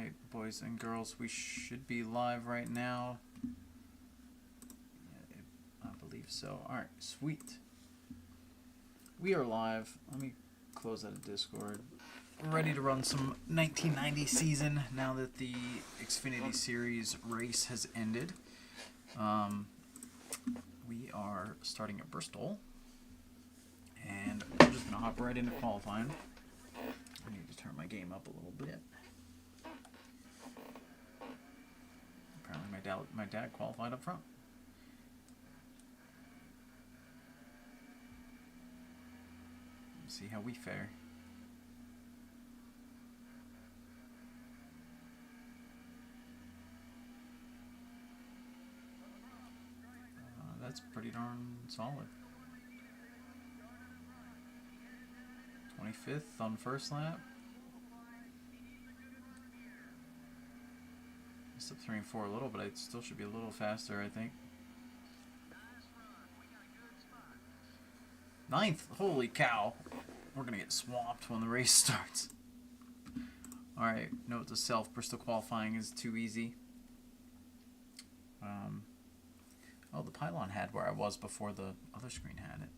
Alright, boys and girls, we should be live right now. Yeah, I believe so. Alright, sweet. We are live. Let me close out of Discord. We're ready to run some 1990 season now that the Xfinity Series race has ended. We are starting at Bristol. And we're just going to hop right into qualifying. I need to turn my game up a little bit. Apparently my dad qualified up front. Let's see how we fare. That's pretty darn solid. 25th on first lap. Missed up 3 and 4 a little, but I still should be a little faster, I think. 9th, holy cow. We're going to get swamped when the race starts. Alright, note to self, Bristol qualifying is too easy. Oh, the pylon had where I was before the other screen had it.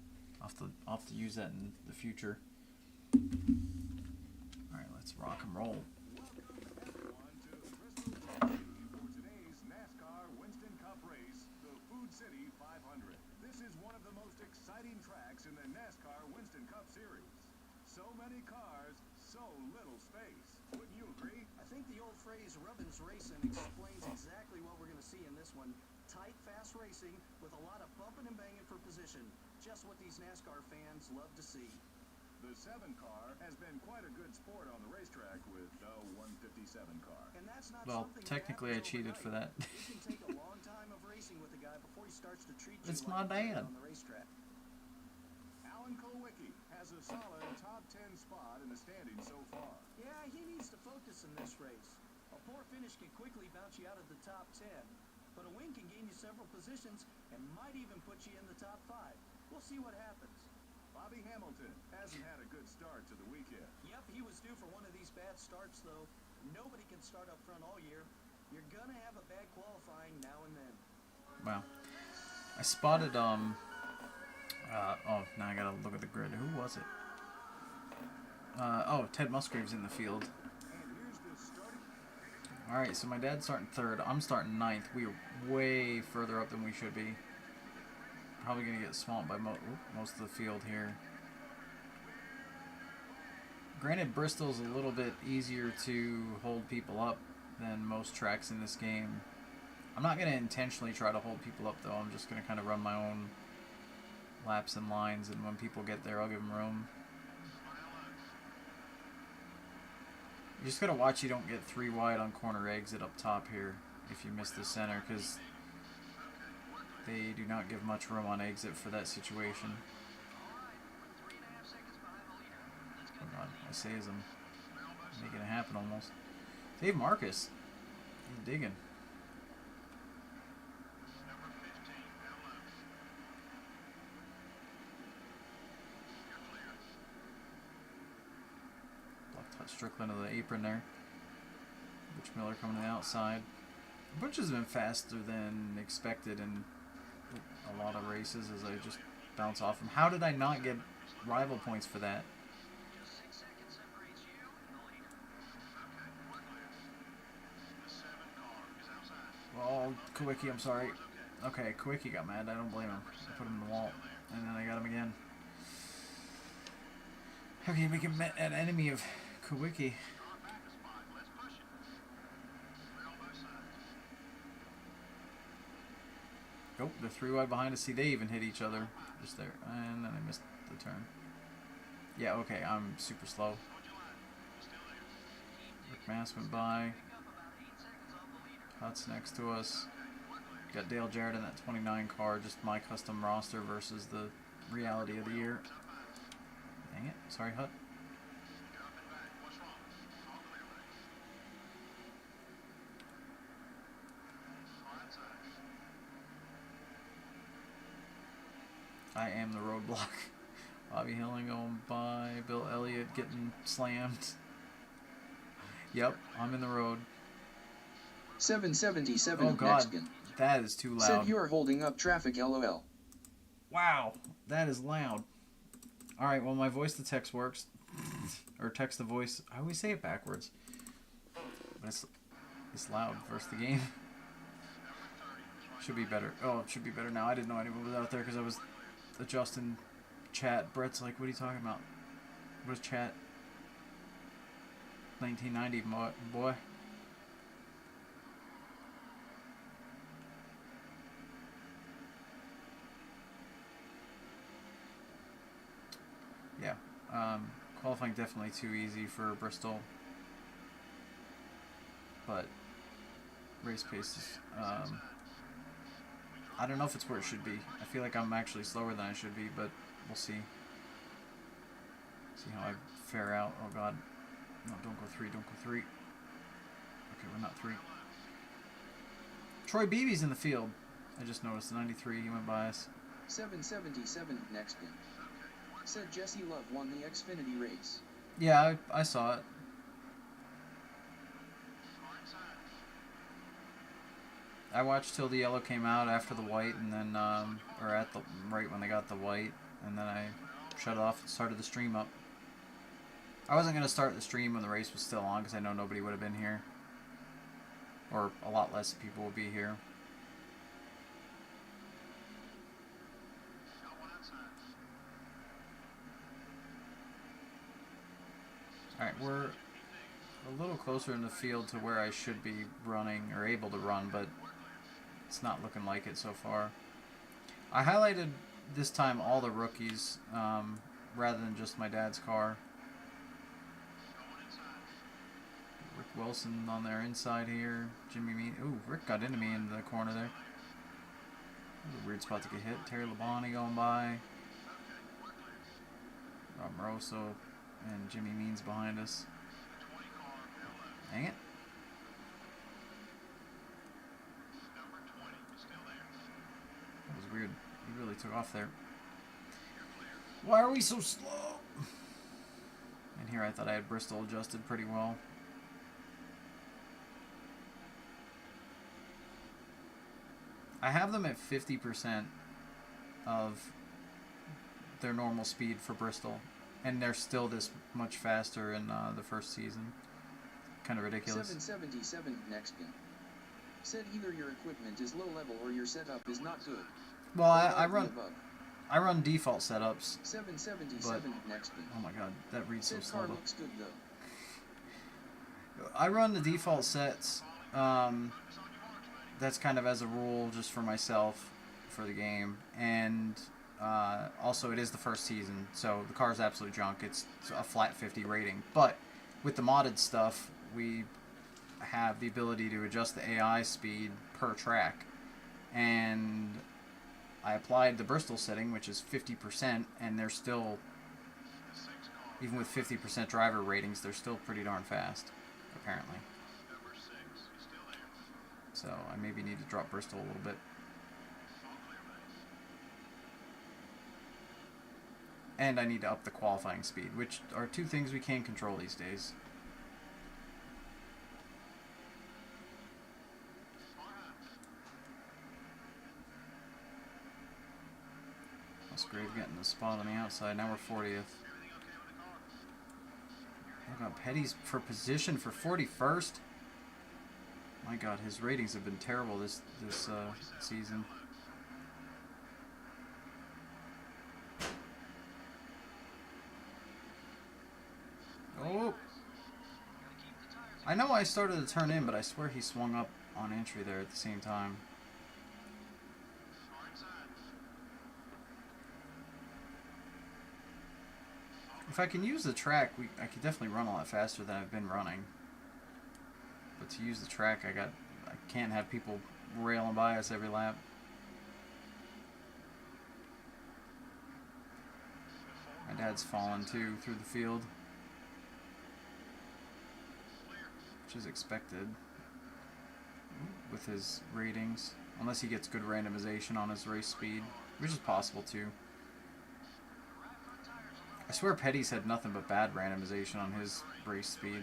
I'll have to use that in the future. Alright, let's rock and roll. For today's Nascar Winston Cup race, the Food City 500. This is one of the most exciting tracks in the Nascar Winston Cup series. So many cars, so little space. Wouldn't you agree? I think the old phrase Rubbin's Racing explains exactly what we're going to see in this one. Tight, fast racing with a lot of bumping and banging for position. Just what these NASCAR fans love to see. The 7 car has been quite a good sport on the racetrack with the 157 car. And that's not Well, something technically I cheated for that. It can take a long time of racing with a guy before he starts to treat you It's like my dad. on the racetrack. Alan Kulwicki has a solid top 10 spot in the standings so far. Yeah, he needs to focus in this race. A poor finish can quickly bounce you out of the top 10. But a win can gain you several positions and might even put you in the top 5. We'll see what happens. Bobby Hamilton hasn't had a good start to the weekend. Yep, he was due for one of these bad starts, though. Nobody can start up front all year. You're gonna have a bad qualifying now and then. Wow. I spotted, oh, now I gotta look at the grid. Who was it? Oh, Ted Musgrave's in the field. And here's the starting. Alright, so my dad's starting 3rd. I'm starting 9th. We are way further up than we should be. Probably going to get swamped by most of the field here. Granted, Bristol's a little bit easier to hold people up than most tracks in this game. I'm not going to intentionally try to hold people up, though. I'm just going to kind of run my own laps and lines, and when people get there, I'll give them room. You just got to watch you don't get 3 wide on corner exit up top here if you miss the center, because they do not give much room on exit for that situation. Oh god, I say as I'm making it happen almost. Dave Marcus. He's digging. Block touch Strickland to the apron there. Rich Miller coming to the outside. Butch has been faster than expected in a lot of races as I just bounce off him. How did I not get rival points for that? Well, Kulwicki, I'm sorry. Okay, Kulwicki got mad. I don't blame him. I put him in the wall, and then I got him again. How can you make him an enemy of Kulwicki? Nope, they're 3 wide behind us. See, they even hit each other just there. And then I missed the turn. Yeah, okay, I'm super slow. Rick Mass went by. Hutt's next to us. Got Dale Jarrett in that 29 car, just my custom roster versus the reality of the year. Dang it. Sorry, Hutt. I am the roadblock. Bobby Hilling going by. Bill Elliott getting slammed. Yep, I'm in the road. 777 Oh God, Mexican. that is too Said loud. you're holding up traffic, lol. Wow, that is loud. All right, well my voice to text works, or text to voice. I always say it backwards, but it's loud versus the game. Should be better. Oh, it should be better now. I didn't know anyone was out there because I was adjusting chat. Brett's like, what are you talking about? What is chat? 1990, boy. Yeah. Qualifying definitely too easy for Bristol. But race pace is... I don't know if it's where it should be. I feel like I'm actually slower than I should be, but we'll see. See how I fare out. Oh God. No, don't go 3, don't go 3. Okay, we're not 3. Troy Beebe's in the field. I just noticed the 93, he went by us. 777 Mexican. Said Jesse Love won the Xfinity race. Yeah, I saw it. I watched till the yellow came out after the white, and then, or at the, right when they got the white, and then I shut it off and started the stream up. I wasn't going to start the stream when the race was still on, because I know nobody would have been here. Or a lot less people would be here. Alright, we're a little closer in the field to where I should be running, or able to run, but it's not looking like it so far. I highlighted this time all the rookies, rather than just my dad's car. Rick Wilson on their inside here. Jimmy Mean. Ooh, Rick got into me in the corner there. That was a weird spot to get hit. Terry Labonte going by. Rob Moroso and Jimmy Means behind us. Dang it. That was weird. He really took off there. Why are we so slow? And here I thought I had Bristol adjusted pretty well. I have them at 50% of their normal speed for Bristol. And they're still this much faster in the first season. Kind of ridiculous. 777 Mexican. Said either your equipment is low level or your setup is not good. Well, I run default setups. 777 Mexican. Oh my God, that reads so Said slow. car looks good though. I run the default sets. That's kind of as a rule just for myself for the game, and also it is the first season, so the car is absolute junk. It's a flat 50 rating, but with the modded stuff we have the ability to adjust the AI speed per track, and I applied the Bristol setting, which is 50%, and they're still, even with 50% driver ratings, they're still pretty darn fast, apparently. So I maybe need to drop Bristol a little bit. And I need to up the qualifying speed, which are two things we can't control these days. Musgrave getting the spot on the outside. Now we're 40th. Look at Petty's for position for 41st. My God, his ratings have been terrible this season. Oh! I know I started to turn in, but I swear he swung up on entry there at the same time. If I can use the track, I could definitely run a lot faster than I've been running. But to use the track, I can't have people railing by us every lap. My dad's fallen too through the field, which is expected with his ratings, unless he gets good randomization on his race speed, which is possible too. I swear Petty's had nothing but bad randomization on his race speed.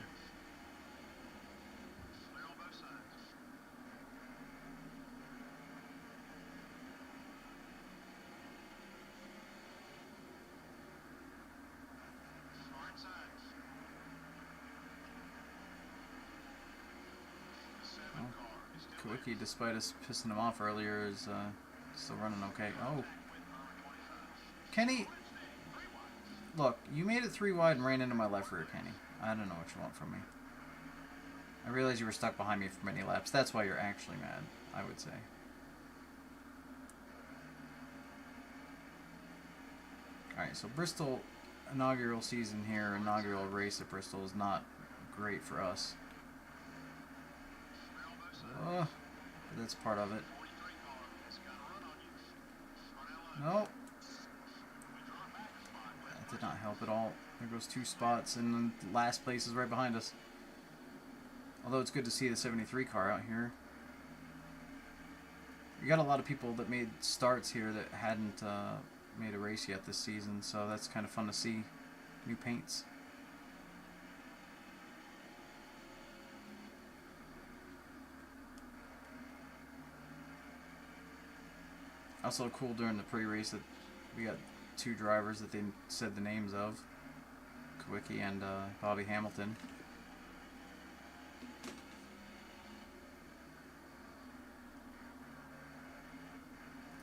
Kawicki, despite us pissing him off earlier, is still running okay. Oh. Kenny, look, you made it 3 wide and ran into my left rear, Kenny. I don't know what you want from me. I realize you were stuck behind me for many laps. That's why you're actually mad, I would say. Alright, so Bristol, inaugural season here, inaugural race at Bristol is not great for us. But that's part of it. No. That did not help at all. There goes 2 spots, and then last place is right behind us. Although it's good to see the 73 car out here. We got a lot of people that made starts here that hadn't made a race yet this season, so that's kind of fun to see. New paints. Also cool during the pre-race that we got 2 drivers that they said the names of. Kawicki and Bobby Hamilton.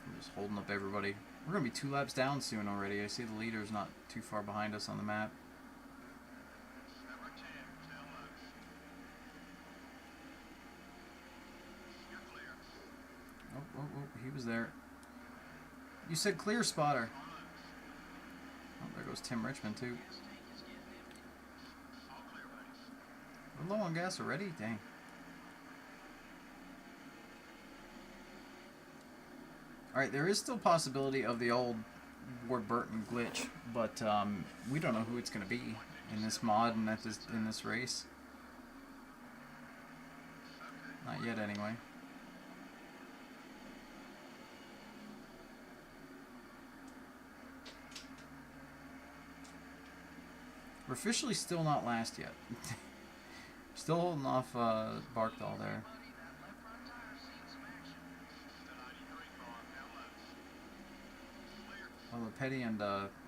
We're just holding up everybody. We're going to be 2 laps down soon already. I see the leader's not too far behind us on the map. Oh, he was there. You said clear, spotter. Oh, there goes Tim Richmond, too. We're low on gas already? Dang. Alright, there is still possibility of the old Ward Burton glitch, but we don't know who it's going to be in this mod and in this race. Not yet, anyway. We're officially still not last yet. Still holding off Barkdahl there. Well, Petty and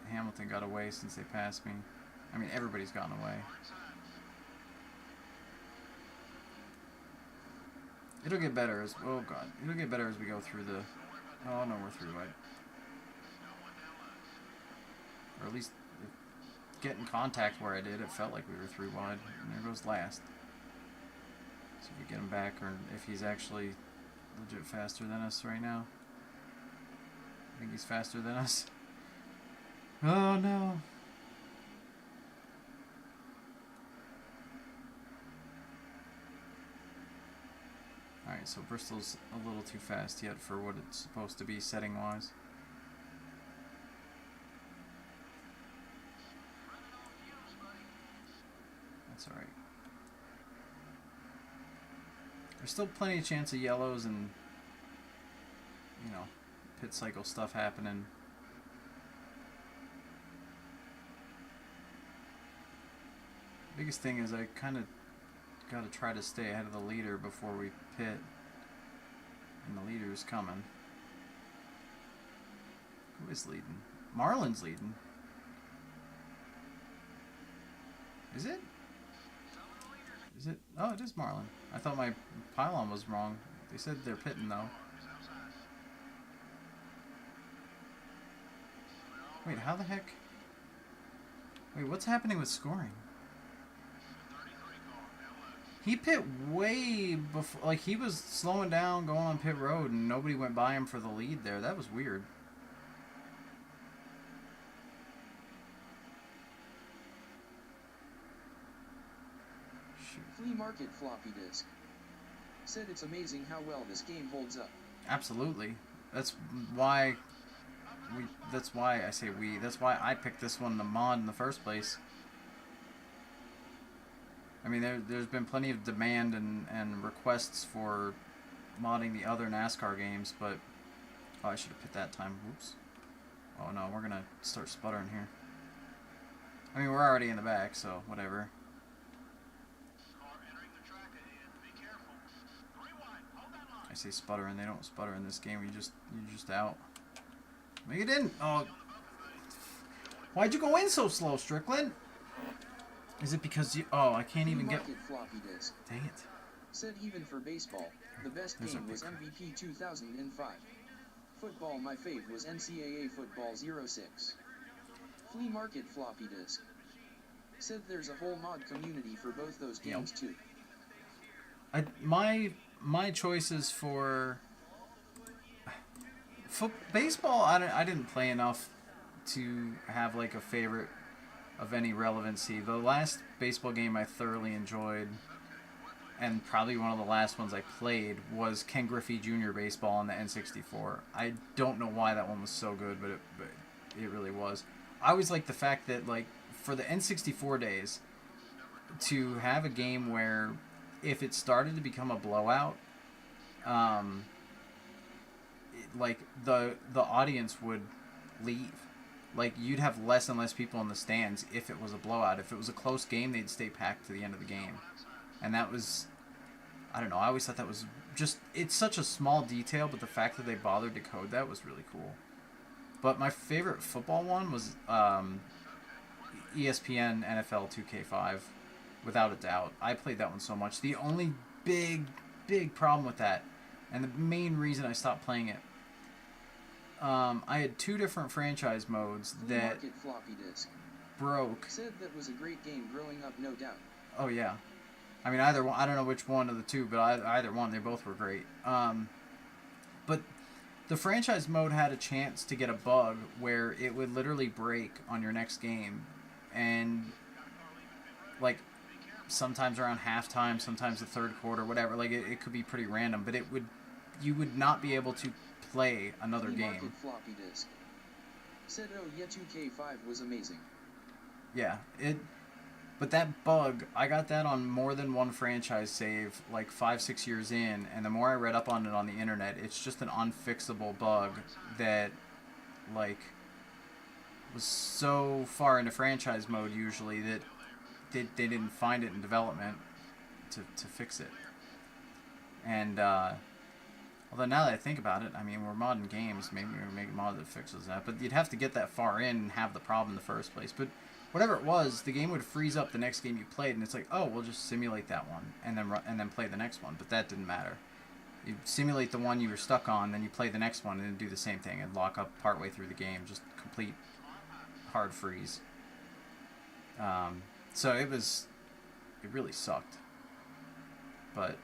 Hamilton got away since they passed me. I mean, everybody's gotten away. It'll get better as... Oh, God. It'll get better as we go through the... Oh, no, we're through, right? Or at least... Getting contact where I did, it felt like we were 3 wide. And there goes last. See if we get him back, or if he's actually legit faster than us right now. I think he's faster than us. Oh no. Alright, so Bristol's a little too fast yet for what it's supposed to be setting wise. That's alright. There's still plenty of chance of yellows and, you know, pit cycle stuff happening. Biggest thing is I kind of got to try to stay ahead of the leader before we pit. And the leader's coming. Who is leading? Marlin's leading. Is it? Is it? Oh, it is Marlin. I thought my pylon was wrong. They said they're pitting, though. Wait, how the heck? Wait, what's happening with scoring? He pit way before, like he was slowing down, going on pit road, and nobody went by him for the lead there. That was weird. Shoot. Flea market floppy disk. Said it's amazing how well this game holds up. Absolutely. That's why that's why I say we. That's why I picked this one to mod in the first place. I mean, there's been plenty of demand and requests for modding the other NASCAR games, but... Oh, I should have put that time. Whoops. Oh, no, we're going to start sputtering here. I mean, we're already in the back, so whatever. I say sputtering. They don't sputter in this game. You're just out. Make it in. Oh. Why'd you go in so slow, Strickland? Is it because you... Oh, I can't even get... Floppy disk. Dang it. Said even for baseball, the best There's game our was pick. MVP 2005. Football my fave was NCAA Football 06. Flea Market floppy disk. Said there's a whole mod community for both those games too. My choices for baseball, I didn't play enough to have like a favorite of any relevancy. The last baseball game I thoroughly enjoyed, and probably one of the last ones I played, was Ken Griffey Jr. baseball on the N64. I don't know why that one was so good, but it really was. I always liked the fact that, like, for the N64 days, to have a game where if it started to become a blowout, like the audience would leave. Like, you'd have less and less people in the stands if it was a blowout. If it was a close game, they'd stay packed to the end of the game. And that was, I don't know, I always thought that was just, it's such a small detail, but the fact that they bothered to code that was really cool. But my favorite football one was ESPN NFL 2K5, without a doubt. I played that one so much. The only big problem with that, and the main reason I stopped playing it, I had two different franchise modes Flea that Market floppy disk. broke. Said that was a great game growing up, no doubt. Oh, yeah. I mean, either one. I don't know which one of the two, but either one. They both were great. But the franchise mode had a chance to get a bug where it would literally break on your next game. And, like, sometimes around halftime, sometimes the third quarter, whatever. Like, it could be pretty random. But you would not be able to play another Flea game. Market floppy disk. Said oh yeah 2K5 was amazing. Yeah, but that bug, I got that on more than one franchise save, like 5-6 years in, and the more I read up on it on the internet, it's just an unfixable bug that, like, was so far into franchise mode usually that they didn't find it in development to fix it. And, although now that I think about it, I mean, we're modding games, maybe we're making a mod that fixes that, but you'd have to get that far in and have the problem in the first place. But whatever it was, the game would freeze up the next game you played, and it's like, oh, we'll just simulate that one and then play the next one. But that didn't matter. You simulate the one you were stuck on, then you play the next one and do the same thing and lock up partway through the game, just complete hard freeze. So it really sucked. But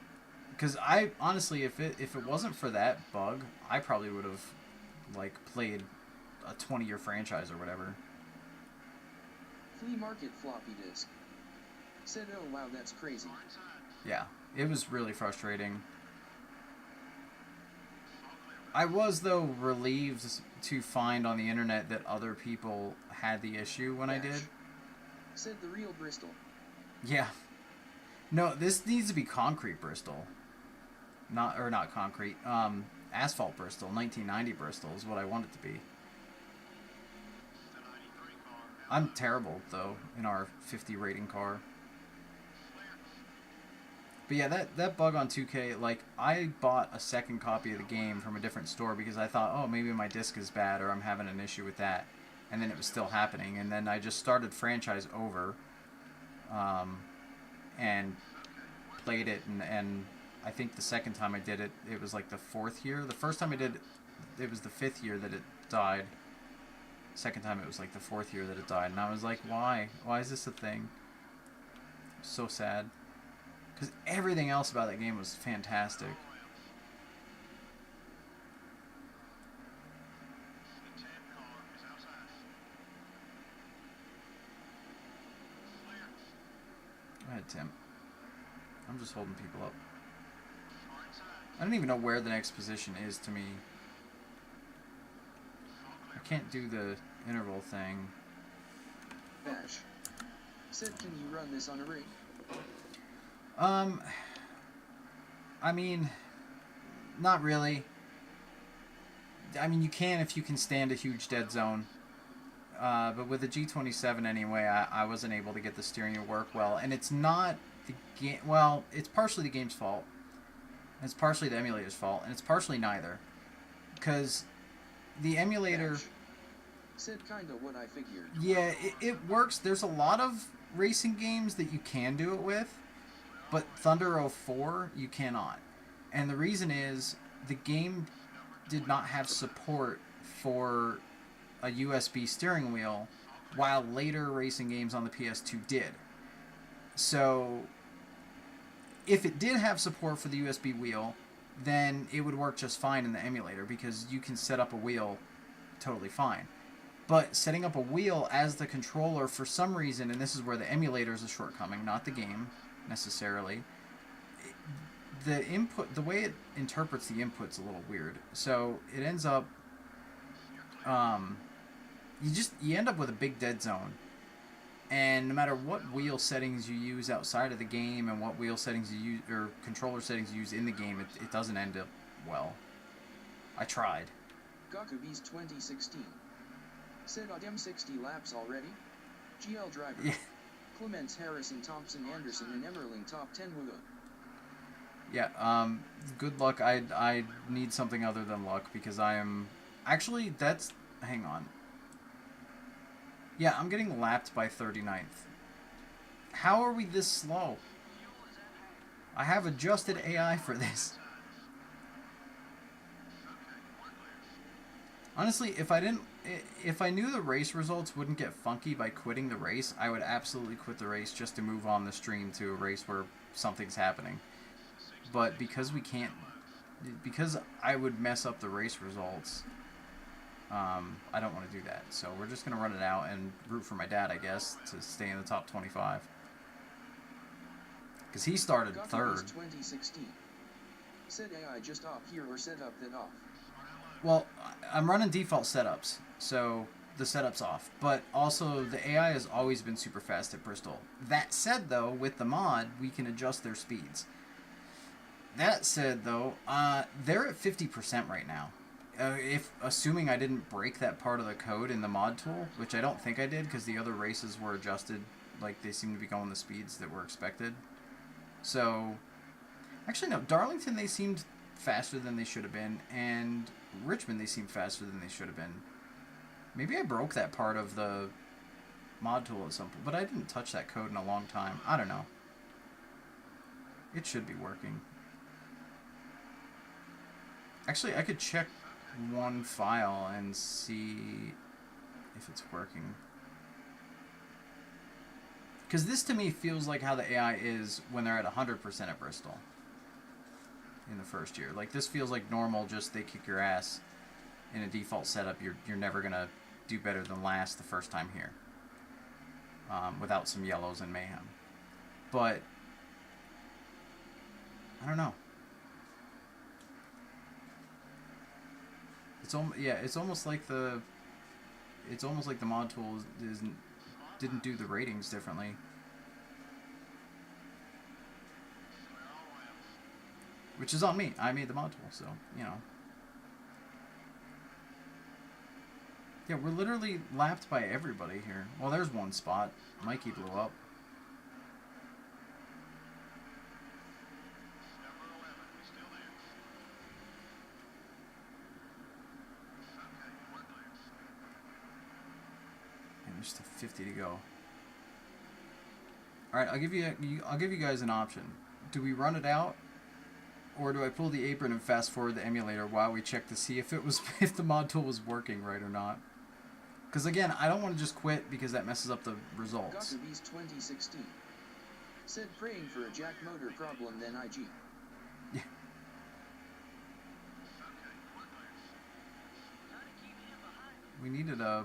because I honestly, if it wasn't for that bug, I probably would have, like, played a 20-year franchise or whatever. Flea Market floppy disk. Said oh wow that's crazy. Yeah, it was really frustrating. I was, though, relieved to find on the internet that other people had the issue when I did. Said the real Bristol. Yeah. No, this needs to be concrete Bristol. Not concrete. Asphalt Bristol. 1990 Bristol is what I want it to be. I'm terrible, though, in our 50 rating car. But yeah, that bug on 2K, like, I bought a second copy of the game from a different store because I thought, oh, maybe my disc is bad or I'm having an issue with that. And then it was still happening. And then I just started franchise over and played it. And I think the second time I did it, it was like the 4th year. The first time I did it was the 5th year that it died. Second time it was like the 4th year that it died. And I was like, why? Why is this a thing? So sad. Because everything else about that game was fantastic. Go ahead, Tim. I'm just holding people up. I don't even know where the next position is to me. I can't do the interval thing. Bash. Said can you run this on a rig? I mean, not really. I mean, you can if you can stand a huge dead zone. But with the G27 anyway, I wasn't able to get the steering to work well. And it's not the game. Well, it's partially the game's fault. And it's partially the emulator's fault. And it's partially neither. Because the emulator... Bash. Said kinda what I figured. Yeah, it works. There's a lot of racing games that you can do it with. But Thunder 04, you cannot. And the reason is the game did not have support for a USB steering wheel, while later racing games on the PS2 did. So, if it did have support for the USB wheel, then it would work just fine in the emulator, because you can set up a wheel totally fine. But setting up a wheel as the controller, for some reason, and this is where the emulator is a shortcoming, not the game necessarily, the input, the way it interprets the input's a little weird. So it ends up, you end up with a big dead zone. And no matter what wheel settings you use outside of the game and what wheel settings you use, or controller settings you use in the game, it doesn't end up well. I tried. Gakubees 2016 said Odem 60 laps already. GL driver. Yeah. Clements, Harrison, Thompson, Anderson, and Emmerling top 10 Wuda. Yeah, good luck. I need something other than luck, because I am... Actually, that's... Hang on. Yeah, I'm getting lapped by 39th. How are we this slow? I have adjusted AI for this. Honestly, if I knew the race results wouldn't get funky by quitting the race, I would absolutely quit the race just to move on the stream to a race where something's happening. But because we can't, because I would mess up the race results, I don't want to do that. So we're just going to run it out and root for my dad, I guess, to stay in the top 25. Because he started third. 2016 said AI just off here or set up that off. Well, I'm running default setups, so the setup's off. But also, the AI has always been super fast at Bristol. That said, though, with the mod, we can adjust their speeds. That said, though, they're at 50% right now. If assuming I didn't break that part of the code in the mod tool, which I don't think I did, because the other races were adjusted, like they seem to be going the speeds that were expected. So, actually no, Darlington they seemed faster than they should have been, and Richmond they seemed faster than they should have been. Maybe I broke that part of the mod tool at some point, but I didn't touch that code in a long time. I don't know. It should be working. Actually, I could check one file and see if it's working. Because this to me feels like how the AI is when they're at 100% at Bristol in the first year. Like, this feels like normal, just they kick your ass in a default setup. You're never going to do better than last the first time here. Without some yellows and mayhem. But I don't know. It's almost like the mod tool didn't do the ratings differently. Which is on me. I made the mod tool, so, you know. Yeah, we're literally lapped by everybody here. Well, there's one spot. Mikey blew up. There's still 50 to go. All right, I'll give you guys an option. Do we run it out, or do I pull the apron and fast forward the emulator while we check to see if if the mod tool was working right or not? Because again, I don't want to just quit because that messes up the results. Gakubees 2016 said praying for a jack motor problem then IG. Yeah. We needed the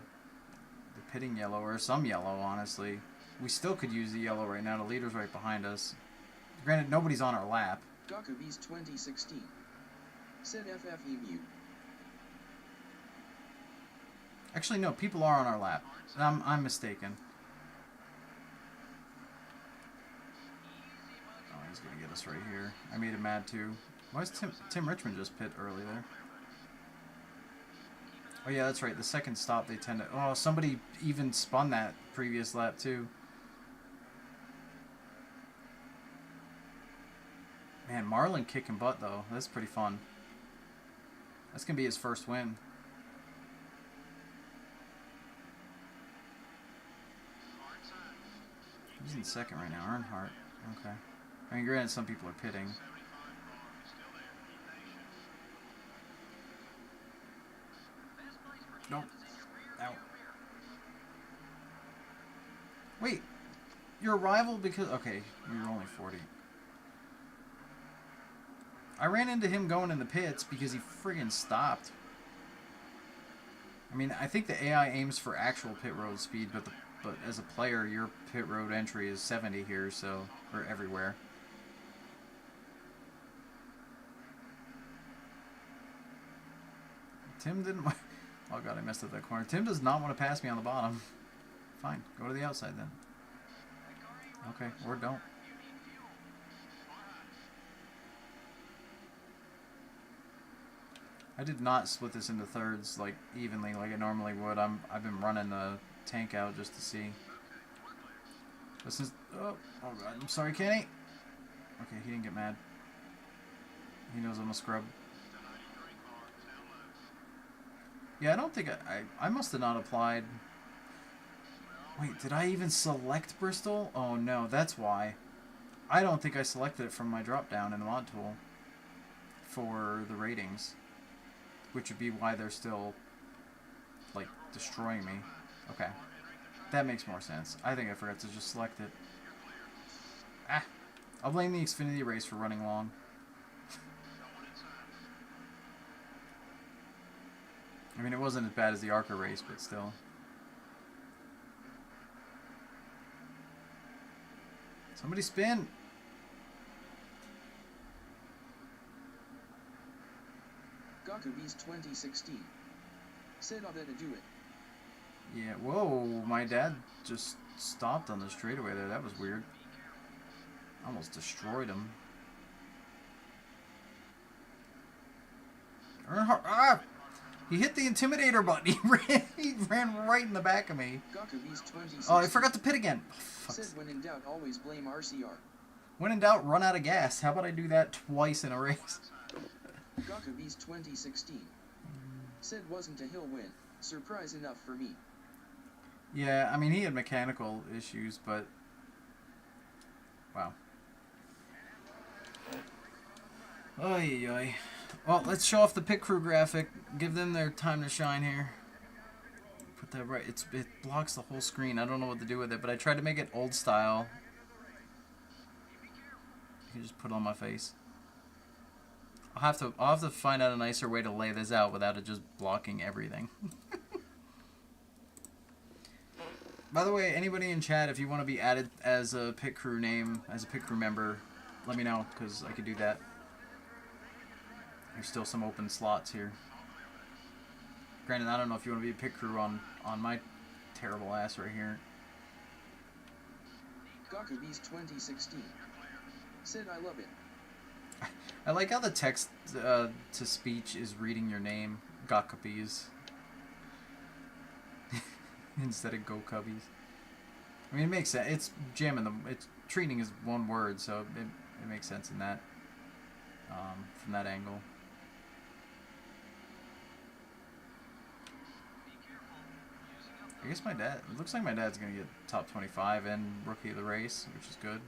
pitting yellow, or some yellow, honestly. We still could use the yellow right now. The leader's right behind us. Granted, nobody's on our lap. Gakubees 2016 said FFEMU. Actually, no, people are on our lap. I'm mistaken. Oh, he's gonna get us right here. I made him mad too. Why is Tim Richmond just pit early there? Oh yeah, that's right. The second stop they tend to... Oh, somebody even spun that previous lap too. Man, Marlin kicking butt though. That's pretty fun. That's gonna be his first win. He's in second right now, Earnhardt. Okay. I mean, granted, some people are pitting. Nope. Out. Wait. You're a rival because... Okay, you're only 40. I ran into him going in the pits because he friggin' stopped. I mean, I think the AI aims for actual pit road speed, but as a player, your pit road entry is 70 here, so... Or everywhere. Tim didn't... Oh god, I messed up that corner. Tim does not want to pass me on the bottom. Fine, go to the outside then. Okay, or don't. I did not split this into thirds like evenly like I normally would. I've been running the tank out just to see. But since oh god, I'm sorry, Kenny. Okay, he didn't get mad. He knows I'm a scrub. Yeah, I don't think I must have not applied. Wait, did I even select Bristol? Oh no, that's why. I don't think I selected it from my drop down in the mod tool for the ratings, which would be why they're still like destroying me. Okay, that makes more sense. I think I forgot to just select it. Ah, I'll blame the Xfinity race for running long. I mean, it wasn't as bad as the ARCA race, but still. Somebody spin! Gakabees 2016. Said I better do it. Yeah, whoa, my dad just stopped on the straightaway there. That was weird. Almost destroyed him. Earnhardt, ah! He hit the Intimidator button. He ran right in the back of me. Gakabees 2016. Oh, I forgot to pit again. Said when in doubt, always blame RCR. When in doubt, run out of gas. How about I do that twice in a race? Gakabees 2016. Said wasn't a hill win. Surprise enough for me. Yeah, I mean, he had mechanical issues, but... Wow. Oy, oy. Well, let's show off the pit crew graphic. Give them their time to shine here. Put that right. It blocks the whole screen. I don't know what to do with it, but I tried to make it old style. You can just put it on my face. I'll have to find out a nicer way to lay this out without it just blocking everything. By the way, anybody in chat, if you want to be added as a pit crew name, as a pit crew member, let me know, because I could do that. There's still some open slots here. Granted, I don't know if you want to be a pit crew on my terrible ass right here. Gakabees 2016. Said I love it. I like how the text to speech is reading your name, Gakabees, instead of Go Cubbies. I mean, it makes sense. It's jamming them. It's treating as one word, so it makes sense in that from that angle. I guess my dad... It looks like my dad's going to get top 25 and rookie of the race, which is good.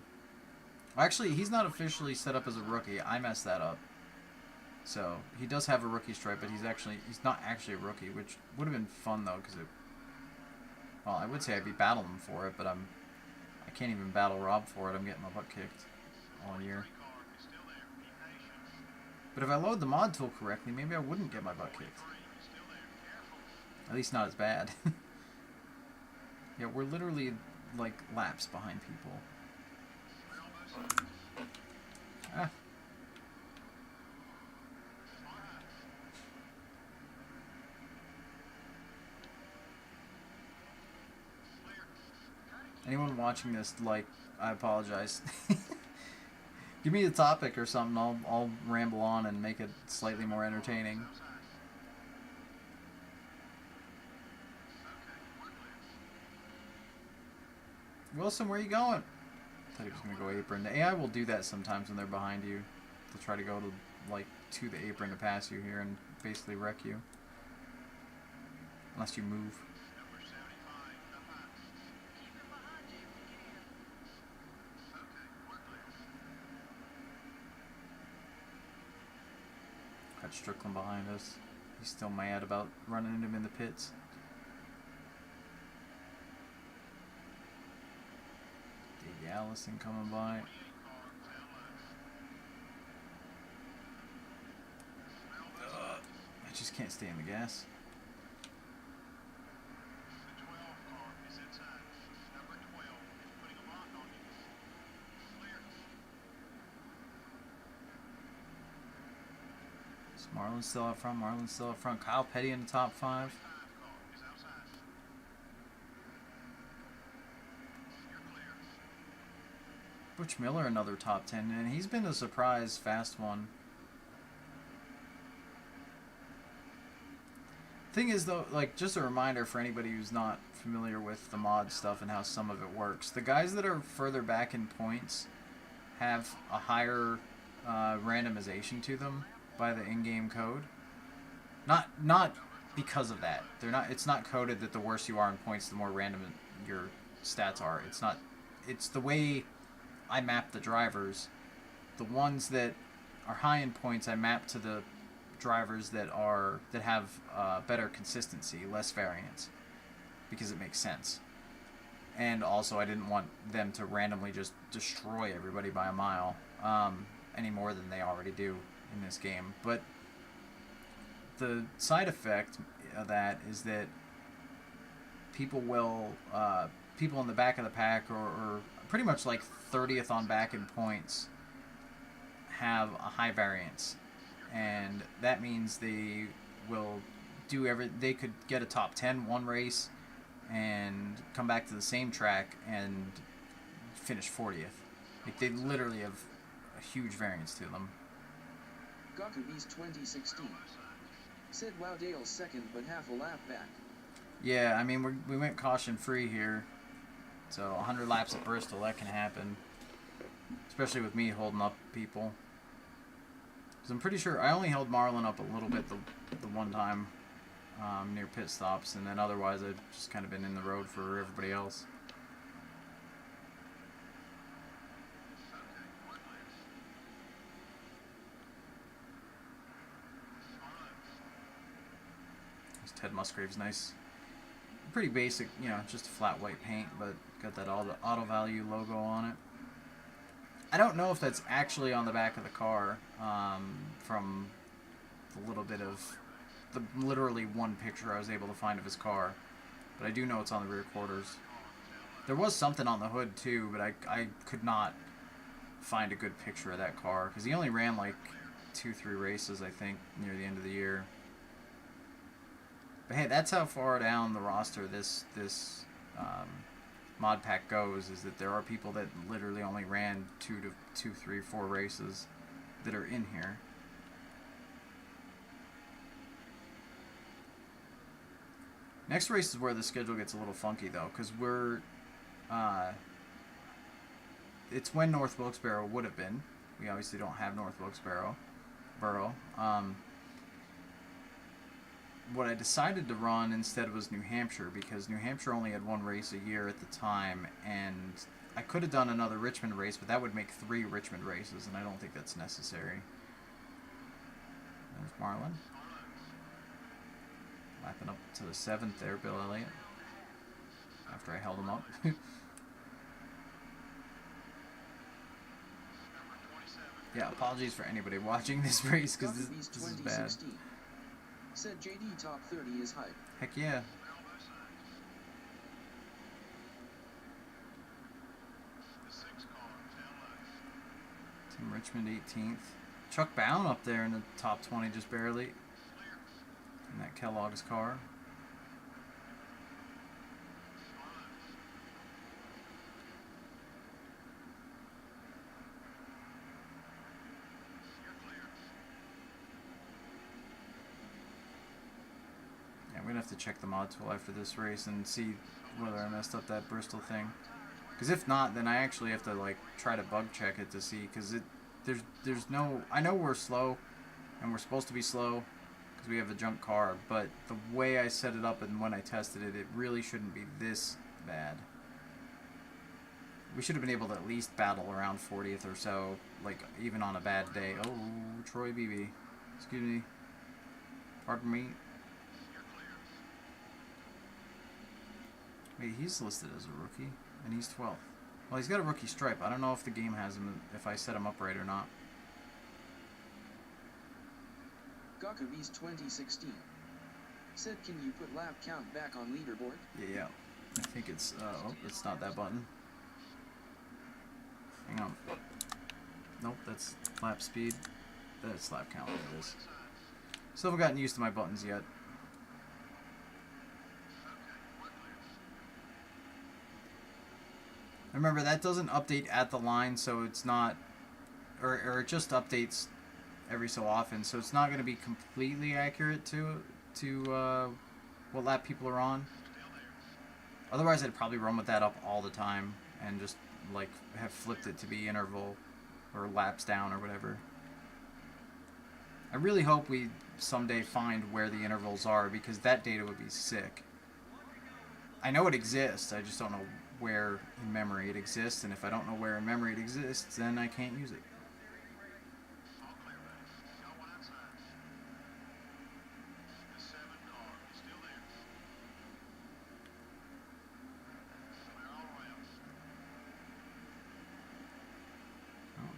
Actually, he's not officially set up as a rookie. I messed that up. So, he does have a rookie stripe, but he's not actually a rookie, which would have been fun, though, because it... Well, I would say I'd be battling him for it, but I can't even battle Rob for it. I'm getting my butt kicked all year. But if I load the mod tool correctly, maybe I wouldn't get my butt kicked. At least not as bad. Yeah, we're literally, like, laps behind people. Ah. Anyone watching this, like, I apologize. Give me a topic or something, I'll ramble on and make it slightly more entertaining. Wilson, where are you going? I thought he was going to go apron. The AI will do that sometimes when they're behind you. They'll try to go to the apron to pass you here and basically wreck you. Unless you move. Got Strickland behind us. He's still mad about running into him in the pits. Davey Allison coming by. I just can't stay in the gas. Marlin's still up front. Marlin's still up front. Kyle Petty in the top 5. Butch Miller another top 10, and he's been a surprise fast one. Thing is though, like, just a reminder for anybody who's not familiar with the mod stuff and how some of it works. The guys that are further back in points have a higher randomization to them by the in-game code. Not because of that. They're not. It's not coded that the worse you are in points, the more random your stats are. It's not. It's the way I map the drivers. The ones that are high in points, I map to the drivers that have better consistency, less variance, because it makes sense. And also, I didn't want them to randomly just destroy everybody by a mile, any more than they already do in this game. But the side effect of that is that people will people in the back of the pack or pretty much like 30th on back in points have a high variance, and that means they will do they could get a top 10 one race and come back to the same track and finish 40th. Like, they literally have a huge variance to them. Gaku East 2016 said Wowdale's second but half a lap back. Yeah, I mean, we went caution free here, so 100 laps at Bristol, that can happen, especially with me holding up people. Because I'm pretty sure I only held Marlin up a little bit the one time near pit stops, and then otherwise I've just kind of been in the road for everybody else. Ted Musgrave's nice. Pretty basic, you know, just a flat white paint, but got that auto value logo on it. I don't know if that's actually on the back of the car from the little bit of the literally one picture I was able to find of his car, but I do know it's on the rear quarters. There was something on the hood too, but I could not find a good picture of that car because he only ran like 2-3 races, I think, near the end of the year. But hey, that's how far down the roster this mod pack goes, is that there are people that literally only ran 2, 3, 4 races that are in here. Next race is where the schedule gets a little funky though, because we're it's when North Wilkes-Barre would have been. We obviously don't have North Wilkes-Barre. What I decided to run instead was New Hampshire, because New Hampshire only had 1 race a year at the time, and I could have done another Richmond race, but that would make 3 Richmond races, and I don't think that's necessary. There's Marlin. Lapping up to the 7th there, Bill Elliott, after I held him up. Yeah, apologies for anybody watching this race, because this is bad. Said JD top 30 is hype. Heck yeah. Team Richmond 18th. Chuck Bowen up there in the top 20 just barely. In that Kellogg's car. I'm going to have to check the mod tool after this race and see whether I messed up that Bristol thing. Because if not, then I actually have to like try to bug check it to see, because there's no, I know we're slow and we're supposed to be slow because we have a junk car, but the way I set it up and when I tested it, it really shouldn't be this bad. We should have been able to at least battle around 40th or so, like even on a bad day. Oh, Troy Beebe. Excuse me. Pardon me. Wait, he's listed as a rookie, and he's 12th. Well, he's got a rookie stripe. I don't know if the game has him, if I set him up right or not. Gakabees 2016 said, can you put lap count back on leaderboard? Yeah. I think it's, oh, it's not that button. Hang on. Nope, that's lap speed. That's lap count. There it is. Still haven't gotten used to my buttons yet. Remember, that doesn't update at the line, so it's not, or it just updates every so often, so it's not going to be completely accurate to what lap people are on. Otherwise, I'd probably run with that up all the time and just like have flipped it to be interval or laps down or whatever. I really hope we someday find where the intervals are, because that data would be sick. I know it exists, I just don't know where in memory it exists, and if I don't know where in memory it exists, then I can't use it.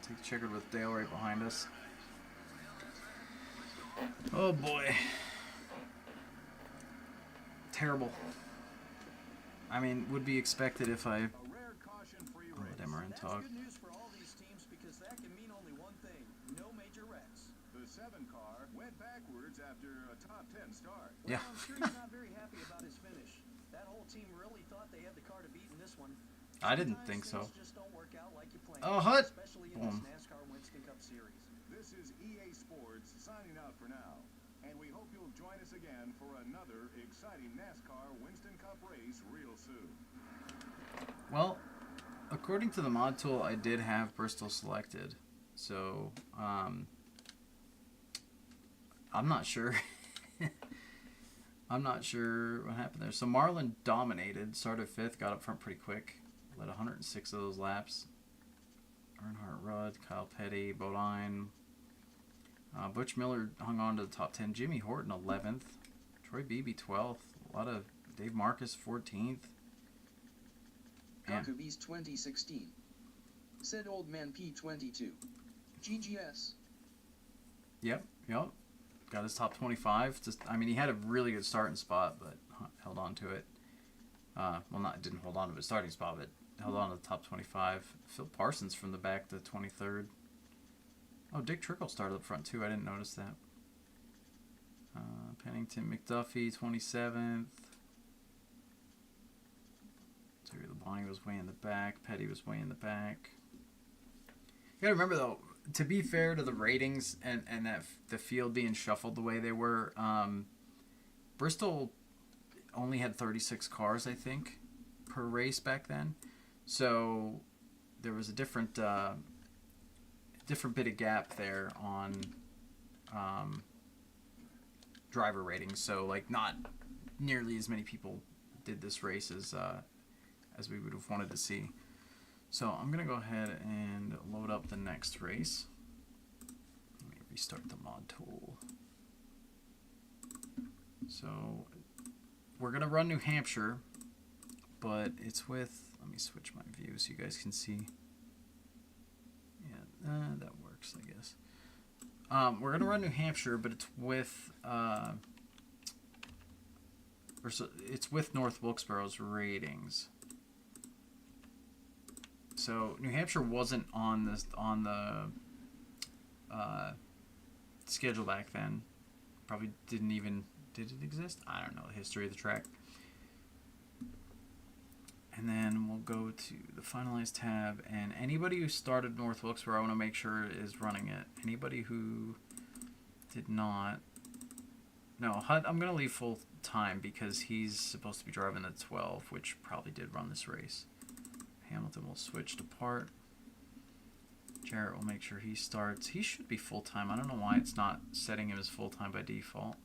Take checkered with Dale right behind us. Oh boy. Terrible. I mean, would be expected if I... I'll let Emmerich talk. That's good news for all these teams, because that can mean only one thing: no major wrecks. The 7 car went backwards after a top 10 start. Well, Yeah. I'm sure he's not very happy about his finish. That whole team really thought they had the car to beat in this one. I didn't Sometimes think so. things just don't work out like you planned, Oh, Hut! especially in Boom. this NASCAR Winston Cup Series. This is EA Sports signing out for now. And we hope you'll join us again for another exciting NASCAR Winston Cup race real soon. Well, according to the mod tool, I did have Bristol selected. So, I'm not sure. I'm not sure what happened there. So Marlin dominated, started 5th, got up front pretty quick. Led 106 of those laps. Earnhardt Rudd, Kyle Petty, Bodine. Butch Miller hung on to the top 10. Jimmy Horton 11th. Troy Beebe 12th. A lot of Dave Marcus 14th. Man. Gakabees 2016 said, old man P22. GGS. Yep. Got his top 25. I mean, he had a really good starting spot, but held on to it. Well, didn't hold on to his starting spot, but held on to the top 25. Phil Parsons from the back to 23rd. Oh, Dick Trickle started up front, too. I didn't notice that. Pennington McDuffie, 27th. Terry Labonte was way in the back. Petty was way in the back. You gotta remember, though, to be fair to the ratings and that the field being shuffled the way they were, Bristol only had 36 cars, I think, per race back then. So there was a different bit of gap there on driver ratings. So like not nearly as many people did this race as we would have wanted to see. So I'm gonna go ahead and load up the next race. Let me restart the mod tool. So we're gonna run New Hampshire, but it's with, let me switch my view so you guys can see. Yeah, that works, I guess. We're gonna run New Hampshire, but it's with it's with North Wilkesboro's ratings. So New Hampshire wasn't on the schedule back then. Probably did it exist? I don't know the history of the track. And then we'll go to the finalized tab, and anybody who started North Wilkesboro, I want to make sure is running it. Anybody who did not, no, Hut, I'm going to leave full time because he's supposed to be driving the 12, which probably did run this race. Hamilton will switch to part. Jarrett will make sure he starts. He should be full-time. I don't know why it's not setting him as full-time by default.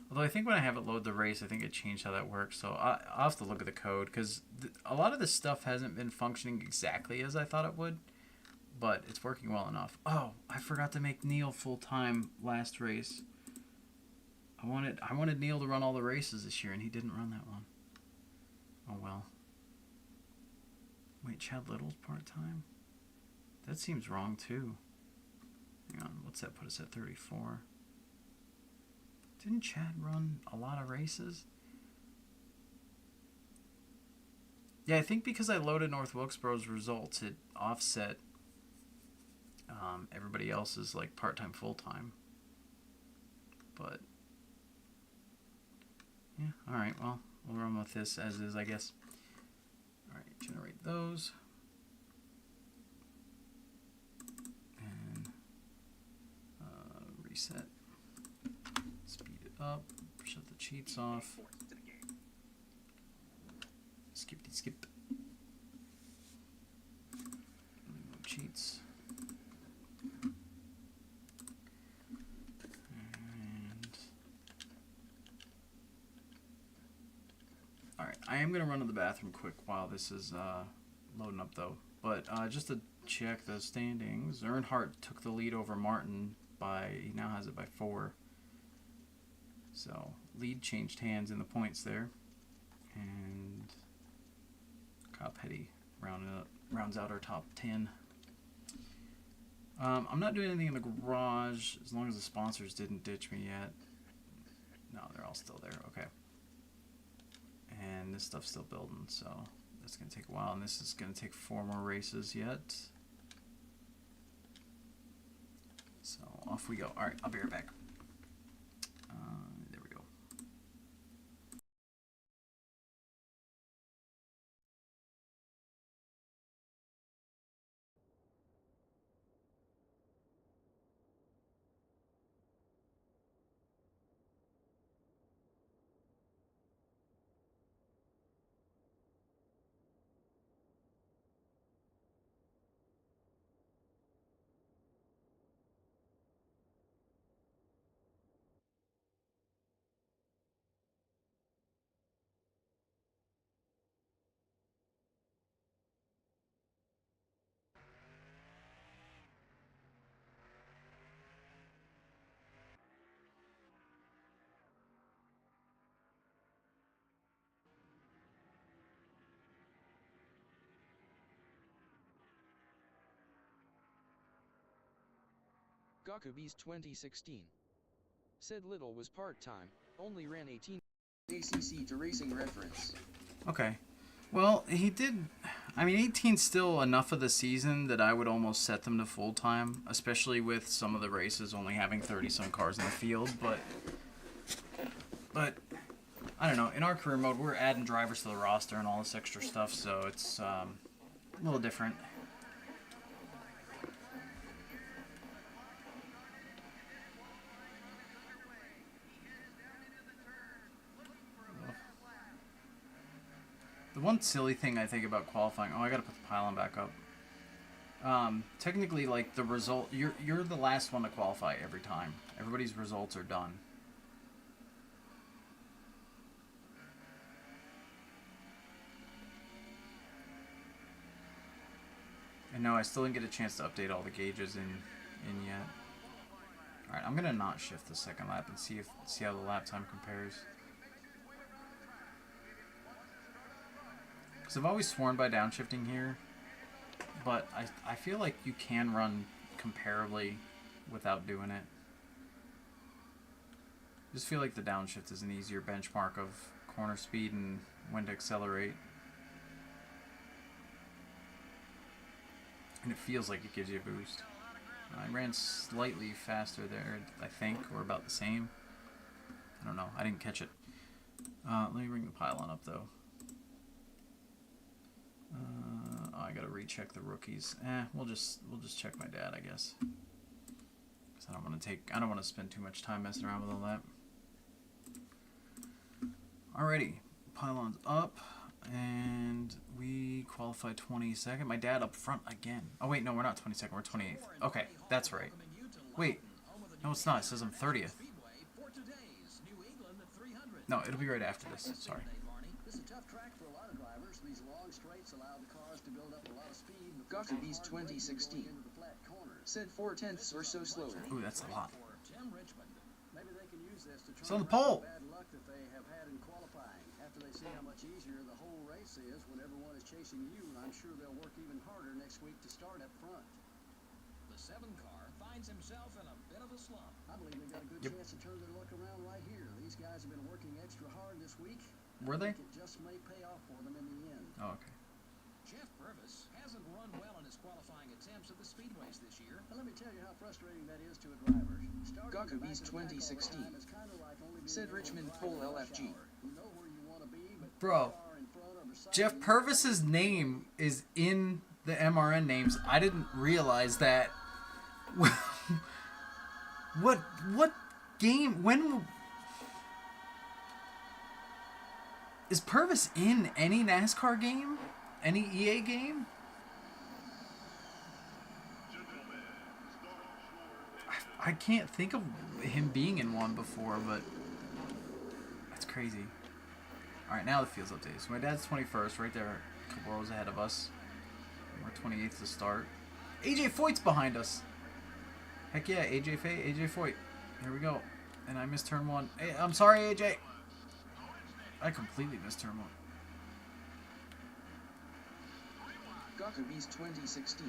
Although I think when I have it load the race, I think it changed how that works. So I'll have to look at the code, because a lot of this stuff hasn't been functioning exactly as I thought it would. but it's working well enough. Oh, I forgot to make Neil full-time last race. I wanted Neil to run all the races this year, and he didn't run that one. Oh, well. Wait, Chad Little's part-time? That seems wrong, too. Hang on, what's that put us at 34? Didn't Chad run a lot of races? Yeah, I think because I loaded North Wilkesboro's results, it offset everybody else's like part-time, full-time. But yeah, all right. Well, we'll run with this as is, I guess. All right, generate those, and reset. Speed it up. Shut the cheats off. Skip. Remove cheats. And all right, I am gonna run to the bathroom quick while this is loading up, though. But just to check the standings, Earnhardt took the lead over Martin he now has it by 4. So lead changed hands in the points there, and Kyle Petty rounds out our top 10. I'm not doing anything in the garage as long as the sponsors didn't ditch me yet. No, they're all still there. Okay. And this stuff's still building, so that's going to take a while. And this is going to take 4 more races yet. So off we go. All right, I'll be right back. There we go. Gakube's 2016. Said Little was part-time, only ran 18 ACC to Racing Reference. Okay. Well, he did. I mean, 18's still enough of the season that I would almost set them to full-time, especially with some of the races only having 30-some cars in the field. But I don't know. In our career mode, we're adding drivers to the roster and all this extra stuff, so it's a little different. The one silly thing I think about qualifying, I gotta put the pylon back up. Technically, like the result, you're the last one to qualify every time. Everybody's results are done. And no, I still didn't get a chance to update all the gauges in yet. All right, I'm gonna not shift the second lap and see how the lap time compares. Because I've always sworn by downshifting here, but I feel like you can run comparably without doing it. I just feel like the downshift is an easier benchmark of corner speed and when to accelerate. And it feels like it gives you a boost. I ran slightly faster there, I think, or about the same. I don't know. I didn't catch it. Let me bring the pylon up, though. I gotta recheck the rookies. We'll just check my dad, I guess. Cause I don't want to spend too much time messing around with all that. Alrighty, pylon's up, and we qualify 22nd. My dad up front again. Oh wait, no, we're not 22nd. We're 28th. Okay, that's right. Wait, no, it's not. It says I'm 30th. No, it'll be right after this. Sorry. Gakube's 2016. Said 4/10 or so slower. Ooh, that's a lot. Tim Richmond. Maybe they can use this to It's try on to the pole. bad luck that they have had in qualifying. After they see how much easier the whole race is when everyone is chasing you, I'm sure they'll work even harder next week to start up front. The 7 car finds himself in a bit of a slump. I believe they've got a good chance to turn their luck around right here. These guys have been working extra hard this week. Were they? I think it just may pay off for them in the end. Oh, okay. Jeff Purvis hasn't run well in his qualifying attempts at the speedways this year. But let me tell you how frustrating that is to a driver. Gaku Beast 2016. Said Richmond Pole LFG. Bro, Jeff Purvis's name is in the MRN names. I didn't realize that. What game? When is Purvis in any NASCAR game? Any EA game? I can't think of him being in one before, but that's crazy. Alright, now the field's updated. So my dad's 21st, right there, a couple rows ahead of us. We're 28th to start. AJ Foyt's behind us. Heck yeah, AJ Foyt. Here we go. And I missed turn 1. Hey, I'm sorry, AJ. I completely missed turn 1. Gaku Beast 2016.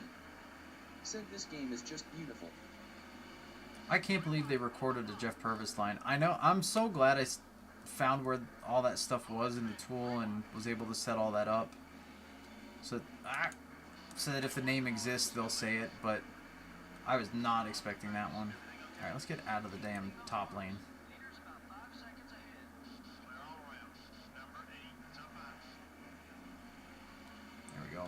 Said this game is just beautiful. I can't believe they recorded the Jeff Purvis line. I know. I'm so glad I found where all that stuff was in the tool and was able to set all that up. So that if the name exists, they'll say it. But I was not expecting that one. All right, let's get out of the damn top lane. There we go.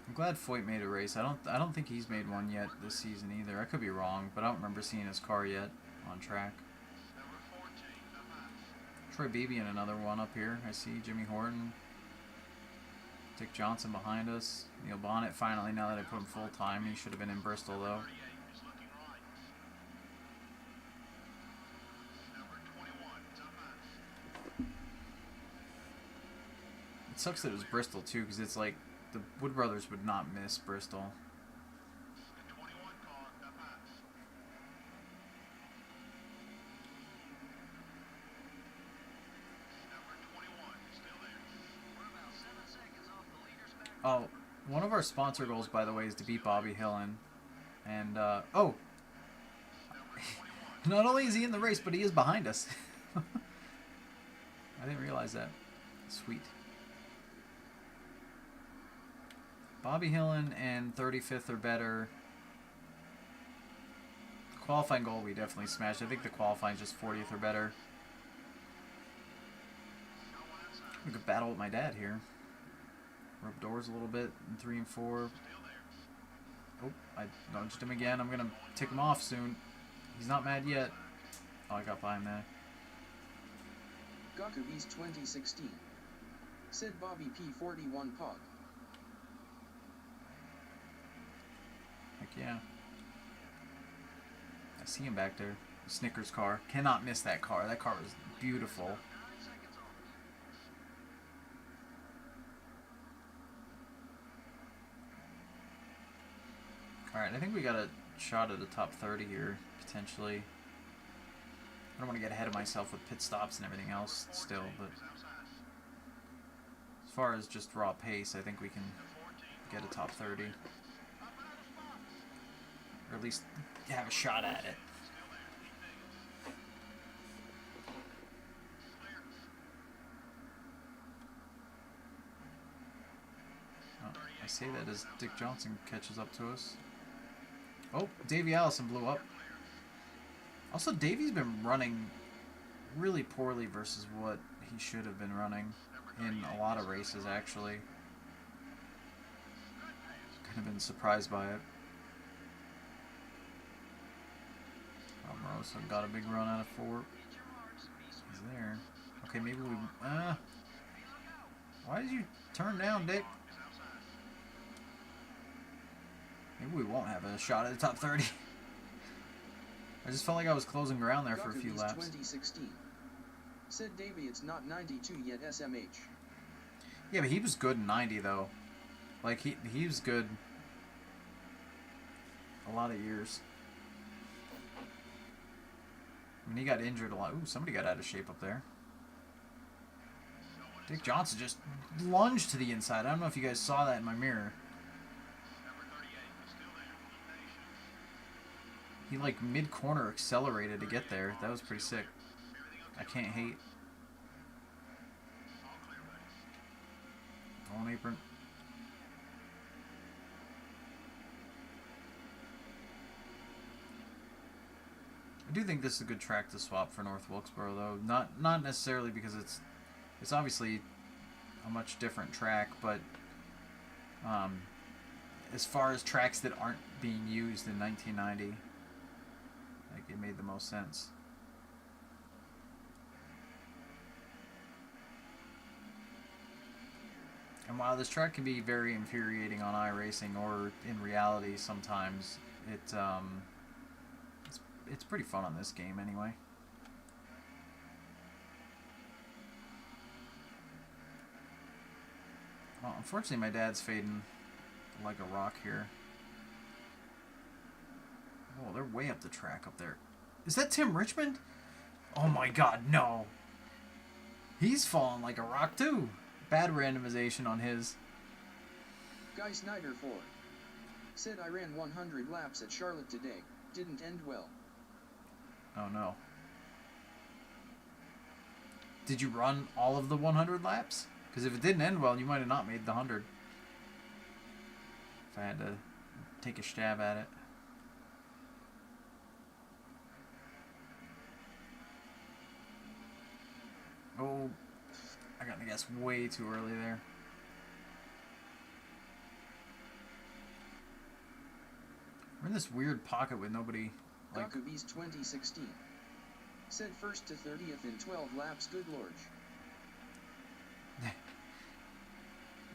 I'm glad Foyt made a race. I don't think he's made one yet this season either. I could be wrong, but I don't remember seeing his car yet on track. Troy Beebe in another one up here. I see Jimmy Horton. Dick Johnson behind us. Neil Bonnet finally, now that I put him full time. He should have been in Bristol though. It sucks that it was Bristol too, because it's like the Wood Brothers would not miss Bristol. Oh, one of our sponsor goals, by the way, is to beat Bobby Hillen. And, oh! Not only is he in the race, but he is behind us. I didn't realize that. Sweet. Bobby Hillen and 35th or better. Qualifying goal we definitely smashed. I think the qualifying is just 40th or better. We could battle with my dad here. Rub doors a little bit in 3 and 4. Oh, I nudged him again. I'm going to tick him off soon. He's not mad yet. Oh, I got by him there. Gaku Beast 2016. Said Bobby P41 Pog. Heck yeah. I see him back there. Snickers car. Cannot miss that car. That car was beautiful. Alright, I think we got a shot at the top 30 here, potentially. I don't want to get ahead of myself with pit stops and everything else still, but as far as just raw pace, I think we can get a top 30. Or at least have a shot at it. Oh, I say that as Dick Johnson catches up to us. Oh, Davey Allison blew up. Also, Davey's been running really poorly versus what he should have been running in a lot of races, actually. Kind of been surprised by it. Rosa got a big run out of 4. He's there. Okay, maybe we... why did you turn down, Dick? Maybe we won't have a shot at the top 30. I just felt like I was closing ground there for a few laps. 2016. Said Davey it's not 92 yet SMH. Yeah, but he was good in 90 though. Like he was good a lot of years. I mean, he got injured a lot. Ooh, somebody got out of shape up there. Dick Johnson just lunged to the inside. I don't know if you guys saw that in my mirror. He like mid-corner accelerated to get there. That was pretty sick. I can't hate. On apron. I do think this is a good track to swap for North Wilkesboro, though. Not necessarily because it's obviously a much different track, but as far as tracks that aren't being used in 1990, like it made the most sense. And while this track can be very infuriating on iRacing or in reality sometimes, it's pretty fun on this game anyway. Well, unfortunately my dad's fading like a rock here. Oh, they're way up the track up there. Is that Tim Richmond? Oh my god, no. He's falling like a rock too. Bad randomization on his. Guy Snyder 4 said I ran 100 laps at Charlotte today. Didn't end well. Oh no. Did you run all of the 100 laps? Because if it didn't end well, you might have not made the 100. If I had to take a stab at it. Oh, I got the gas way too early there. We're in this weird pocket with nobody. Like, Gakubees 2016 said first to 30th in 12 laps. Good lord.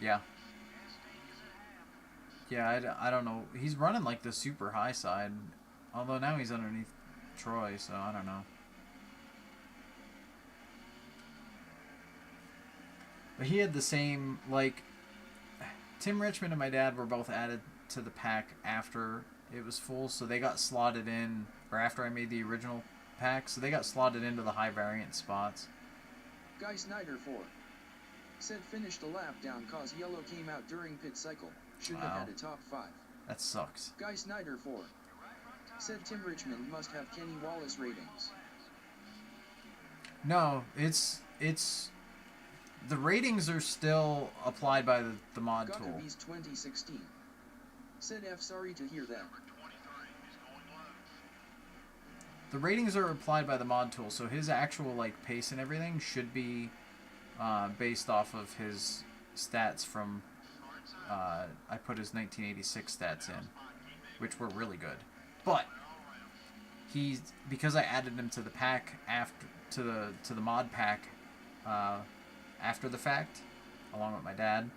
yeah. Yeah, I don't know. He's running like the super high side. Although now he's underneath Troy, so I don't know. But he had the same, like, Tim Richmond and my dad were both added to the pack after it was full, so they got slotted in, or after I made the original pack, so they got slotted into the high variant spots. Guy Snyder 4 said finished a lap down cause yellow came out during pit cycle. Should have had a top 5. That sucks. Guy Snyder 4 said Tim Richmond must have Kenny Wallace ratings. No, it's the ratings are still applied by the mod tool. Gakubees 2016 said F sorry to hear that. The ratings are applied by the mod tool, so his actual like pace and everything should be based off of his stats from I put his 1986 stats in, which were really good. But because I added him to the pack after to the mod pack after the fact, along with my dad,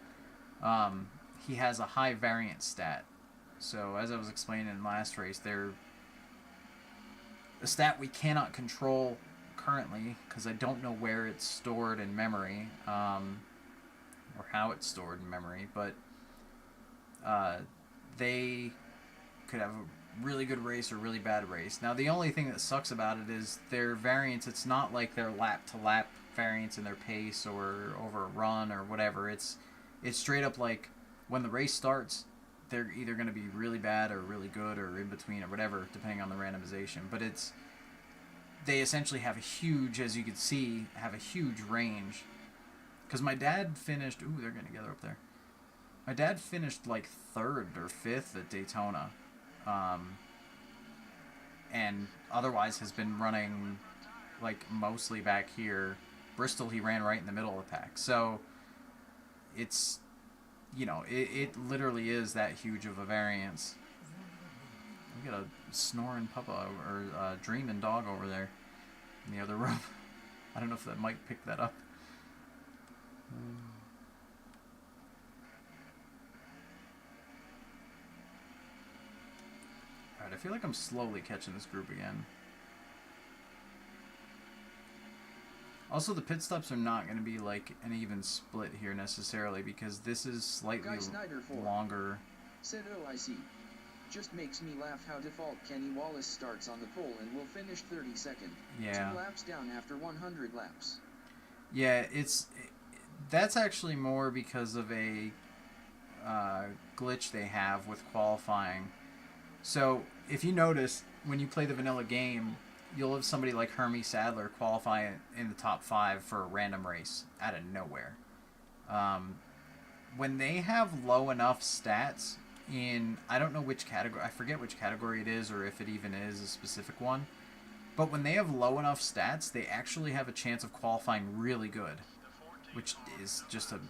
he has a high variant stat. So as I was explaining in last race, they're a stat we cannot control currently because I don't know where it's stored in memory or how it's stored in memory, but they could have a really good race or really bad race. Now the only thing that sucks about it is their variance. It's not like their lap to lap variance in their pace or over a run or whatever. It's straight up like when the race starts, they're either going to be really bad or really good or in between or whatever, depending on the randomization. But they essentially have a huge, as you can see, have a huge range. Because my dad finished, ooh, they're getting together up there. My dad finished like 3rd or 5th at Daytona. And otherwise has been running like mostly back here. Bristol, he ran right in the middle of the pack. So it's, you know, it literally is that huge of a variance. We got a snoring puppa or a dreaming dog over there in the other room. I don't know if that mic picked that up. Alright, I feel like I'm slowly catching this group again. Also, the pit stops are not going to be like an even split here necessarily because this is slightly Guy Snyder 4 longer. said, "Oh, I see. Just makes me laugh how default Kenny Wallace starts on the pole and will finish 32nd. Yeah. 2 laps down after 100 laps." Yeah, that's actually more because of a glitch they have with qualifying. So if you notice, when you play the vanilla game, you'll have somebody like Hermie Sadler qualify in the top 5 for a random race out of nowhere. When they have low enough stats in, I don't know which category, I forget which category it is or if it even is a specific one, but when they have low enough stats, they actually have a chance of qualifying really good, which is just a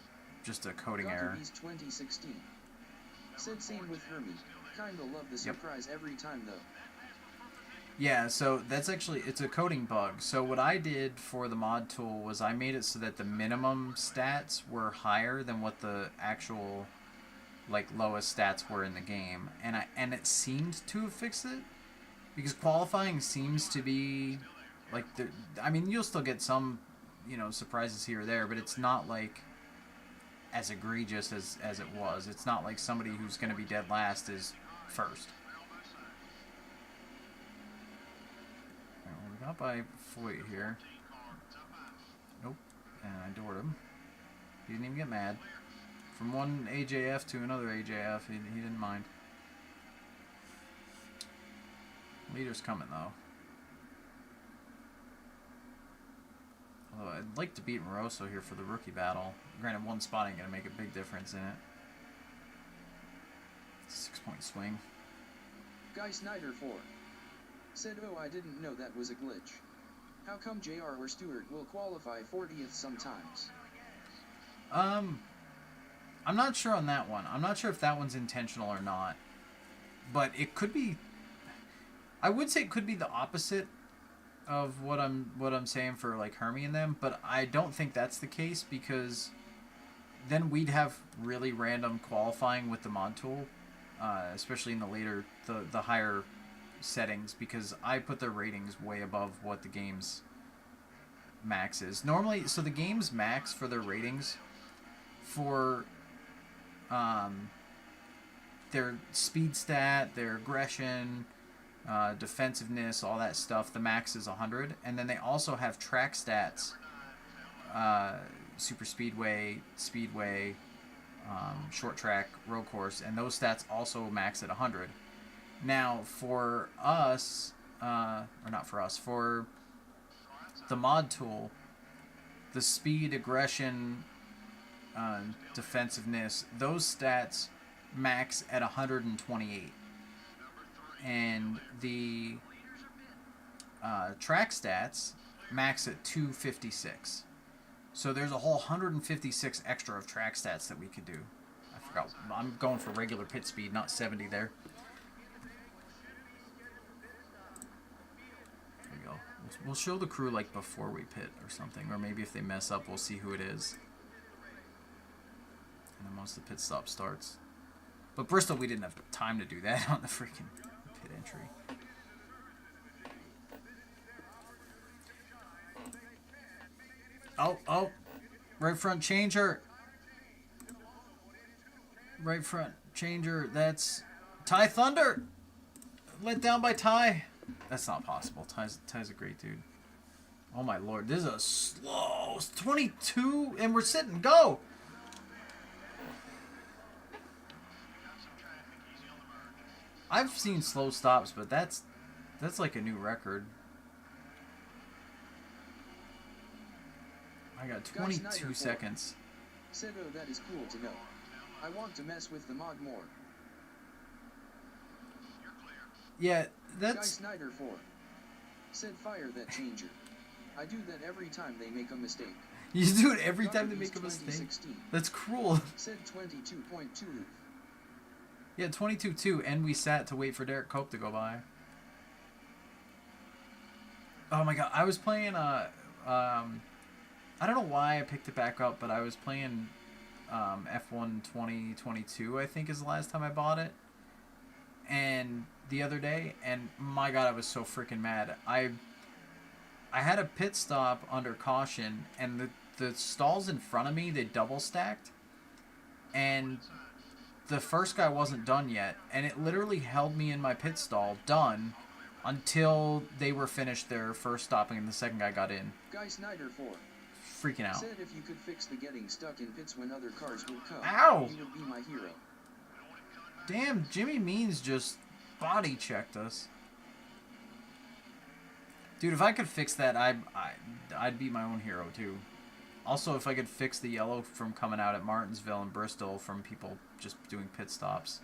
coding error. Gotterbeast 2016 said, "Same with Hermie. Kinda love the surprise every time though." Yeah, so that's actually, it's a coding bug. So what I did for the mod tool was I made it so that the minimum stats were higher than what the actual like lowest stats were in the game, and it seemed to have fixed it because qualifying seems to be like I mean, you'll still get some, surprises here or there, but it's not like as egregious as it was. It's not like somebody who's going to be dead last is first. We got by Foyt here. Nope. And I doored him. He didn't even get mad. From one AJF to another AJF, he didn't mind. Leader's coming, though. Although I'd like to beat Moroso here for the rookie battle. Granted, one spot ain't going to make a big difference in it. 6-point swing. Guy Snyder 4 said, "Oh, I didn't know that was a glitch. How come JR or Stewart will qualify 40th sometimes?" I'm not sure on that one. I'm not sure if that one's intentional or not. But it could be, I would say it could be the opposite of what I'm saying for like Hermie and them, but I don't think that's the case because then we'd have really random qualifying with the mod tool, especially in the later the higher settings, because I put their ratings way above what the game's max is. Normally, so the game's max for their ratings for their speed stat, their aggression, defensiveness, all that stuff, the max is 100. And then they also have track stats, super speedway, short track, road course, and those stats also max at 100. Now, for us, or not for us, for the mod tool, the speed, aggression, defensiveness, those stats max at 128. And the track stats max at 256. So there's a whole 156 extra of track stats that we could do. I forgot. I'm going for regular pit speed, not 70 there. There we go. We'll show the crew like before we pit or something, or maybe if they mess up, we'll see who it is. And then once the pit stop starts. But Bristol, we didn't have time to do that on the freaking pit entry. Oh. Right front changer. Right front changer. That's Ty Thunder. Let down by Ty. That's not possible. Ty's a great dude. Oh my lord. This is a slow 22 and we're sitting. Go. I've seen slow stops, but that's like a new record. I got 22 seconds. Said, "Oh, that is cool to know. I want to mess with the mod more." Yeah, Guy that's... Snyder 4 said, "Fire that changer. I do that every time they make a mistake." You do it every time they make a mistake? That's cruel. Said 22.2. Yeah, 22-2, and we sat to wait for Derek Cope to go by. Oh my god, I was playing, I don't know why I picked it back up, but I was playing F1 2022, I think is the last time I bought it. And the other day, and my god, I was so freaking mad. I had a pit stop under caution, and the stalls in front of me, they double stacked, and the first guy wasn't done yet, and it literally held me in my pit stall done until they were finished their first stopping and the second guy got in. Guy Snyder 4 Freaking out. said if you could fix the getting stuck in pits when other cars would come, Ow! you would be my hero. Damn, Jimmy Means just body checked us. Dude, if I could fix that, I'd be my own hero too. Also, if I could fix the yellow from coming out at Martinsville and Bristol from people just doing pit stops.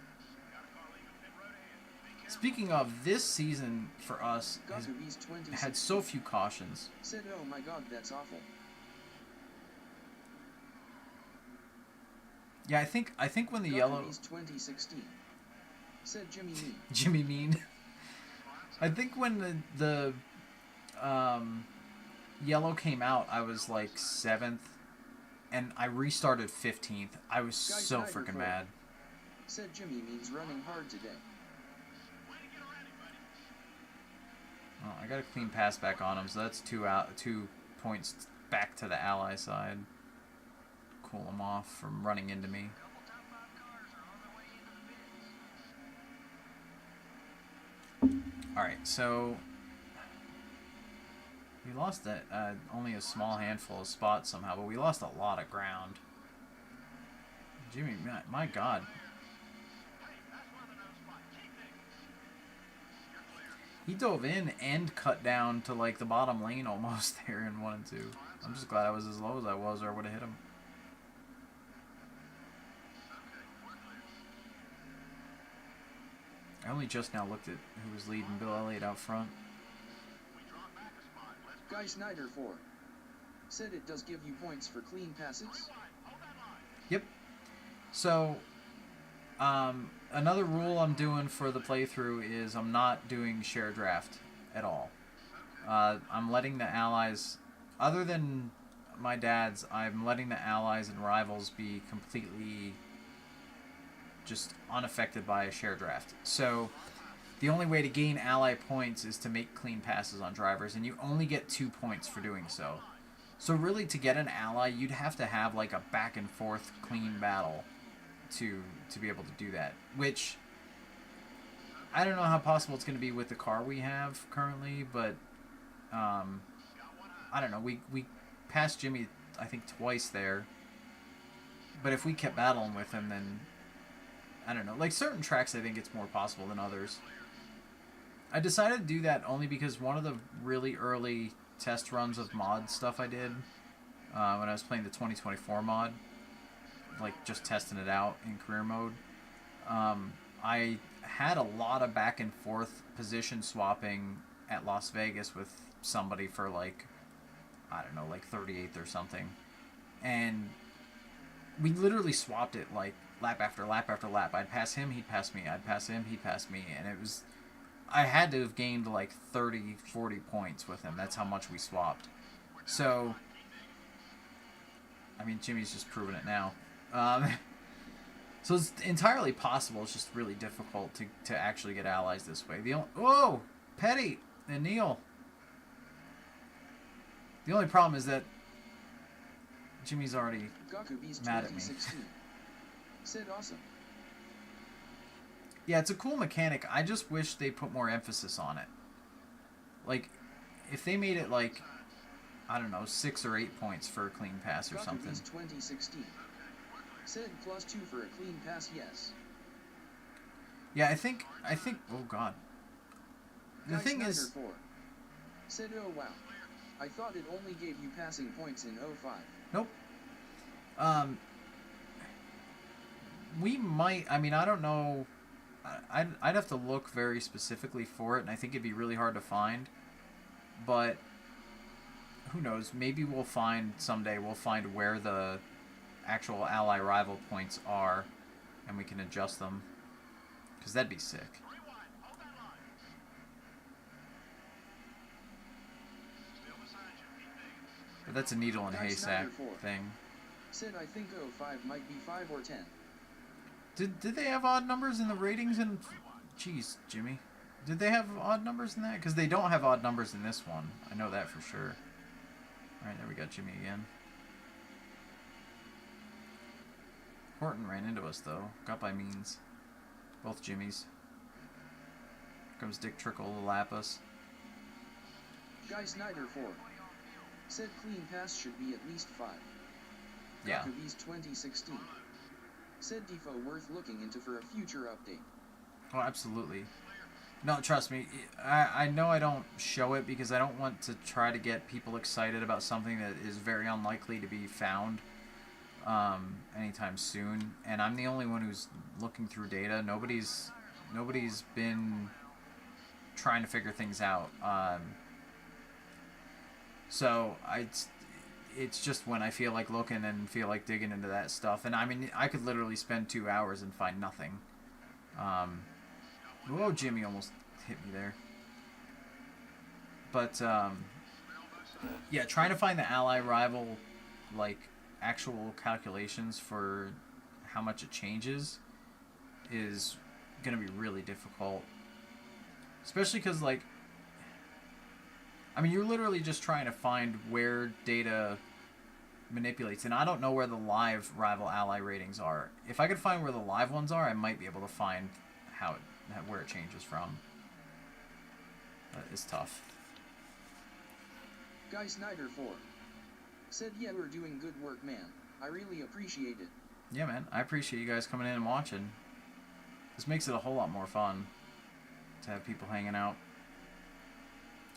Speaking of, this season for us has had so few cautions. Said, oh my god, that's awful. Yeah, I think when the yellow 2016. Said Jimmy Mean. Jimmy Mean. I think when the yellow came out, I was like 7th, and I restarted 15th. I was so freaking mad. Said Jimmy Means running hard today. Oh, I got a clean pass back on him, so that's 2 points back to the ally side. Cool him off from running into me. Alright, so we lost that only a small handful of spots somehow, but we lost a lot of ground. Jimmy, my god. He dove in and cut down to like the bottom lane almost there in 1 and 2. I'm just glad I was as low as I was, or I would have hit him. I only just now looked at who was leading Bill Elliott out front. Guy Snyder 4 said it does give you points for clean passes. Yep. So, another rule I'm doing for the playthrough is I'm not doing share draft at all. I'm letting the allies, other than my dad's, I'm letting the allies and rivals be completely just unaffected by a share draft. So the only way to gain ally points is to make clean passes on drivers, and you only get 2 points for doing so. So really, to get an ally, you'd have to have like a back and forth clean battle to be able to do that, which I don't know how possible it's going to be with the car we have currently, but I don't know. We passed Jimmy, I think, twice there, but if we kept battling with him, then I don't know. Like, certain tracks, I think it's more possible than others. I decided to do that only because one of the really early test runs of mod stuff I did when I was playing the 2024 mod, like just testing it out in career mode, I had a lot of back and forth position swapping at Las Vegas with somebody for like, I don't know, like 38th or something. And we literally swapped it like lap after lap after lap. I'd pass him, he'd pass me. I'd pass him, he'd pass me. And it was, I had to have gained like 30, 40 points with him. That's how much we swapped. So, I mean, Jimmy's just proving it now. So it's entirely possible. It's just really difficult to actually get allies this way. Whoa! Petty and Neil. The only problem is that Jimmy's already mad at me. Said awesome. Yeah, it's a cool mechanic. I just wish they put more emphasis on it. Like, if they made it like, I don't know, 6 or 8 points for a clean pass or something. 2016. Said +2 for a clean pass, yes. Yeah, I think. Oh God. The thing is. 4 said, oh wow, I thought it only gave you passing points in 05. Nope. We might. I mean, I don't know. I'd have to look very specifically for it, and I think it'd be really hard to find. But who knows? Maybe we'll find someday. We'll find where the actual ally rival points are, and we can adjust them. Because that'd be sick. But that's a needle and haystack thing. Said I think 05 might be 5 or 10. Did they have odd numbers in the ratings? And jeez, Jimmy, Did they have odd numbers in that? Because they don't have odd numbers in this one. I know that for sure. Alright, there we got Jimmy again. Horton ran into us, though. Got by means. Both Jimmys. Here comes Dick Trickle to lap us. Guy Snyder 4. Said clean pass should be at least 5. Yeah. Cookies 2016. Said Defoe worth looking into for a future update. Oh, absolutely. No, trust me. I know I don't show it because I don't want to try to get people excited about something that is very unlikely to be found anytime soon. And I'm the only one who's looking through data. Nobody's been trying to figure things out. So it's just when I feel like looking and feel like digging into that stuff. And I mean, I could literally spend 2 hours and find nothing. Whoa, Jimmy almost hit me there. But, yeah, trying to find the ally rival, like, actual calculations for how much it changes is going to be really difficult. Especially because, like, I mean, you're literally just trying to find where data manipulates. And I don't know where the live rival ally ratings are. If I could find where the live ones are, I might be able to find where it changes from. That is tough. Guy Snyder 4. Said, yeah, we're doing good work, man. I really appreciate it. Yeah, man. I appreciate you guys coming in and watching. This makes it a whole lot more fun to have people hanging out.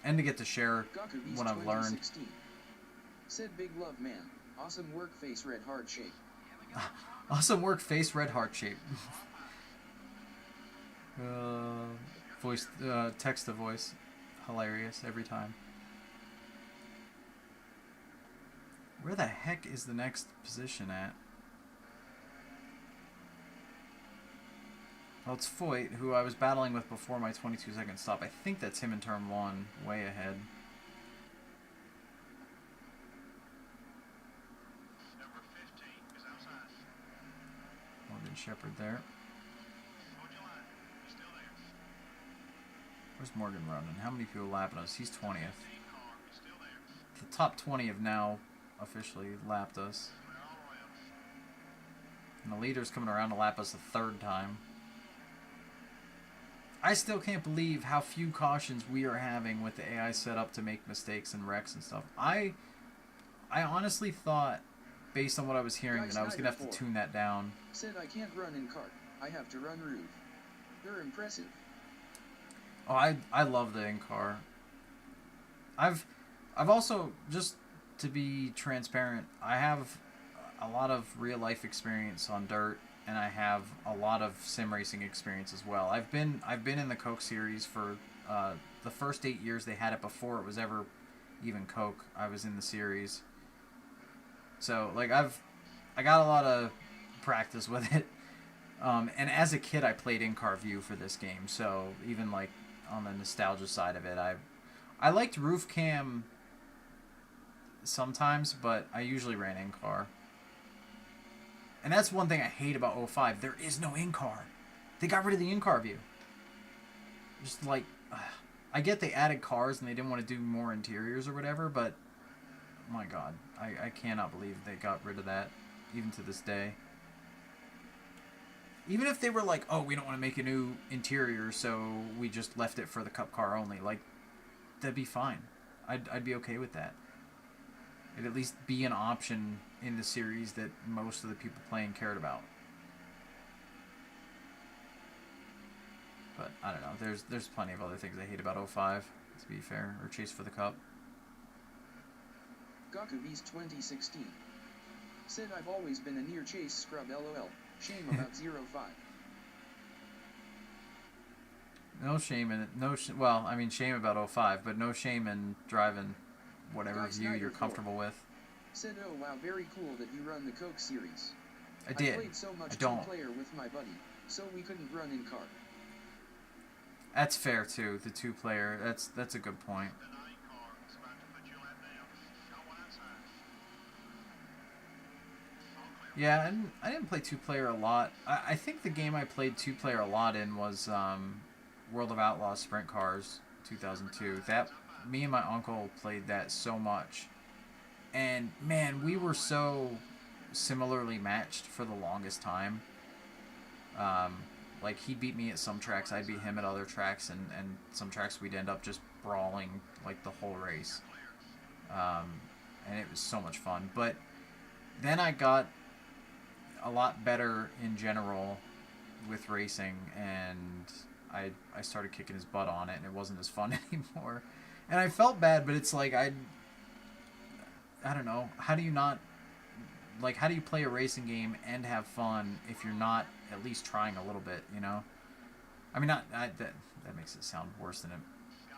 And to get to share what I've learned. Said, big love, man. Awesome work, face red heart shape. Awesome work, face red heart shape. Text to voice. Hilarious every time. Where the heck is the next position at? Well, it's Foyt, who I was battling with before my 22-second stop. I think that's him in turn 1, way ahead. Number 15 is outside. Morgan Shepherd there. Hold your line. He's still there. Where's Morgan running? How many people lapping us? He's 20th. Car is still there. The top 20 have now officially lapped us. Clear all around. And the leader's coming around to lap us a 3rd time. I still can't believe how few cautions we are having with the AI set up to make mistakes and wrecks and stuff. I honestly thought, based on what I was hearing, that I was going to have to tune that down. Said I can't run in kart. I have to run roof. They're impressive. Oh, I love the in-car. I've also, just to be transparent, I have a lot of real-life experience on dirt, and I have a lot of sim racing experience as well. I've been in the Coke series for the first 8 years they had it before it was ever even Coke. I was in the series, so like I got a lot of practice with it. And as a kid, I played in-car view for this game, so even like on the nostalgia side of it, I liked roof cam sometimes, but I usually ran in-car. And that's one thing I hate about 05. There is no in-car. They got rid of the in-car view. Just like, I get they added cars and they didn't want to do more interiors or whatever, but oh my god, I cannot believe they got rid of that, even to this day. Even if they were like, oh, we don't want to make a new interior, so we just left it for the Cup car only, like, that'd be fine. I'd be okay with that. It'd at least be an option in the series that most of the people playing cared about. But I don't know. There's plenty of other things I hate about 05, to be fair, or Chase for the Cup. Gakubees 2016. Said I've always been a near chase scrub LOL. Shame about 05. No shame in it. Well, I mean, shame about 05, but no shame in driving whatever view you're comfortable with. Said, oh wow, very cool that you run the Coke series. I did. I played so much I don't. two-player with my buddy, so we couldn't run in car. That's fair too. The 2-player. That's a good point. The 9 car is about to put your lap down. Go outside. All clear. Yeah, and I didn't play 2-player a lot. I think the game I played 2-player a lot in was World of Outlaws Sprint Cars 2002. That me and my uncle played that so much, and man, we were so similarly matched for the longest time. Like he beat me at some tracks, I beat him at other tracks, and some tracks we'd end up just brawling like the whole race. And it was so much fun. But then I got a lot better in general with racing, and I started kicking his butt on it, and it wasn't as fun anymore. And I felt bad, but it's like I don't know. How do you not, like, how do you play a racing game and have fun if you're not at least trying a little bit, you know? I mean, that makes it sound worse than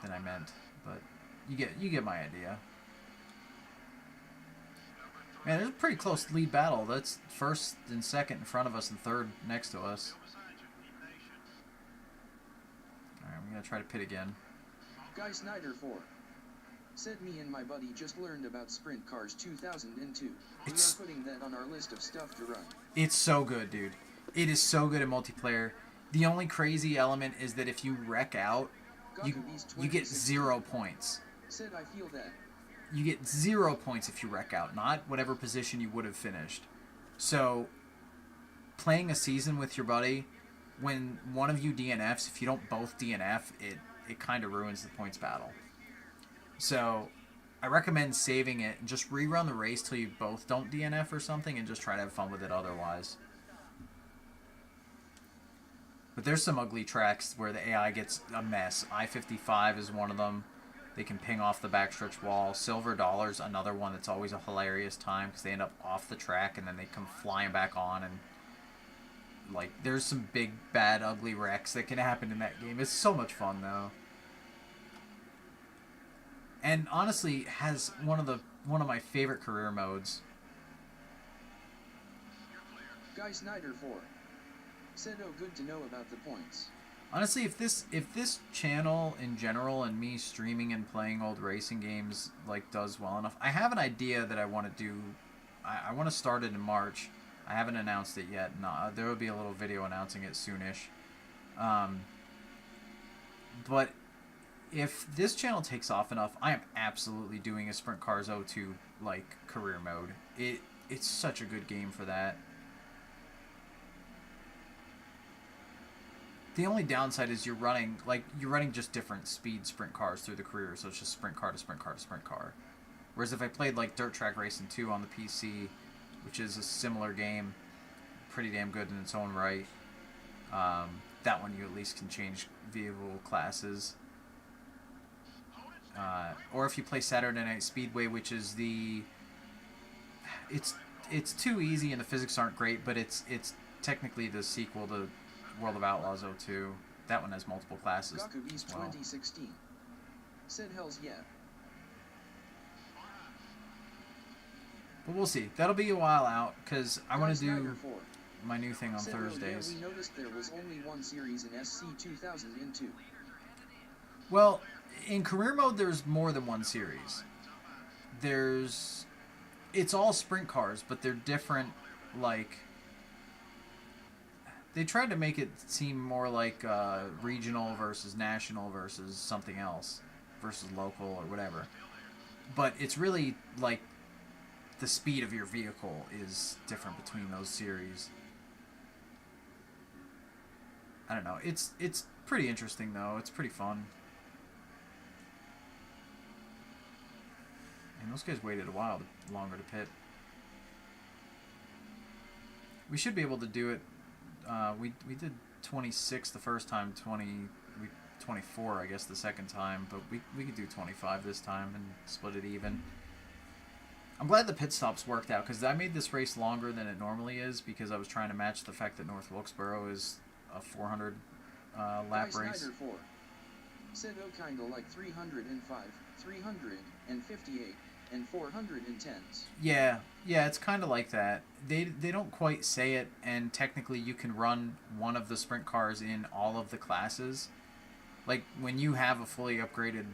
I meant, but you get my idea. Man, there's a pretty close lead battle. That's first and second in front of us and third next to us. Alright, I'm going to try to pit again. Guy Snyder 4 said, me and my buddy just learned about Sprint Cars 2002. We are putting that on our list of stuff to run. It's so good, dude. It is so good in multiplayer. The only crazy element is that if you wreck out, you get 0 points. Said, I feel that. You get 0 points if you wreck out, not whatever position you would have finished. So, playing a season with your buddy, when one of you DNFs, if you don't both DNF, it kind of ruins the points battle. So, I recommend saving it and just rerun the race till you both don't DNF or something, and just try to have fun with it otherwise. But there's some ugly tracks where the AI gets a mess. I-55 is one of them. They can ping off the backstretch wall. Silver Dollar's another one that's always a hilarious time because they end up off the track and then they come flying back on, and like there's some big bad ugly wrecks that can happen in that game. It's so much fun though. And honestly has one of my favorite career modes. Guy Snyder 4 said, oh, good to know about the points. Honestly, if this channel in general and me streaming and playing old racing games like does well enough, I have an idea that I want to do. I want to start it in March. I haven't announced it yet. No, there will be a little video announcing it soonish. But if this channel takes off enough, I am absolutely doing a Sprint Cars 02 like career mode. It's such a good game for that. The only downside is you're running just different speed sprint cars through the career, so it's just sprint car to sprint car to sprint car. Whereas if I played like Dirt Track Racing 2 on the PC, which is a similar game, pretty damn good in its own right, that one you at least can change vehicle classes. Or if you play Saturday Night Speedway, which is it's too easy and the physics aren't great, but it's technically the sequel to World of Outlaws 02. That one has multiple classes. Gaku Beast 2016 said, hells yeah. But we'll see. That'll be a while out because I want to do Snyder 4 my new thing on said, Thursdays. Oh, yeah, we noticed there was only one series in SC 2002. Well, in career mode, there's more than one series. It's all sprint cars, but they're different. Like, they tried to make it seem more like regional versus national versus something else versus local or whatever. But it's really like the speed of your vehicle is different between those series. I don't know. It's pretty interesting though. It's pretty fun. And those guys waited a while longer to pit. We should be able to do it. We did 26 the first time, 24 I guess the second time, but we could do 25 this time and split it even. I'm glad the pit stops worked out because I made this race longer than it normally is because I was trying to match the fact that North Wilkesboro is a 400 lap race. Snyder 4 said, oh, kinda like 305, 358, and 410s. Yeah, it's kind of like that. They don't quite say it, and technically you can run one of the sprint cars in all of the classes. Like when you have a fully upgraded,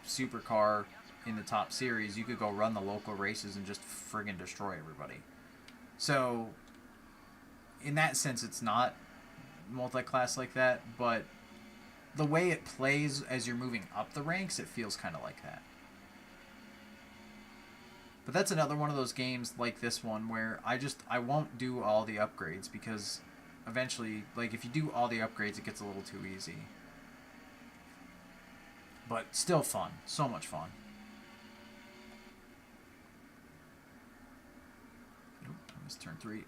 supercar in the top series, you could go run the local races and just friggin' destroy everybody. So in that sense, it's not multi-class like that, but the way it plays as you're moving up the ranks, it feels kind of like that. But that's another one of those games like this one where I won't do all the upgrades because eventually, like, if you do all the upgrades, it gets a little too easy. But still fun. So much fun. Nope, I missed turn 3.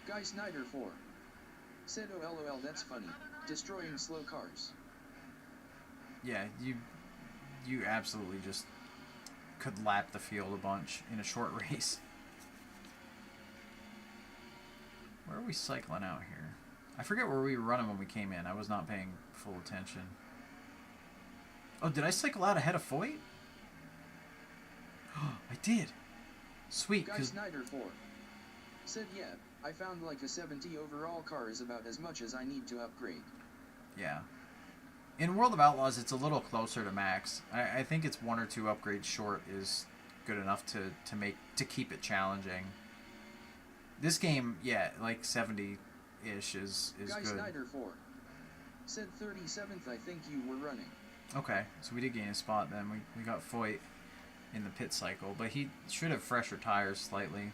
Guy Snyder 4 said, "Oh lol, that's funny. Destroying slow cars." Yeah, you absolutely just could lap the field a bunch in a short race. Where are we cycling out here? I forget where we were running when we came in. I was not paying full attention. Oh, did I cycle out ahead of Foyt? I did. Sweet. Guy Snyder 4 said, "Yeah, I found like a 70 overall car is about as much as I need to upgrade." Yeah. In World of Outlaws, it's a little closer to max. I think it's 1 or 2 upgrades short is good enough to keep it challenging. This game, yeah, like 70-ish is Guy good. Snyder 4 said 37th, I think you were running. Okay, so we did gain a spot then. We got Foyt in the pit cycle, but he should have fresher tires slightly.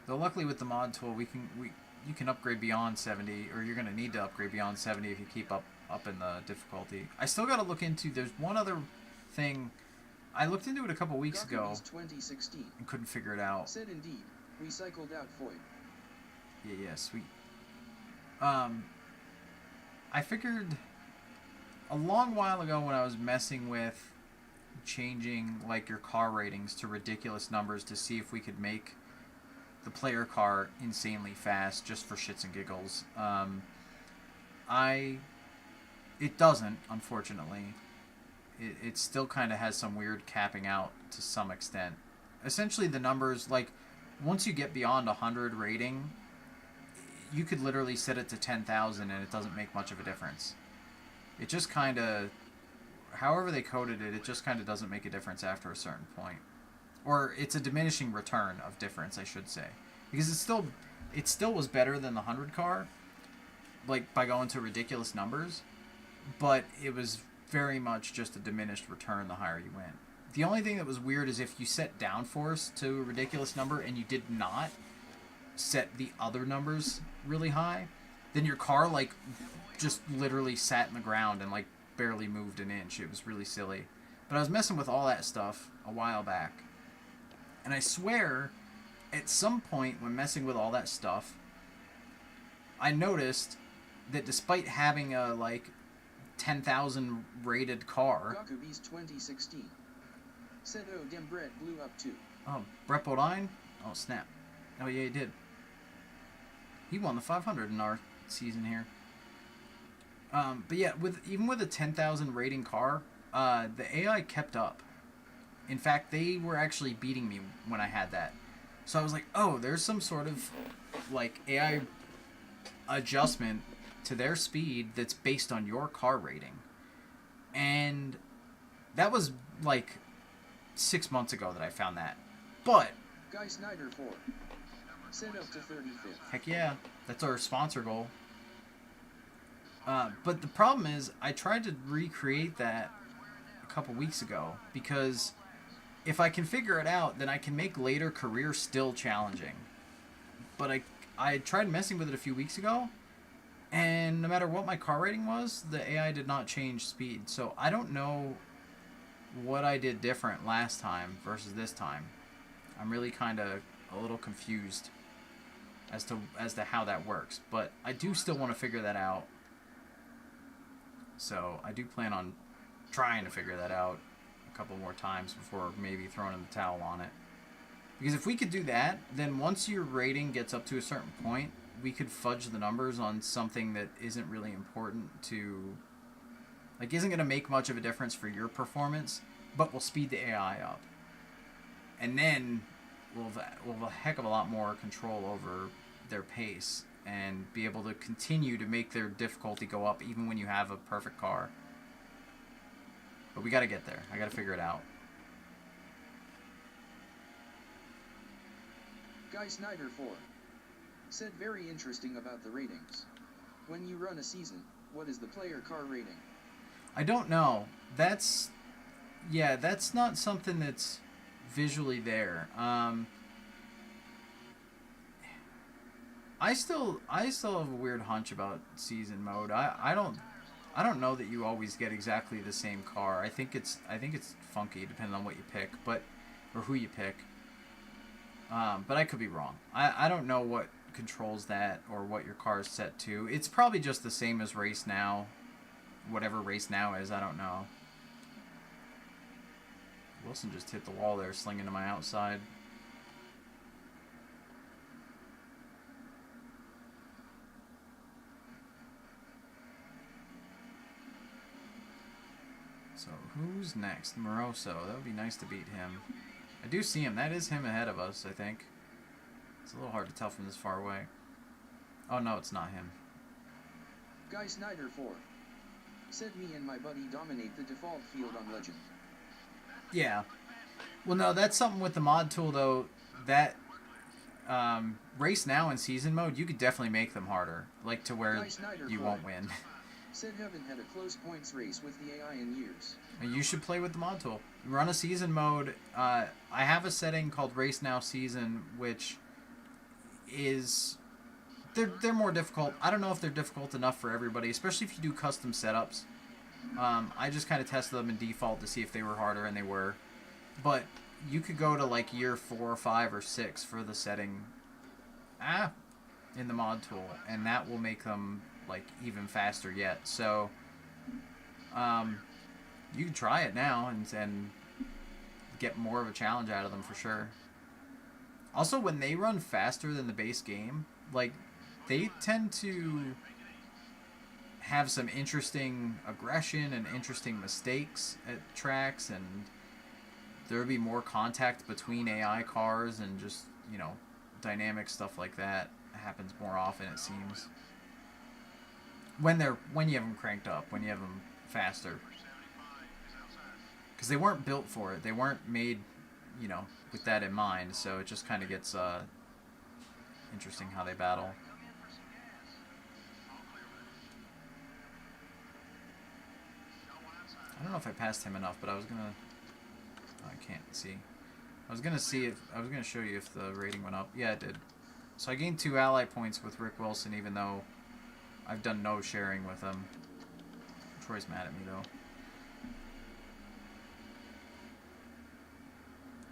Though luckily with the mod tool, you can upgrade beyond 70, or you're going to need to upgrade beyond 70 if you keep up in the difficulty. I still got to look into, there's one other thing. I looked into it a couple weeks ago 2016 and couldn't figure it out. said, "Indeed, we cycled out Foyt." Yeah, sweet. I figured a long while ago when I was messing with changing like your car ratings to ridiculous numbers to see if we could make the player car insanely fast just for shits and giggles. It doesn't, unfortunately. It still kind of has some weird capping out to some extent. Essentially, the numbers, like, once you get beyond 100 rating, you could literally set it to 10,000 and it doesn't make much of a difference. It just kind of, however they coded it, it just kind of doesn't make a difference after a certain point. Or it's a diminishing return of difference, I should say. Because it still was better than the 100 car, like, by going to ridiculous numbers, but it was very much just a diminished return the higher you went. The only thing that was weird is if you set downforce to a ridiculous number and you did not set the other numbers really high, then your car, like, just literally sat in the ground and, like, barely moved an inch. It was really silly. But I was messing with all that stuff a while back. And I swear, at some point when messing with all that stuff, I noticed that despite having a, like, 10,000 rated car... Gakubees 2016 said, "Oh, damn, Brett blew up too." Oh, Brett Bodine? Oh, snap. Oh, yeah, he did. He won the 500 in our season here. But yeah, even with a 10,000 rating car, the AI kept up. In fact, they were actually beating me when I had that. So I was like, oh, there's some sort of, like, AI adjustment to their speed that's based on your car rating. And that was, like, 6 months ago that I found that. But... Guy Snyder 4 said up to 35th. Heck yeah, that's our sponsor goal. But the problem is, I tried to recreate that a couple weeks ago, because if I can figure it out, then I can make later career still challenging. But I tried messing with it a few weeks ago, and no matter what my car rating was, the AI did not change speed. So I don't know what I did different last time versus this time. I'm really kind of a little confused as to how that works, but I do still want to figure that out. So I do plan on trying to figure that out a couple more times before maybe throwing in the towel on it. Because if we could do that, then once your rating gets up to a certain point, we could fudge the numbers on something that isn't really important to... like, isn't going to make much of a difference for your performance, but will speed the AI up. And then we'll have a heck of a lot more control over their pace and be able to continue to make their difficulty go up even when you have a perfect car. But we got to get there. I got to figure it out. Guy Snyder 4 said very interesting about the ratings. When you run a season, what is the player car rating? I don't know. That's not something that's visually there. I still have a weird hunch about season mode. I don't know that you always get exactly the same car. I think it's funky depending on what you pick, or who you pick. But I could be wrong. I don't know what controls that or what your car is set to. It's probably just the same as Race Now. Whatever Race Now is, I don't know. Wilson just hit the wall there, slinging to my outside. So, who's next? Moroso. That would be nice to beat him. I do see him. That is him ahead of us, I think. It's a little hard to tell from this far away. Oh, no, it's not him. Guy Snyder 4 said me and my buddy dominate the default field on Legend. Yeah. Well, no, that's something with the mod tool, though. That Race Now in season mode, you could definitely make them harder. Like, to where you won't win. Said haven't had a close points race with the AI in years. You should play with the mod tool. Run a season mode. I have a setting called Race Now Season, which is... They're more difficult. I don't know if they're difficult enough for everybody, especially if you do custom setups. I just kind of tested them in default to see if they were harder, and they were. But you could go to like year 4, 5, or 6 for the setting in the mod tool, and that will make them like even faster yet. So you can try it now and get more of a challenge out of them for sure. Also, when they run faster than the base game, like, they tend to have some interesting aggression and interesting mistakes at tracks, and there'll be more contact between AI cars, and just, you know, dynamic stuff like that happens more often, it seems. When you have them cranked up, when you have them faster. Because they weren't built for it. They weren't made, you know, with that in mind, so it just kind of gets interesting how they battle. I don't know if I passed him enough, but I was gonna... I can't see. I was gonna show you if the rating went up. Yeah, it did. So I gained 2 ally points with Rick Wilson, even though I've done no sharing with him. Troy's mad at me, though.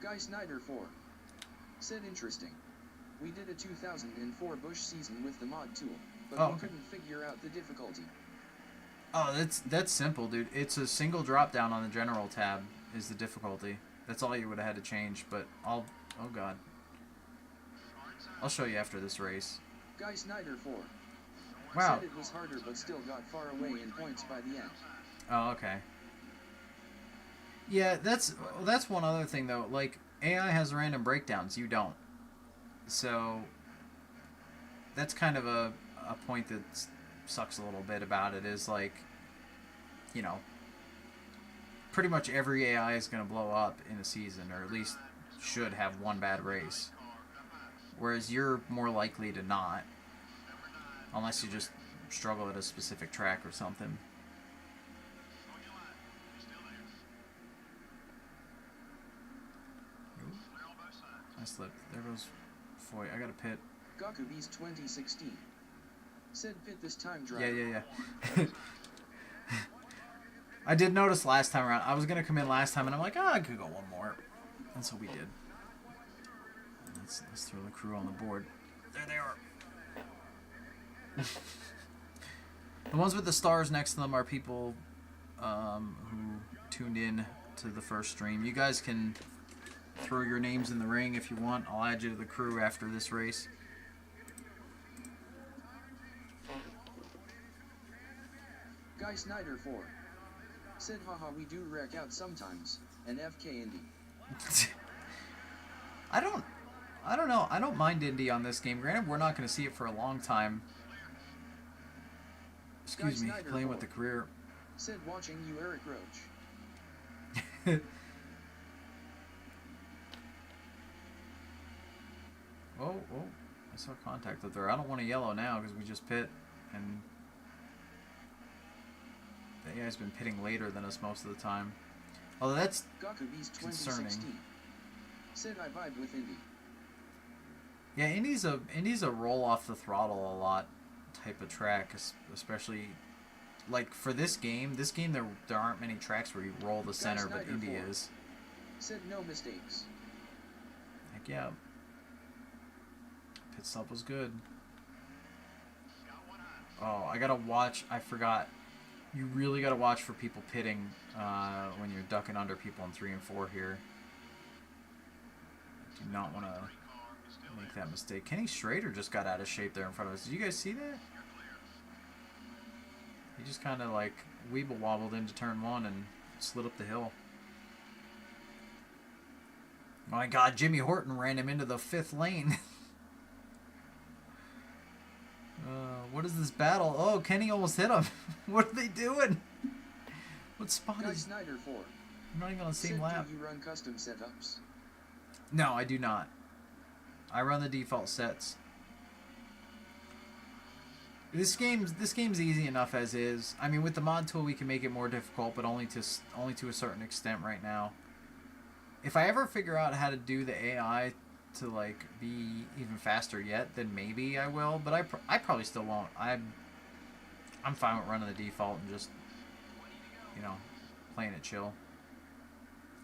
Guy Snyder 4 said interesting. We did a 2004 Bush season with the mod tool, but we couldn't figure out the difficulty. Oh, that's simple, dude. It's a single drop down on the general tab is the difficulty. That's all you would have had to change, but oh god. I'll show you after this race. Guy Snyder 4 wow. said it was harder but still got far away in points by the end. Oh, okay. Yeah, that's one other thing though. Like, AI has random breakdowns, you don't. So that's kind of a point that sucks a little bit about it, is like, you know, pretty much every AI is going to blow up in a season, or at least should have one bad race. Whereas you're more likely to not, unless you just struggle at a specific track or something. I slipped. There goes Foy. I got a pit. Gakube's 2016 said pit this time drive. Yeah. I did notice last time around. I was going to come in last time, and I'm like, I could go one more. And so we did. Let's throw the crew on the board. There they are. The ones with the stars next to them are people who tuned in to the first stream. You guys can throw your names in the ring if you want. I'll add you to the crew after this race. Guy Snyder 4 said, haha, we do wreck out sometimes, and FK Indy. I don't know. I don't mind Indy on this game. Granted, we're not going to see it for a long time. Excuse me, playing with the career. Said watching you, Eric Roach. Oh, I saw contact up there. I don't want a yellow now because we just pit, and the AI's been pitting later than us most of the time. Although that's Gakube's concerning. 2016 said I vibe with Indy. Yeah, Indy's a roll off the throttle a lot type of track, especially like for this game. This game there aren't many tracks where you roll the center, but Indy is. Said no mistakes. Heck yeah. Pit stop was good. Oh, I gotta watch. I forgot. You really gotta watch for people pitting when you're ducking under people in 3 and 4 here. Do not want to make that mistake. Kenny Schrader just got out of shape there in front of us. Did you guys see that? He just kind of like weeble wobbled into turn 1 and slid up the hill. My God, Jimmy Horton ran him into the 5th lane. What is this battle? Oh, Kenny almost hit him. What are they doing? What spot Guy is... Snyder 4. I'm not even on the same Said, lap. do you run custom setups? No, I do not. I run the default sets. This game's easy enough as is. I mean, with the mod tool, we can make it more difficult, but only to a certain extent right now. If I ever figure out how to do the AI to like be even faster yet, then maybe I will. But I probably still won't. I'm fine with running the default and just, you know, playing it chill.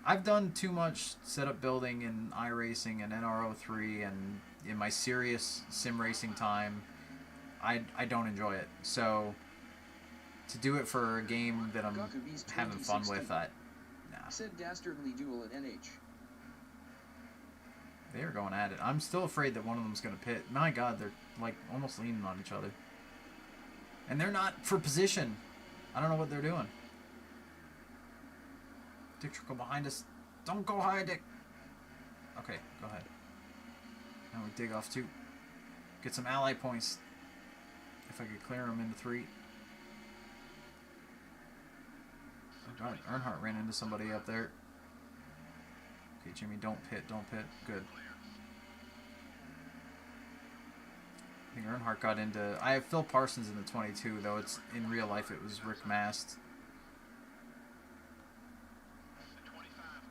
I've done too much setup building in iRacing and NRO3 and in my serious sim racing time. I don't enjoy it. So to do it for a game that I'm Gakube's having fun with, nah. Said dastardly duel at NH. They are going at it. I'm still afraid that one of them's going to pit. My God, they're like almost leaning on each other. And they're not for position. I don't know what they're doing. Dick Trickle behind us. Don't go high, Dick. Okay, go ahead. Now we dig off 2. Get some ally points. If I could clear them into 3. Oh God, Earnhardt ran into somebody up there. Okay, Jimmy, don't pit. Good. I think Earnhardt got into... I have Phil Parsons in the 22, though it's in real life it was Rick Mast.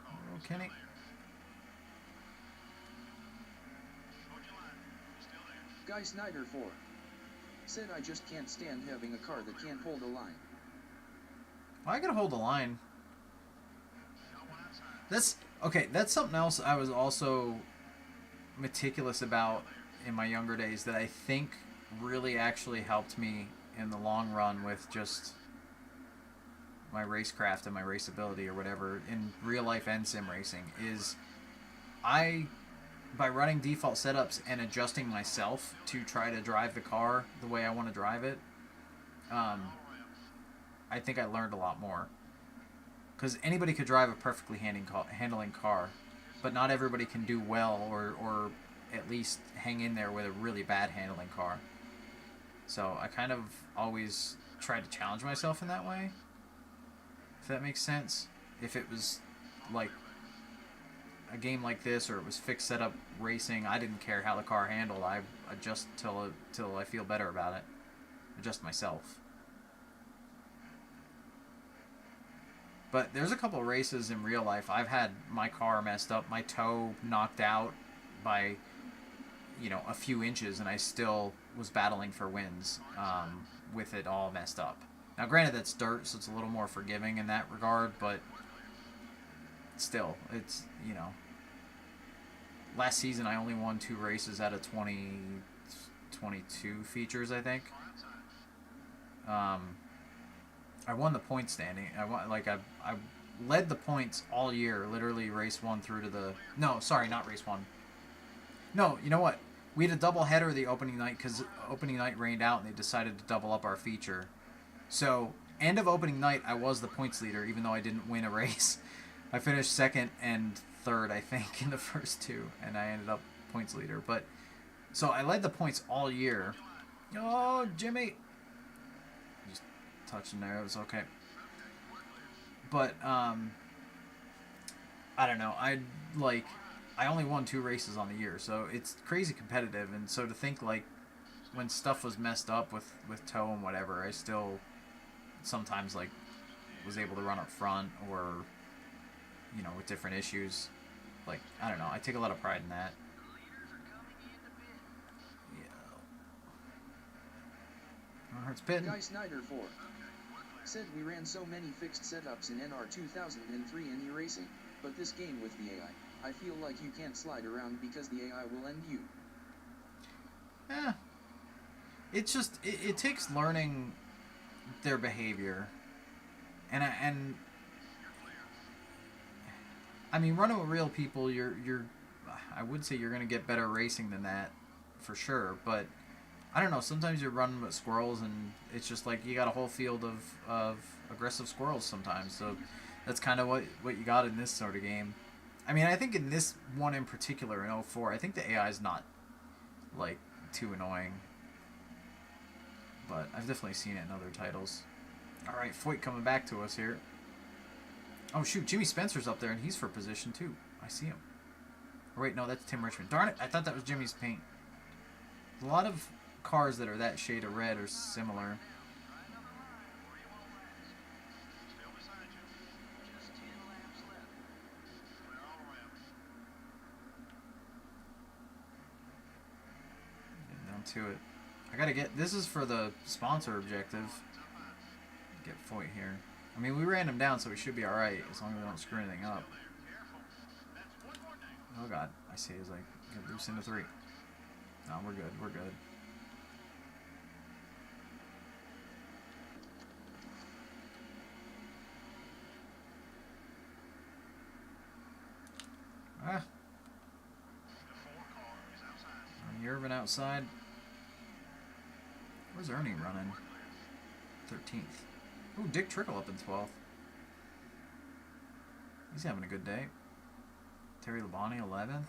Oh, Kenny. Guy Snyder 4. Said I just can't stand having a car that can't hold a line. Well, I can hold the line. That's something else I was also meticulous about in my younger days that I think really actually helped me in the long run with just my racecraft and my raceability or whatever in real life and sim racing is by running default setups and adjusting myself to try to drive the car the way I want to drive it, I think I learned a lot more. Because anybody could drive a perfectly handling car, but not everybody can do well or at least hang in there with a really bad handling car. So I kind of always tried to challenge myself in that way, if that makes sense. If it was like a game like this or it was fixed setup racing, I didn't care how the car handled. I adjust till I feel better about it. Adjust myself. But there's a couple of races in real life I've had my car messed up, my toe knocked out by, you know, a few inches, and I still was battling for wins with it all messed up. Now, granted, that's dirt, so it's a little more forgiving in that regard, but still, it's, you know. Last season, I only won 2 races out of 22 features, I think. I won the point standing. I led the points all year, literally race 1 through to the... No, sorry, not race 1. No, you know what? We had a double header the opening night because opening night rained out and they decided to double up our feature. So, end of opening night, I was the points leader, even though I didn't win a race. I finished 2nd and 3rd, I think, in the first 2, and I ended up points leader. But so I led the points all year. Oh, Jimmy! Just touching there, it was okay. But I don't know. I only won 2 races on the year, so it's crazy competitive. And so to think like when stuff was messed up with toe and whatever, I still sometimes like was able to run up front or with different issues. Like I don't know. I take a lot of pride in that. Yeah. It's been. Guy Snyder 4 said we ran so many fixed setups in NR 2003 in e-racing, but this game with the AI, I feel like you can't slide around because the AI will end you. Yeah. It's just it takes learning their behavior, and I mean running with real people, you're I would say you're gonna get better racing than that, for sure. But I don't know. Sometimes you're running with squirrels, and it's just like you got a whole field of aggressive squirrels sometimes. So that's kind of what you got in this sort of game. I mean, I think in this one in particular in 04, I think the AI is not like too annoying. But I've definitely seen it in other titles. All right, Foyt coming back to us here. Oh shoot, Jimmy Spencer's up there, and he's for position too. I see him. Oh, wait, no, that's Tim Richmond. Darn it, I thought that was Jimmy's paint. A lot of cars that are that shade of red are similar. Getting down to it. I gotta get. This is for the sponsor objective. Get Foyt here. I mean, we ran him down, so we should be alright as long as we don't screw anything up. Oh god, I see. He's like, get loose into 3. No, we're good. We're good. Ah. Irvin outside. Where's Ernie running? 13th. Ooh, Dick Trickle up in 12th. He's having a good day. Terry Labonte 11th.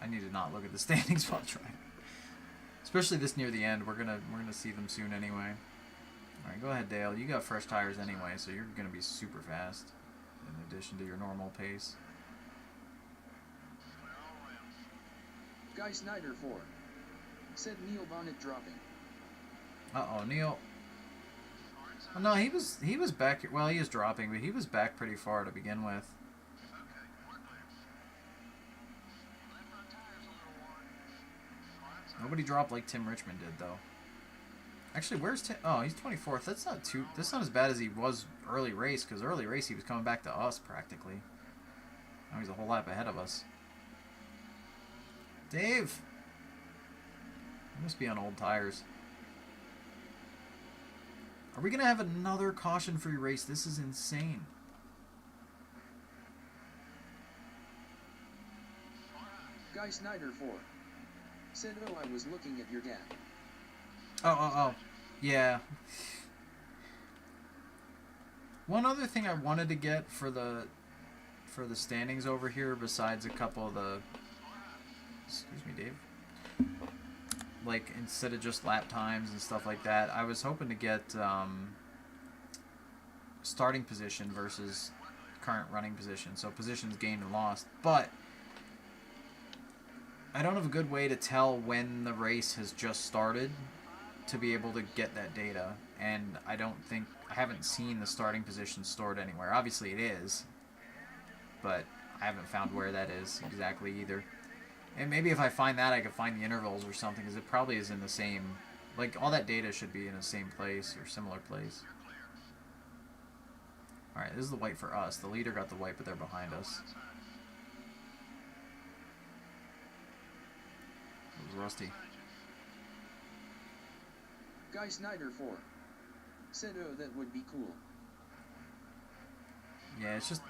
I need to not look at the standings while trying. Especially this near the end. We're gonna see them soon anyway. All right, go ahead, Dale. You got fresh tires anyway, so you're gonna be super fast. In addition to your normal pace. Guy Snyder 4 said Neil Bonnet dropping. Uh-oh, Neil. Oh, no, he was back. Well, he is dropping, but he was back pretty far to begin with. Nobody dropped like Tim Richmond did, though. Actually, where's Tim? Oh, he's 24th. That's not as bad as he was early race, because early race he was coming back to us practically. Now he's a whole lap ahead of us. Dave! He must be on old tires. Are we going to have another caution-free race? This is insane. Guy Snyder 4 said, oh, I was looking at your gap. Oh. Yeah. One other thing I wanted to get for the standings over here, besides a couple of the... Excuse me, Dave. Like, instead of just lap times and stuff like that, I was hoping to get starting position versus current running position. So positions gained and lost. But I don't have a good way to tell when the race has just started to be able to get that data. And I haven't seen the starting position stored anywhere. Obviously it is, but I haven't found where that is exactly either. And maybe if I find that, I could find the intervals or something, because it probably is in the same... Like, all that data should be in the same place or similar place. Alright, this is the white for us. The leader got the white, but they're behind us. It was Rusty. Guy Snyder 4 said, oh, that would be cool. Yeah, it's just...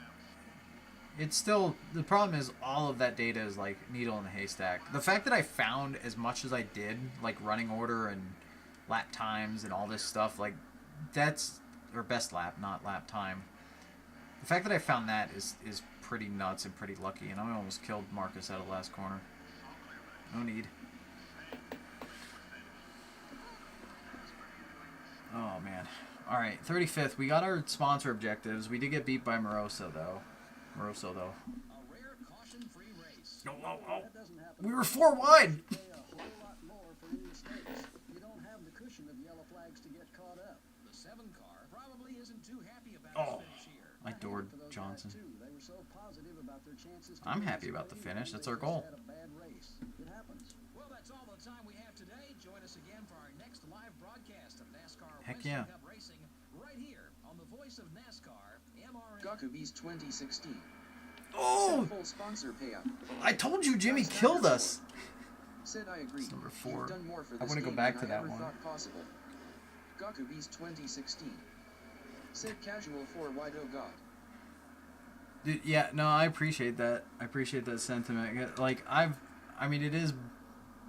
It's still... The problem is all of that data is like needle in a haystack. The fact that I found as much as I did, like running order and lap times and all this stuff, like, that's... Or best lap, not lap time. The fact that I found that is pretty nuts and pretty lucky, and I almost killed Marcus out of the last corner. No need. Oh, man. Alright, 35th. We got our sponsor objectives. We did get beat by Moroso, though. Rosso, though. A rare caution-free race. Oh, oh, oh. That doesn't happen. We were 4 wide. You pay a whole lot more for any mistakes. You don't have the cushion of yellow flags to get caught up. The 7 car probably isn't too happy about Oh. his finish here. I adored For those Johnson. guys, too. They were so positive about their chances to I'm win happy this about the race, finish. they That's our just goal. had a bad race. It happens. Well, that's all the time we have today. Join us again for our next live broadcast of NASCAR Heck Winston yeah. Cup Racing right here on the voice of NASCAR, MRN. Gakubees 2016. Oh! Said full sponsor payout. I told you Jimmy killed us. Said I agree. It's number 4. You've done more for I this wanna go game back than to I that ever one. thought possible. Gakubees 2016. Said casual for wide oh god. Dude, yeah, no, I appreciate that. I appreciate that sentiment. Like, I mean, it is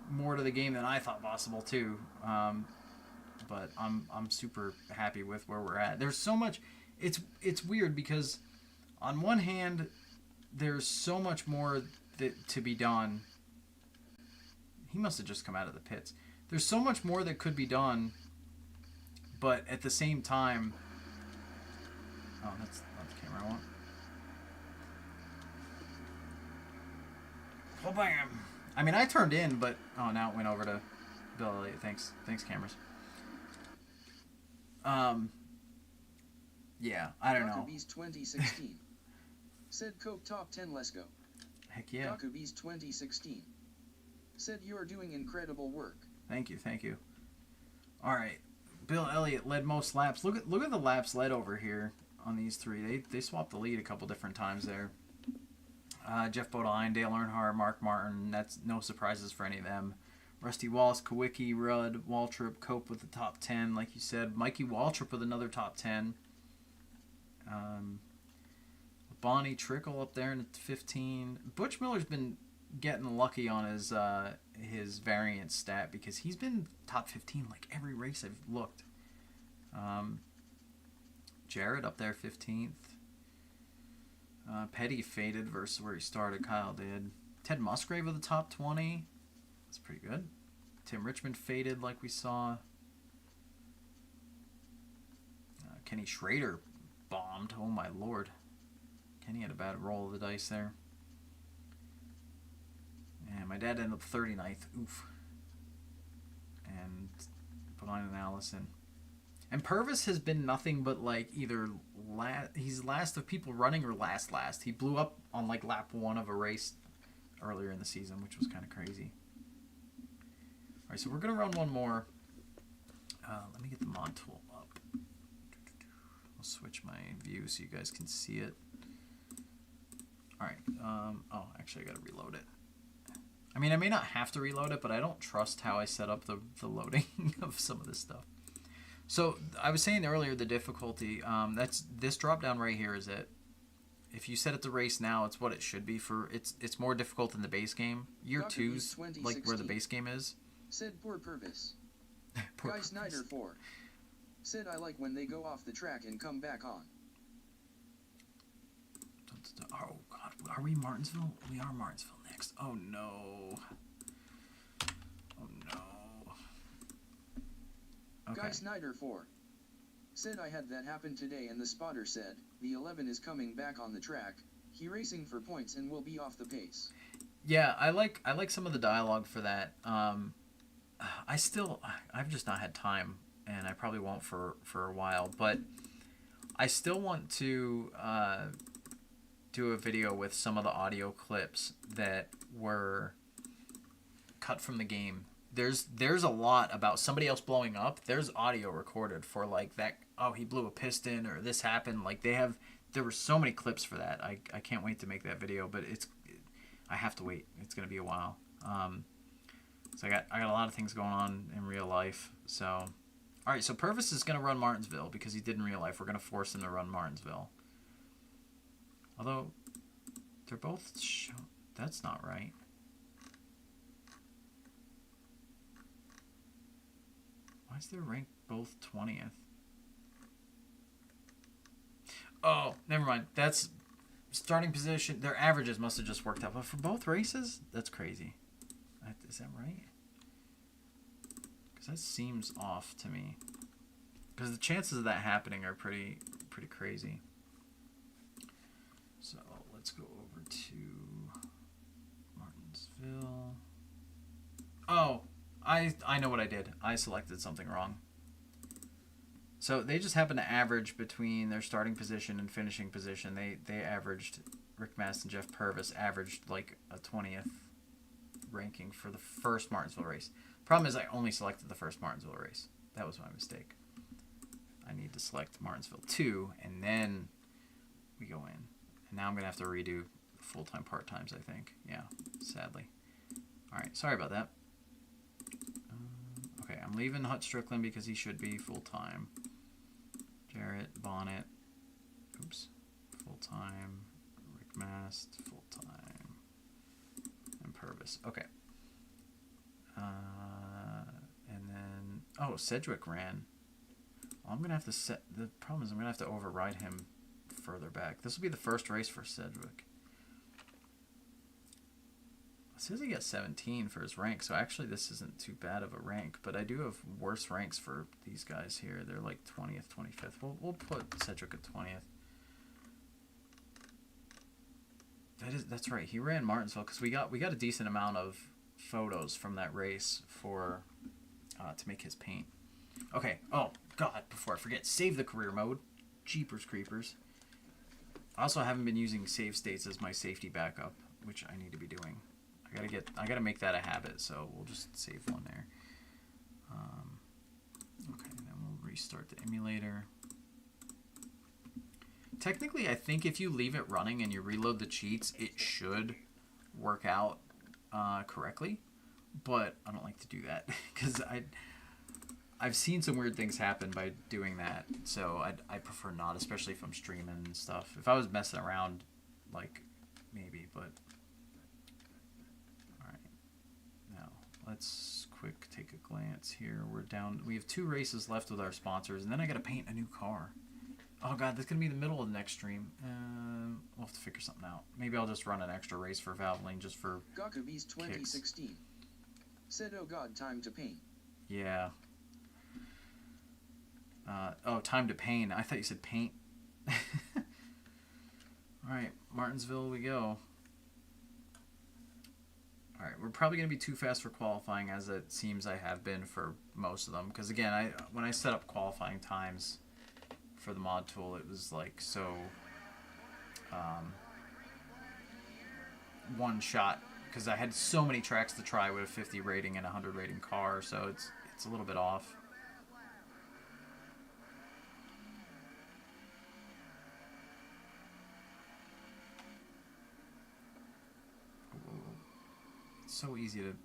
more to the game than I thought possible too. But I'm super happy with where we're at. There's so much. It's weird because on one hand, there's so much more to be done. He must have just come out of the pits. There's so much more that could be done, but at the same time, oh, that's not the camera I want. Oh, bam! I mean, I turned in, but oh, now it went over to Bill Elliott. Thanks, cameras. Yeah, I don't know. Gakubees 2016. Said Coke top 10, let's go. Heck yeah! Gakubees 2016. Said you're doing incredible work. Thank you. All right, Bill Elliott led most laps. Look at the laps led over here on these 3. They swapped the lead a couple different times there. Jeff Bodine, Dale Earnhardt, Mark Martin. That's no surprises for any of them. Rusty Wallace, Kawicki, Rudd, Waltrip, Cope with the top 10, like you said. Mikey Waltrip with another top 10. Bonnie Trickle up there in 15. Butch Miller's been getting lucky on his variance stat because he's been top 15 like every race I've looked. Jared up there 15th. Petty faded versus where he started. Kyle did. Ted Musgrave with the top 20. That's pretty good. Tim Richmond faded like we saw. Kenny Schrader bombed. Oh my lord. Kenny had a bad roll of the dice there. And my dad ended up 39th. Oof. And Bodine and Allison. And Purvis has been nothing but like either he's last of people running or last. He blew up on like lap 1 of a race earlier in the season, which was kind of crazy. All right, so we're gonna run one more. Let me get the mod tool up. I'll switch my view so you guys can see it. All right. Oh, actually, I gotta reload it. I mean, I may not have to reload it, but I don't trust how I set up the loading of some of this stuff. So I was saying earlier the difficulty. That's this drop down right here is it. If you set it to race now, it's what it should be for. It's more difficult than the base game. Year 2's like where the base game is. Said poor Purvis. Poor Guy Purvis. Snyder 4. Said I like when they go off the track and come back on. Oh God, are we Martinsville? We are Martinsville next. Oh no. Oh no. Okay. Guy Snyder 4. Said I had that happen today and the spotter said, the 11 is coming back on the track, he racing for points and will be off the pace. Yeah, I like some of the dialogue for that. I've just not had time, and I probably won't for a while, but I still want to do a video with some of the audio clips that were cut from the game. There's a lot about somebody else blowing up. There's audio recorded for like that. Oh, he blew a piston or this happened. Like there were so many clips for that. I can't wait to make that video, but I have to wait. It's gonna be a while. So I got a lot of things going on in real life. So, all right. So Purvis is gonna run Martinsville because he did in real life. We're gonna force him to run Martinsville. Although they're both that's not right. Why is their rank both 20th? Oh, never mind. That's starting position. Their averages must have just worked out. But for both races, that's crazy. Is that right? Because that seems off to me. Because the chances of that happening are pretty crazy. So let's go over to Martinsville. Oh, I know what I did. I selected something wrong. So they just happen to average between their starting position and finishing position. They averaged, Rick Mast and Jeff Purvis averaged like a 20th ranking for the first Martinsville race. Problem is I only selected the first Martinsville race. That was my mistake. I need to select Martinsville 2, and then we go in. And now I'm going to have to redo full-time, part-times, I think. Yeah, sadly. All right, sorry about that. Okay, I'm leaving Hut Strickland because he should be full-time. Jarrett, Bonnet, oops, full-time, Rick Mast, full-time, and Purvis. Okay. And then, oh, Sedgwick ran. Well, I'm going to have to set, the problem is I'm going to have to override him further back. This will be the first race for Sedgwick. It says he got 17 for his rank, so actually this isn't too bad of a rank, but I do have worse ranks for these guys here. They're like 20th, 25th. We'll put Sedgwick at 20th. That's right. He ran Martinsville because we got a decent amount of photos from that race for to make his paint. Okay. Oh God! Before I forget, save the career mode. Jeepers creepers. I also haven't been using save states as my safety backup, which I need to be doing. I gotta make that a habit, so we'll just save one there. Okay, then we'll restart the emulator. Technically, I think if you leave it running and you reload the cheats, it should work out correctly, but I don't like to do that because I've seen some weird things happen by doing that, so I prefer not, especially if I'm streaming and stuff. If I was messing around, like, maybe, but... Let's quick take a glance here. We're down. We have 2 races left with our sponsors, and then I got to paint a new car. Oh God, that's gonna be the middle of the next stream. We'll have to figure something out. Maybe I'll just run an extra race for Valvoline just for Gakabees 2016 kicks. Said, "Oh God, time to paint." Yeah. Oh, time to paint. I thought you said paint. All right, Martinsville we go. Alright, we're probably going to be too fast for qualifying, as it seems I have been for most of them. Because again, when I set up qualifying times for the mod tool, it was like so one shot. Because I had so many tracks to try with a 50 rating and a 100 rating car, so it's a little bit off. So easy to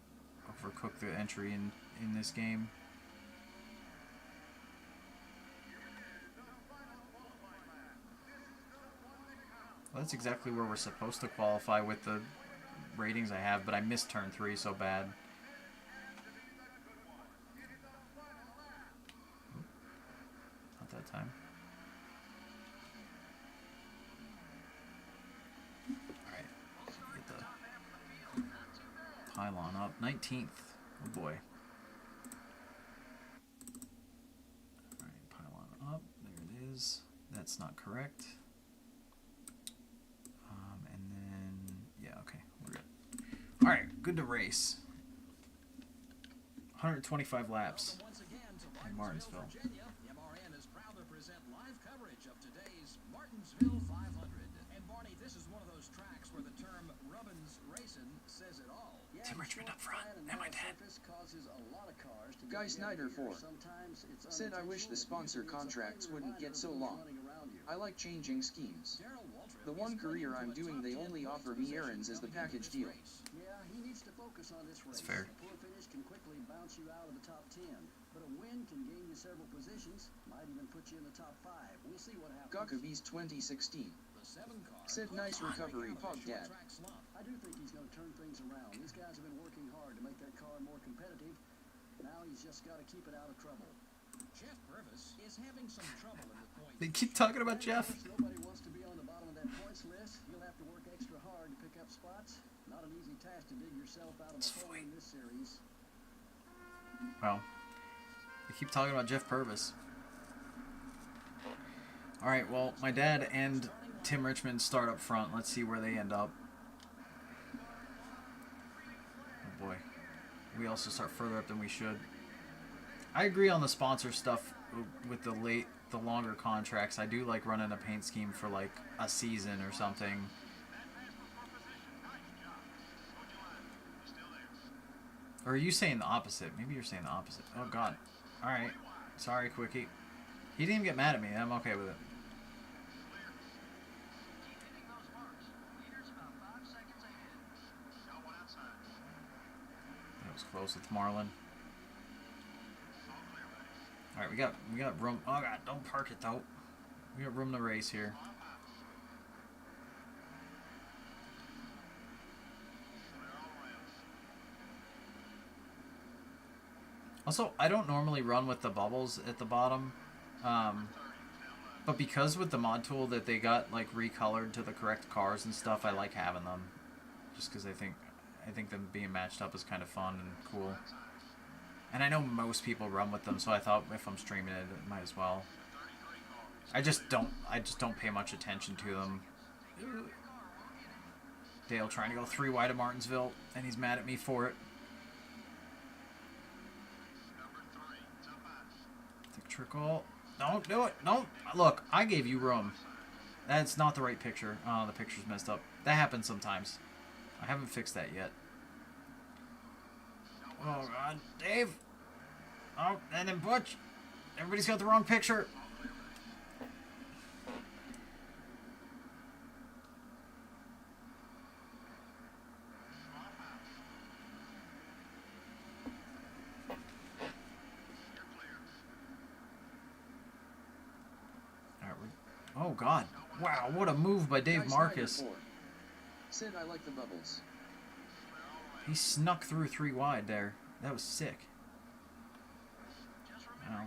overcook the entry in this game. Well, that's exactly where we're supposed to qualify with the ratings I have, but I missed turn 3 so bad. Not that time. Pylon up. 19th. Oh boy. Alright, pylon up. There it is. That's not correct. And then, yeah, okay. We're good. Alright, good to race. 125 laps in Martinsville. MRN is proud to present live coverage of today's Martinsville 500. And Barney, this is one of those tracks where the term Rubbins Racing says it all. Tim Richmond up front. Am I dead? Guy Snyder 4 said, "I wish the sponsor contracts wouldn't get so long. I like changing schemes. The one career I'm doing, they only offer me errands as the package deal." Yeah, he needs to focus on this race. That's fair. A poor finish can quickly bounce you out of the top 10, but a win can gain you several positions, might even put you in the top 5. We'll see what happens. Gakabees 2016 said, "Nice recovery, Pog Dad." I do think he's going to turn things around. These guys have been working hard to make that car more competitive. Now he's just got to keep it out of trouble. Jeff Purvis is having some trouble in the points. They keep talking about Jeff. Nobody wants to be on the bottom of that points list. You'll have to work extra hard to pick up spots. Not an easy task to dig yourself out of the hole in this series. Well, they keep talking about Jeff Purvis. Alright, well, my dad and Tim Richmond start up front. Let's see where they end up. Oh boy. We also start further up than we should. I agree on the sponsor stuff with the longer contracts. I do like running a paint scheme for like a season or something. Or are you saying the opposite? Maybe you're saying the opposite. Oh god. Alright. Sorry, Quickie. He didn't even get mad at me. I'm okay with it. That was close with Marlin. Alright, we got room. Oh god, don't park it though. We got room to race here. Also, I don't normally run with the bubbles at the bottom. But because with the mod tool that they got like recolored to the correct cars and stuff, I like having them. Just because I think them being matched up is kind of fun and cool. And I know most people run with them, so I thought if I'm streaming it, it might as well. I just don't pay much attention to them. Dale trying to go 3 wide of Martinsville, and he's mad at me for it. Thick trickle. Don't do it. Don't. Look, I gave you room. That's not the right picture. Oh, the picture's messed up. That happens sometimes. I haven't fixed that yet. Oh, God. Dave. Oh, and then Butch. Everybody's got the wrong picture. Oh, God. Wow, what a move by Dave Marcus. Said I like the bubbles. He snuck through 3 wide there. That was sick. Wow.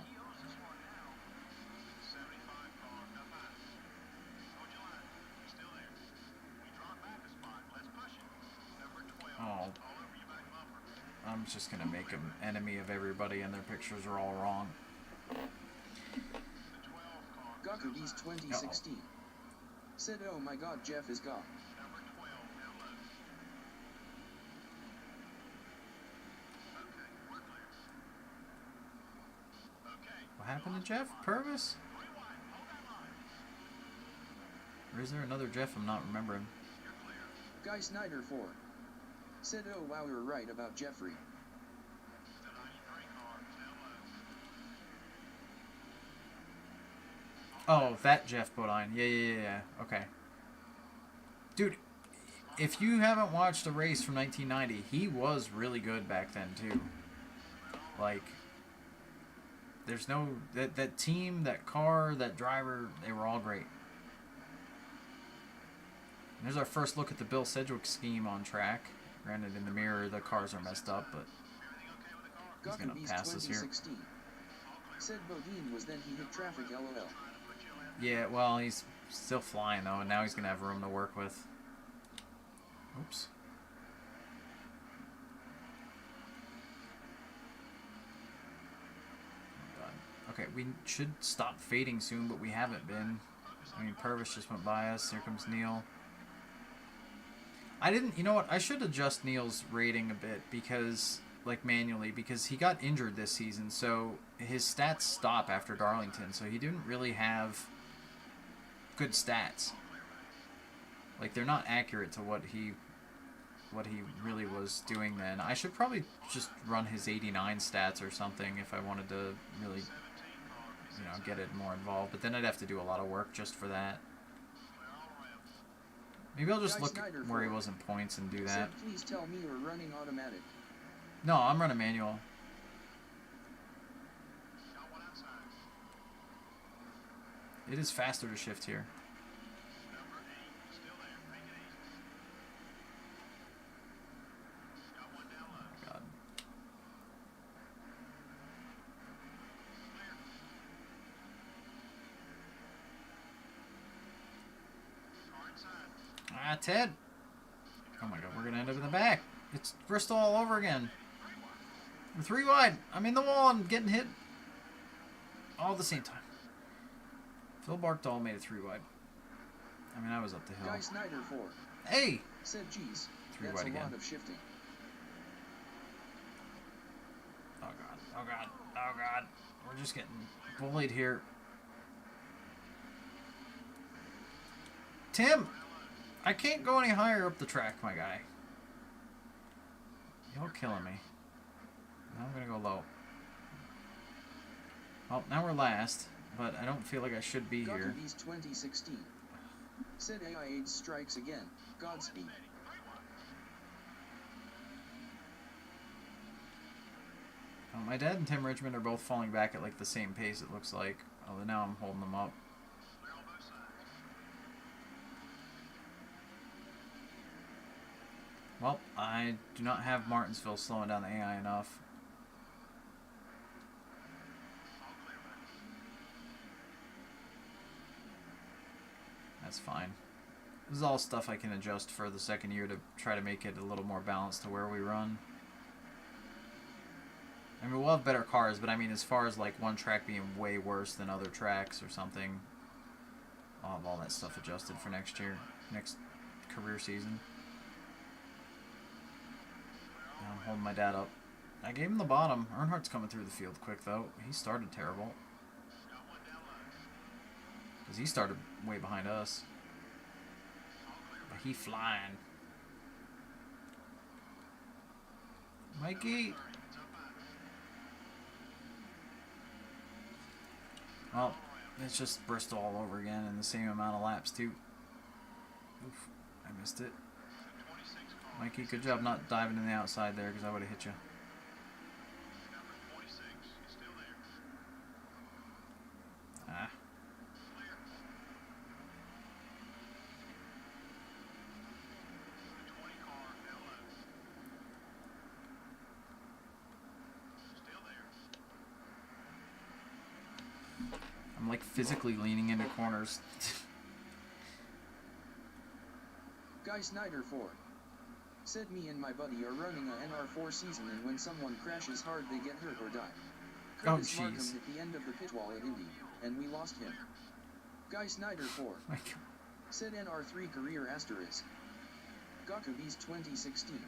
Oh. I'm just going to make him enemy of everybody and their pictures are all wrong. Gakubi's 2016. Said, oh my god, Jeff is gone. What happened to Jeff Purvis? Or is there another Jeff I'm not remembering? Guy Snyder 4. Said, oh wow, you're right about Jeffrey. Oh, that Jeff Bodine. Yeah. Okay. Dude, if you haven't watched a race from 1990, he was really good back then, too. Like, there's no... That team, that car, that driver, they were all great. And there's our first look at the Bill Sedgwick scheme on track. Granted, in the mirror, the cars are messed up, but he's going to pass us here. Said Bodine was then he hit traffic, LOL. Yeah, well, he's still flying, though, and now he's going to have room to work with. Oops. Oh, God. Okay, we should stop fading soon, but we haven't been. I mean, Purvis just went by us. Here comes Neil. I didn't... You know what? I should adjust Neil's rating a bit, because... Like, manually, because he got injured this season, so his stats stop after Darlington, so he didn't really have... good stats. Like, they're not accurate to what he really was doing then. I should probably just run his 89 stats or something if I wanted to really, you know, get it more involved. But then I'd have to do a lot of work just for that. Maybe I'll just look where he was in points and do that. Please tell me you're running automatic. No, I'm running manual. It is faster to shift here. Oh, God. Ah, Ted. Oh my God, we're going to end up in the back. It's Bristol all over again. We're 3 wide. I'm in the wall and getting hit all at the same time. Phil Barkdahl made it 3 wide. I mean, I was up the hill. Guy Snyder 4 Hey! said, geez, Three that's wide a again. lot of shifting. Oh god, oh god, oh god. We're just getting bullied here. Tim! I can't go any higher up the track, my guy. You're killing me. Now I'm gonna go low. Well, now we're last, but I don't feel like I should be here. Gockabees 2016 said AI8 strikes again. Godspeed. Well, my dad and Tim Richmond are both falling back at like the same pace, it looks like. Although now I'm holding them up. Well, I do not have Martinsville slowing down the AI enough. That's fine. This is all stuff I can adjust for the second year to try to make it a little more balanced to where we run. I mean, we'll have better cars, but I mean, as far as like one track being way worse than other tracks or something, I'll have all that stuff adjusted for next year, next career season. Now I'm holding my dad up. I gave him the bottom. Earnhardt's coming through the field quick, though. He started terrible. Because he started way behind us. But he flying. Mikey! Well, it's just Bristol all over again in the same amount of laps, too. Oof, I missed it. Mikey, good job not diving in the outside there, because I would have hit you. Ah. I'm like physically leaning into corners. Guy Snyder 4 said, me and my buddy are running a NR4 season, and when someone crashes hard they get hurt or die. Oh, Curtis Markham jeez. hit the end of the pit wall at Indy, and we lost him. Guy Snyder 4 My God. said, NR3 career asterisk. Gockabees 2016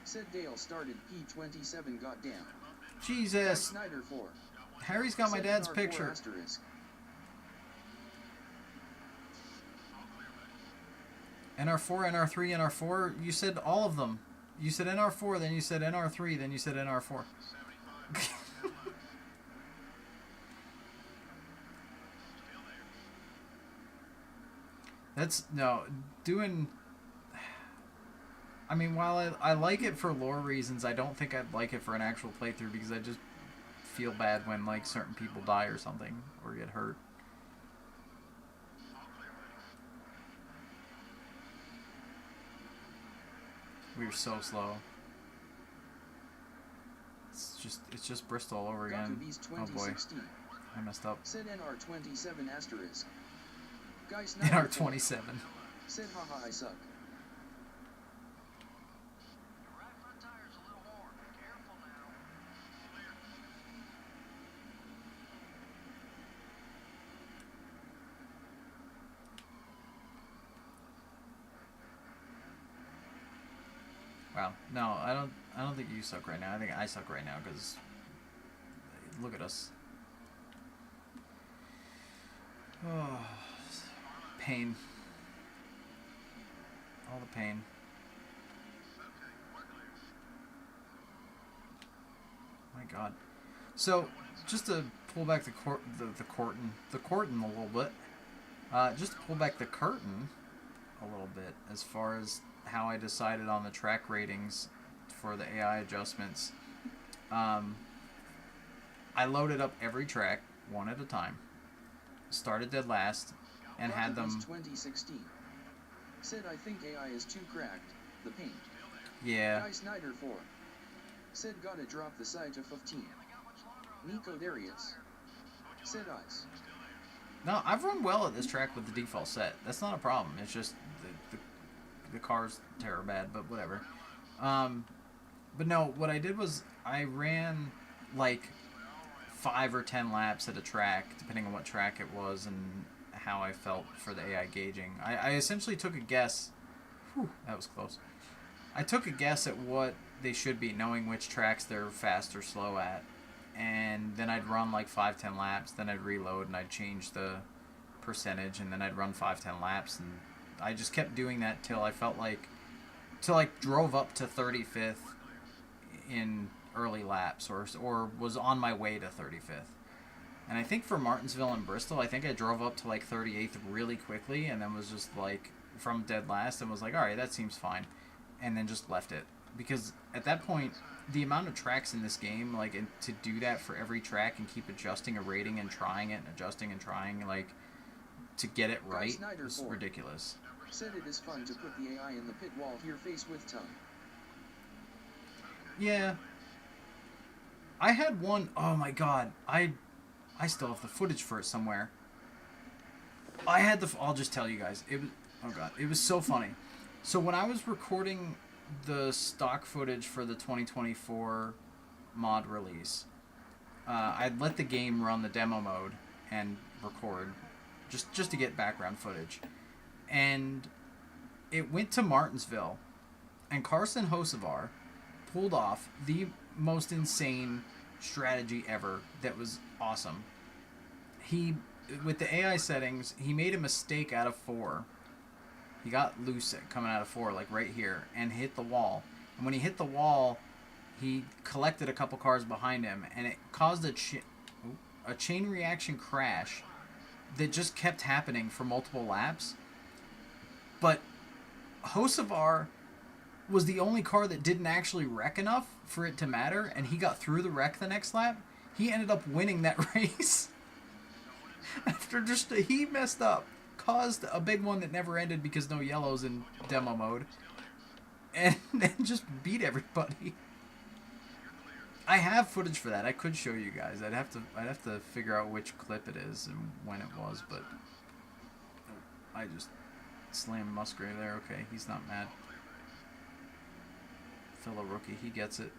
said, Dale started P27 goddamn. Guy Jesus! Snyder 4 Harry's got my said, dad's NR4 picture. asterisk. NR4, NR3, NR4. You said all of them. You said NR4, then you said NR3, then you said NR4. That's, no, doing... I mean, while I like it for lore reasons, I don't think I'd like it for an actual playthrough, because I just feel bad when, like, certain people die or something, or get hurt. We were so slow. It's just Bristol all over again. Gockabees Oh boy, 2016 I messed up. said, NR27 asterisk. Guy Snyder NR27. said, haha, I suck. Wow. No, I don't think you suck right now. I think I suck right now because look at us. Oh, pain. All the pain. My God. So, just to pull back the curtain a little bit. Just to pull back the curtain a little bit as far as how I decided on the track ratings for the AI adjustments. I loaded up every track one at a time, started dead last, and had them. 2016 said, I think AI is too cracked. The paint. Yeah. Guy Snyder 4 said, gotta drop the side to 15. Nico Darius said, ice. No, I've run well at this track with the default set. That's not a problem. It's just the car's terror bad, but whatever. But no, what I did was I ran like 5 or 10 laps at a track, depending on what track it was and how I felt for the AI gauging. I essentially took a guess. Whew, that was close. I took a guess at what they should be, knowing which tracks they're fast or slow at. And then I'd run like 5-10 laps, then I'd reload and I'd change the percentage, and then I'd run 5-10 laps, and I just kept doing that till I felt like, till I drove up to 35th in early laps, or was on my way to 35th. And I think for Martinsville and Bristol, I think I drove up to like 38th really quickly, and then was just like from dead last and was like, all right, that seems fine, and then just left it. Because at that point, the amount of tracks in this game, like, and to do that for every track and keep adjusting a rating and trying it and adjusting and trying, like, to get it right is ridiculous. Said it is fun to put the AI in the pit wall here face with tongue. Yeah. I had one, oh my god, I still have the footage for it somewhere. I'll just tell you guys, it was, oh god, it was so funny. So when I was recording the stock footage for the 2024 mod release, I'd let the game run the demo mode and record just to get background footage, and it went to Martinsville, and Carson Hocevar pulled off the most insane strategy ever that was awesome. He, with the AI settings, he made a mistake out of 4. He got loose coming out of 4, like right here, and hit the wall. And when he hit the wall, he collected a couple cars behind him, and it caused a chain reaction crash that just kept happening for multiple laps. But Hocevar was the only car that didn't actually wreck enough for it to matter, and he got through the wreck the next lap. He ended up winning that race. After he messed up, caused a big one that never ended because no yellows in demo mode, and then just beat everybody. I have footage for that. I could show you guys. I'd have to figure out which clip it is and when it was, but I just slammed Musgrave there. Okay, he's not mad. Fellow rookie, he gets it.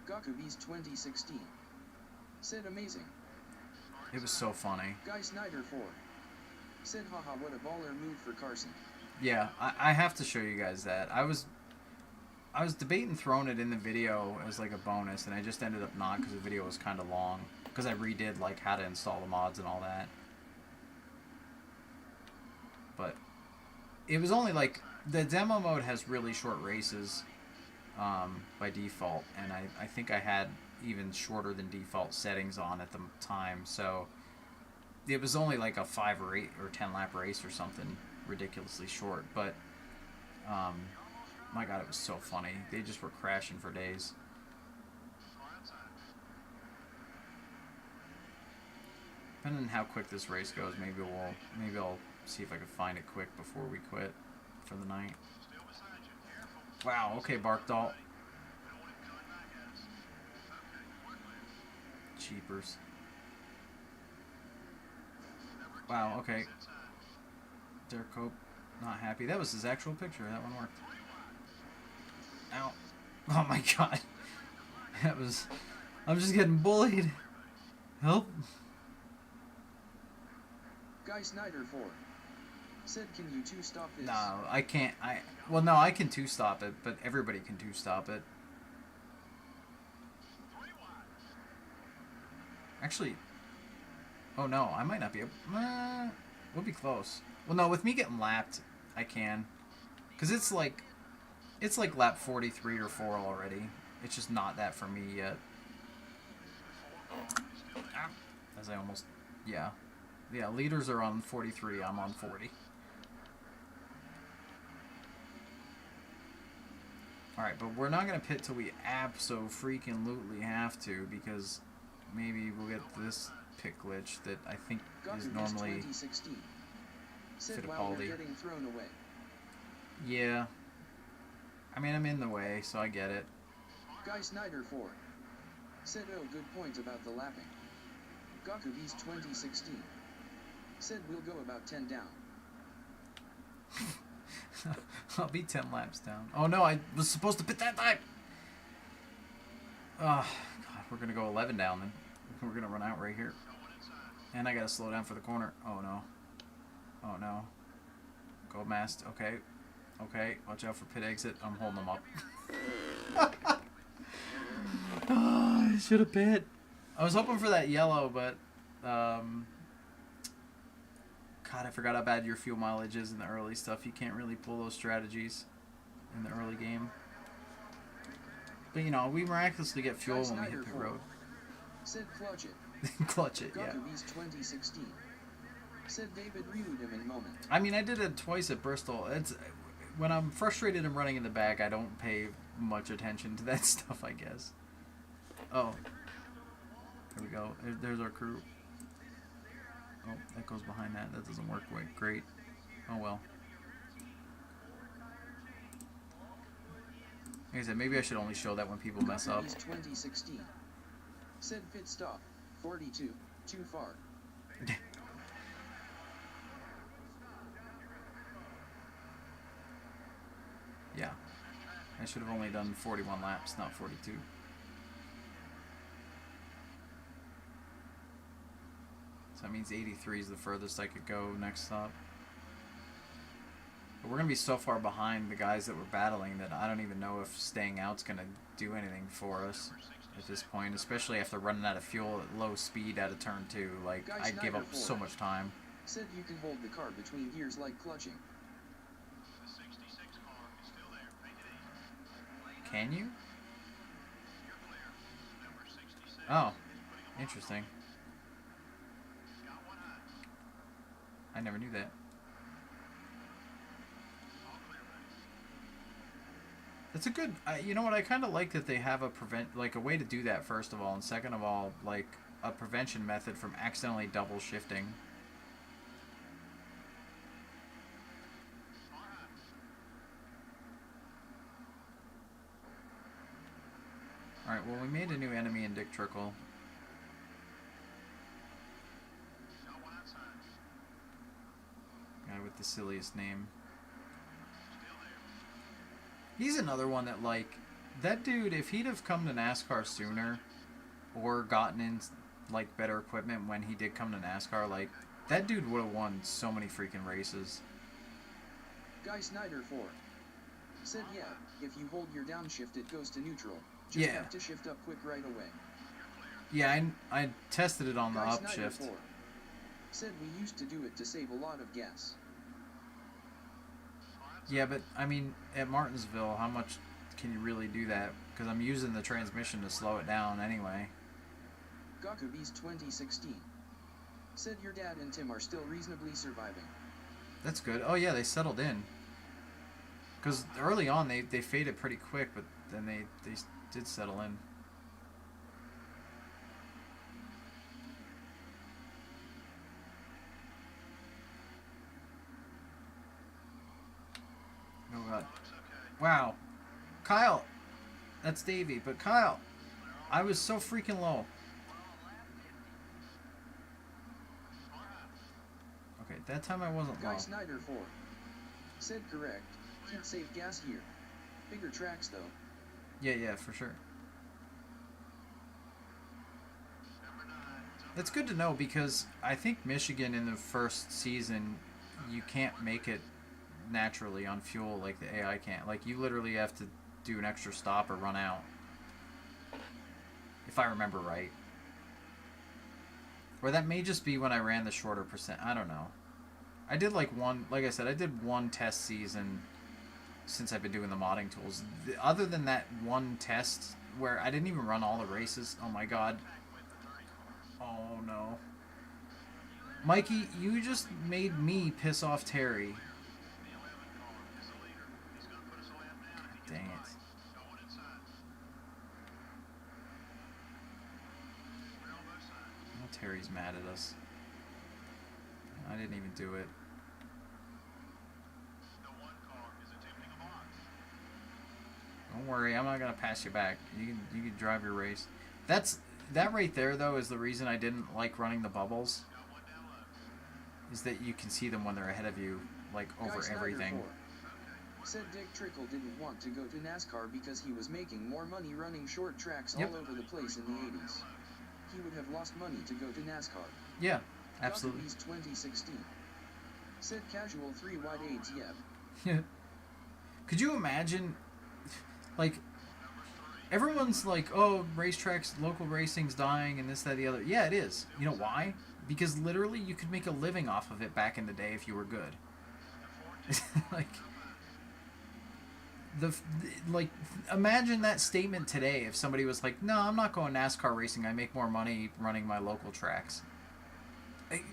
Gakubi's 2016. Said amazing. It was so funny. Guy Snyder 4. Said haha, what a baller move for Carson. Yeah, I have to show you guys that. I was debating throwing it in the video as like a bonus, and I just ended up not because the video was kind of long, because I redid like how to install the mods and all that. But it was only like, the demo mode has really short races by default, and I think I had even shorter than default settings on at the time, so it was only like a 5 or 8 or 10 lap race or something ridiculously short. But my god, it was so funny. They just were crashing for days. Depending on how quick this race goes, maybe I'll see if I can find it quick before we quit for the night. Wow, okay, Barkdahl. Cheapers. Wow, okay. Derek Cope, not happy. That was his actual picture. That one worked. Ow. Oh my god. That was... I'm just getting bullied. Help. Guy Snyder 4. Said, can you two-stop this? No, I can't. Well, no, I can two-stop it, but everybody can two-stop it. Actually... Oh no, I might not be able... we'll be close. Well, no, with me getting lapped, I can. Because it's like lap 43 or 4 already. It's just not that for me yet. As I almost... Yeah. Yeah, leaders are on 43, I'm on 40. Alright, but we're not going to pit till we abso-freaking-lutely have to, because maybe we'll get this pit glitch that I think is normally Fittipaldi. Getting thrown away. Yeah. I mean, I'm in the way, so I get it. Guy Snyder 4. Said, oh, good point about the lapping. Gakubi's 2016. Said we'll go about 10 down. I'll be 10 laps down. Oh no, I was supposed to pit that time! Oh, God, we're going to go 11 down then. We're going to run out right here. And I got to slow down for the corner. Oh no. Oh no. Go mast. Okay. Okay. Watch out for pit exit. I'm holding them up. Oh, I should have pit. I was hoping for that yellow, but God, I forgot how bad your fuel mileage is in the early stuff. You can't really pull those strategies in the early game. But you know, we miraculously get fuel when we hit pit road. Said clutch it. Clutch it, yeah. Gockerby's 2016. Said David reviewed him in moment. I mean, I did it twice at Bristol. It's when I'm frustrated and running in the back, I don't pay much attention to that stuff, I guess. Oh. There we go. There's our crew. Oh, that goes behind that. That doesn't work great. Oh well. Like I said, maybe I should only show that when people mess up. Gockerby's 2016. Said pit stop. 42. Too far. Yeah. I should have only done 41 laps, not 42. So that means 83 is the furthest I could go next stop. But we're going to be so far behind the guys that we're battling that I don't even know if staying out's going to do anything for us at this point, especially after running out of fuel at low speed out of turn 2. Like, I'd give up so much time. Said you can hold the car between gears like clutching. Can you? Oh, interesting. I never knew that. That's a good. You know what? I kind of like that they have a a way to do that. First of all, and second of all, like a prevention method from accidentally double shifting. All right. Well, we made a new enemy in Dick Trickle. Guy with the silliest name. He's another one that, like, that dude, if he'd have come to NASCAR sooner or gotten in, like, better equipment when he did come to NASCAR, like, that dude would have won so many freaking races. Guy Snyder 4. Said yeah, if you hold your downshift it goes to neutral. Just have to shift up quick right away. Yeah, I tested it on the Guy upshift. Snyder 4. Said we used to do it to save a lot of gas. Yeah, but, I mean, at Martinsville, how much can you really do that? Because I'm using the transmission to slow it down anyway. Gockerby's 2016. Said your dad and Tim are still reasonably surviving. That's good. Oh, yeah, they settled in. Because early on, they faded pretty quick, but then they did settle in. Oh, God. Wow. Kyle. That's Davey. But Kyle, I was so freaking low. Okay, that time I wasn't low. Guy Snyder 4. Said correct. Can't save gas here. Bigger tracks though. Yeah, for sure. That's good to know because I think Michigan in the first season, you can't make it naturally on fuel like the AI can't. Like, you literally have to do an extra stop or run out. If I remember right. Or that may just be when I ran the shorter percent. I don't know. I did like I said, I did one test season since I've been doing the modding tools. Other than that one test where I didn't even run all the races. Oh my God. Oh no. Mikey, you just made me piss off Terry. Dang it. Oh, Terry's mad at us. I didn't even do it. Don't worry, I'm not gonna pass you back. You can drive your race. That right there though is the reason I didn't like running the bubbles. Is that you can see them when they're ahead of you, like over everything. Said Dick Trickle didn't want to go to NASCAR because he was making more money running short tracks all over the place in the 80s. He would have lost money to go to NASCAR. Yeah, absolutely. Gockerby's 2016. Said casual 3 wide aids, yep. Could you imagine, like, everyone's like, oh, racetracks, local racing's dying and this, that, the other. Yeah, it is. You know why? Because literally you could make a living off of it back in the day if you were good. like, like, imagine that statement today if somebody was like, no, I'm not going NASCAR racing. I make more money running my local tracks.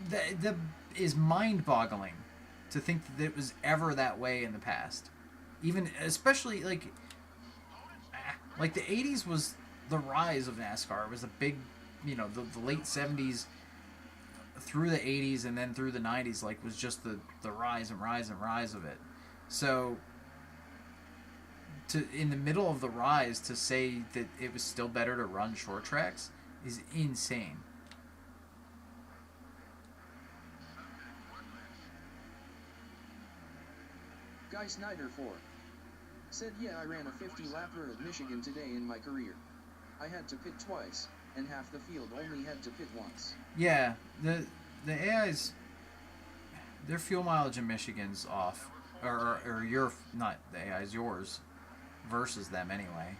That is mind-boggling to think that it was ever that way in the past. Even, especially, like the 80s was the rise of NASCAR. It was a big, the late 70s through the 80s and then through the 90s, like, was just the rise and rise and rise of it. So, in the middle of the rise, to say that it was still better to run short tracks is insane. Guy Snyder 4 said, yeah, I ran a 50-lapper at Michigan today in my career. I had to pit twice, and half the field only had to pit once. Yeah, the AI's, their fuel mileage in Michigan's off, or your, not the AI's, yours, versus them anyway.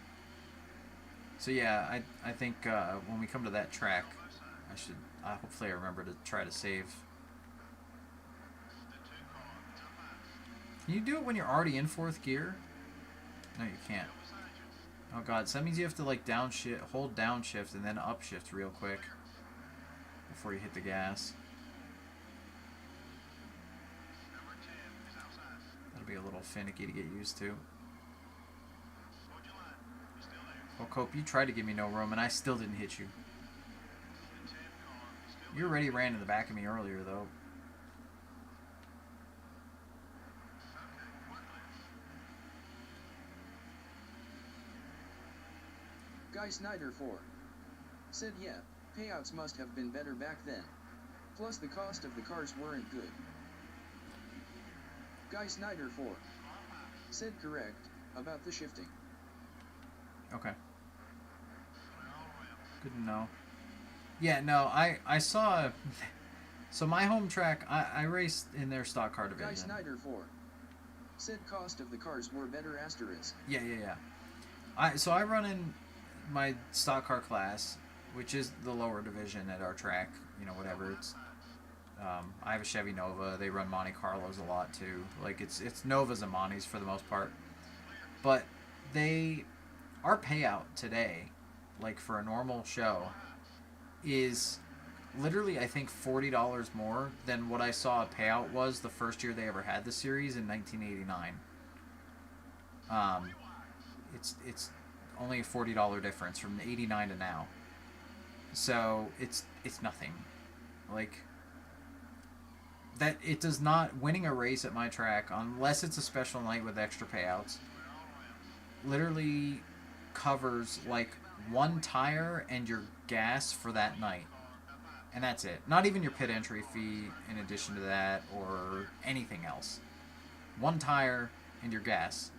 So yeah, I think when we come to that track, hopefully I remember to try to save. Can you do it when you're already in fourth gear? No, you can't. Oh god, so that means you have to like hold downshift and then upshift real quick before you hit the gas. That'll be a little finicky to get used to. Well, Cope, you tried to give me no room and I still didn't hit you. You already ran in the back of me earlier though. Guy Snyder 4 said, yeah, payouts must have been better back then. Plus the cost of the cars weren't good. Guy Snyder 4 said correct about the shifting. Okay. Good to know. Yeah, no, I saw. So my home track, I raced in their stock car division. Guy Snyder 4 said cost of the cars were better asterisk. Yeah. So I run in my stock car class, which is the lower division at our track. Whatever. It's. I have a Chevy Nova. They run Monte Carlos a lot too. Like it's Novas and Montes for the most part, but our payout today, like for a normal show, is literally I think $40 more than what I saw a payout was the first year they ever had the series in 1989. It's only a $40 difference from 89 to now. So it's nothing. Like that, it does not, winning a race at my track, unless it's a special night with extra payouts, literally covers like one tire and your gas for that night. And that's it. Not even your pit entry fee in addition to that or anything else. One tire and your gas.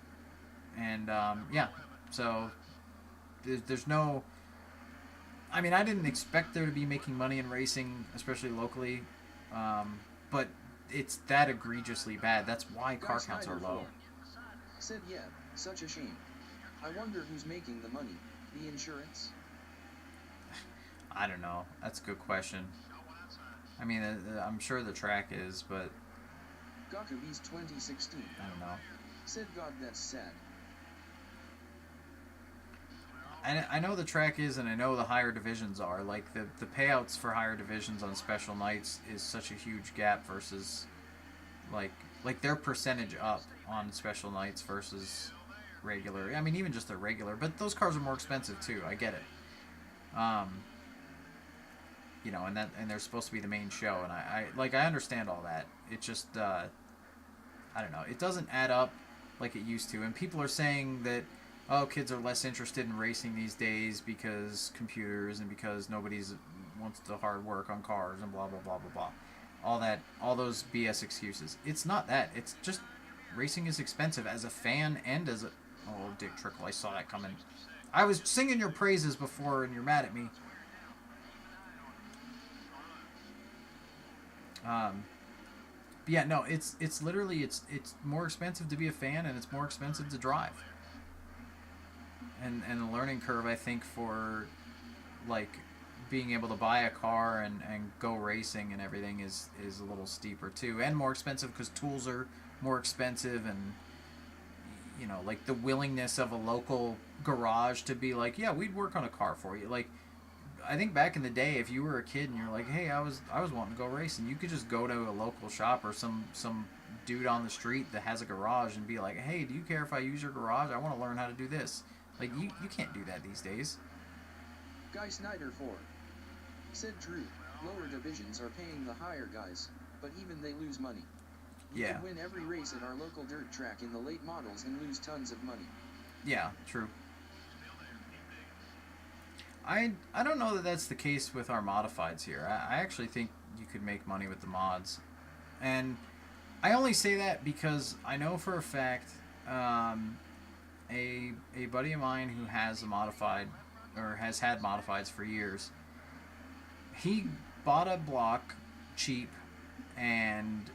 And yeah, so there's no... I mean, I didn't expect there to be making money in racing, especially locally, but it's that egregiously bad. That's why car counts are low. Said, yeah, such a shame. I wonder who's making the money. The insurance? I don't know. That's a good question. I mean, I'm sure the track is, but... Gakubi's 2016. I don't know. Said, God, that's sad. I know the track is, and I know the higher divisions are. Like, the payouts for higher divisions on special nights is such a huge gap versus, like their percentage up on special nights versus regular. I mean, even just the regular. But those cars are more expensive, too. I get it. And they're supposed to be the main show. And I understand all that. It just, I don't know. It doesn't add up like it used to. And people are saying that, oh, kids are less interested in racing these days because computers and because nobody's wants the hard work on cars and blah, blah, blah, blah, blah. All those BS excuses. It's not that. It's just racing is expensive as a fan and as a... Oh, Dick Trickle, I saw that coming. I was singing your praises before and you're mad at me. But yeah, no, it's literally it's more expensive to be a fan, and it's more expensive to drive. And the learning curve, I think, for like being able to buy a car and go racing and everything is a little steeper too, and more expensive because tools are more expensive, and you know, like the willingness of a local garage to be like, yeah, we'd work on a car for you. Like, I think back in the day, if you were a kid and you're like, hey, I was wanting to go racing, you could just go to a local shop or some dude on the street that has a garage and be like, hey, do you care if I use your garage? I want to learn how to do this. Like, you can't do that these days. Guy Snyder 4 said true. Lower divisions are paying the higher guys, but even they lose money. You Yeah. could win every race at our local dirt track in the late models and lose tons of money. Yeah, true. I don't know that that's the case with our modifieds here. I actually think you could make money with the mods. And I only say that because I know for a fact a buddy of mine who has a modified, or has had modifieds for years, he bought a block cheap and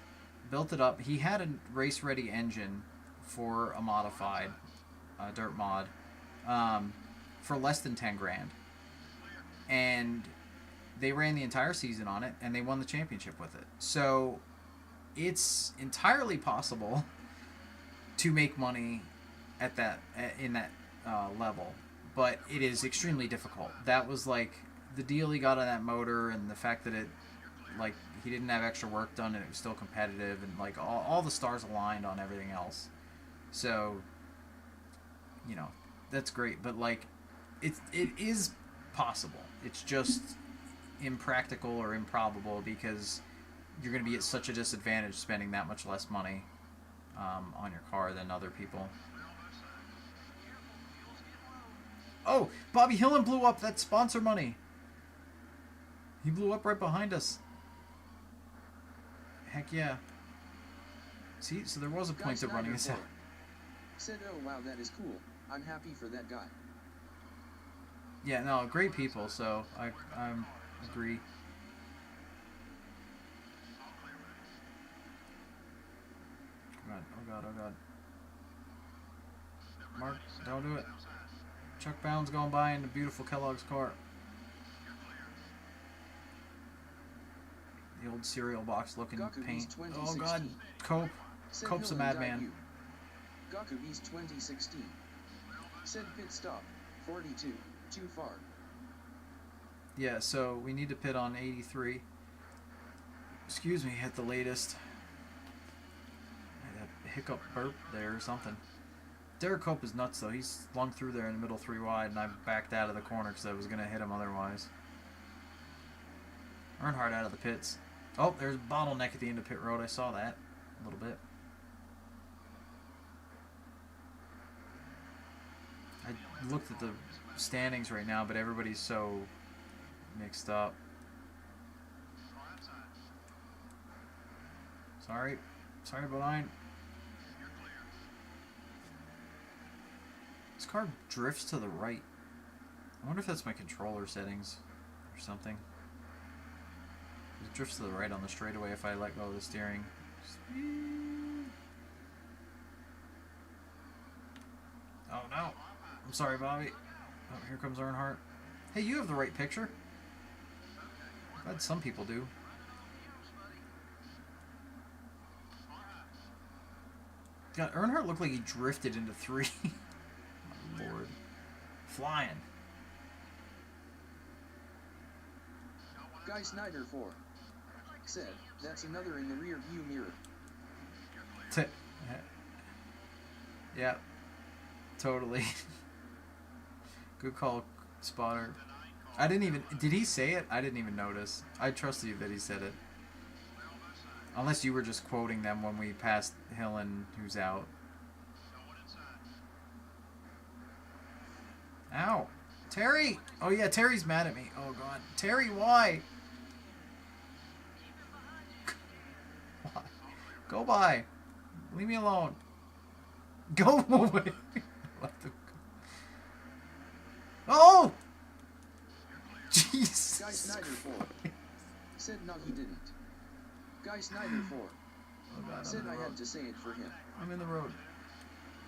built it up. He had a race-ready engine for a modified dirt mod for less than 10 grand. And they ran the entire season on it, and they won the championship with it. So it's entirely possible to make money at that in that level, but it is extremely difficult. That was like the deal he got on that motor, and the fact that it, like, he didn't have extra work done and it was still competitive, and like all the stars aligned on everything else. So, you know, that's great, but like it is possible. It's just impractical or improbable because you're going to be at such a disadvantage spending that much less money on your car than other people. Oh, Bobby Hillen blew up. That sponsor money. He blew up right behind us. Heck yeah. See, so there was a point to running this out. Said, oh wow, that is cool. I'm happy for that guy. Yeah, no, great people, so I agree. Oh god. Mark, don't do it. Chuck Bound's going by in the beautiful Kellogg's car. The old cereal box looking paint. Oh god, Cope. Cope's a madman. Gaku Beast 2016. Said pit stop. 42. Too far. Yeah, so we need to pit on 83. Excuse me, at the latest. I had a hiccup burp there or something. Derek Cope is nuts though. He's slung through there in the middle 3 wide, and I backed out of the corner because I was going to hit him otherwise. Earnhardt out of the pits. Oh, there's a bottleneck at the end of pit road. I saw that a little bit. I looked at the standings right now, but everybody's so mixed up. Sorry, Bodine. This car drifts to the right. I wonder if that's my controller settings or something. It drifts to the right on the straightaway if I let go of the steering. Oh no. I'm sorry, Bobby. Oh, here comes Earnhardt. Hey, you have the right picture. Glad some people do. God, Earnhardt looked like he drifted into 3. My lord. Flying. Guy Snyder 4 said, that's another in the rear view mirror. Yeah. Totally. Good call, spotter. I didn't even... Did he say it? I didn't even notice. I trusted you that he said it. Unless you were just quoting them when we passed Hillen, who's out. Ow. Terry! Oh yeah, Terry's mad at me. Oh god. Terry, why? Why? Go by. Leave me alone. Go away. Oh! Jeez. Guy Snyder 4 said no he didn't. Guy Snyder 4 Oh god, Said I'm in I the road. had to say it for him. I'm in the road.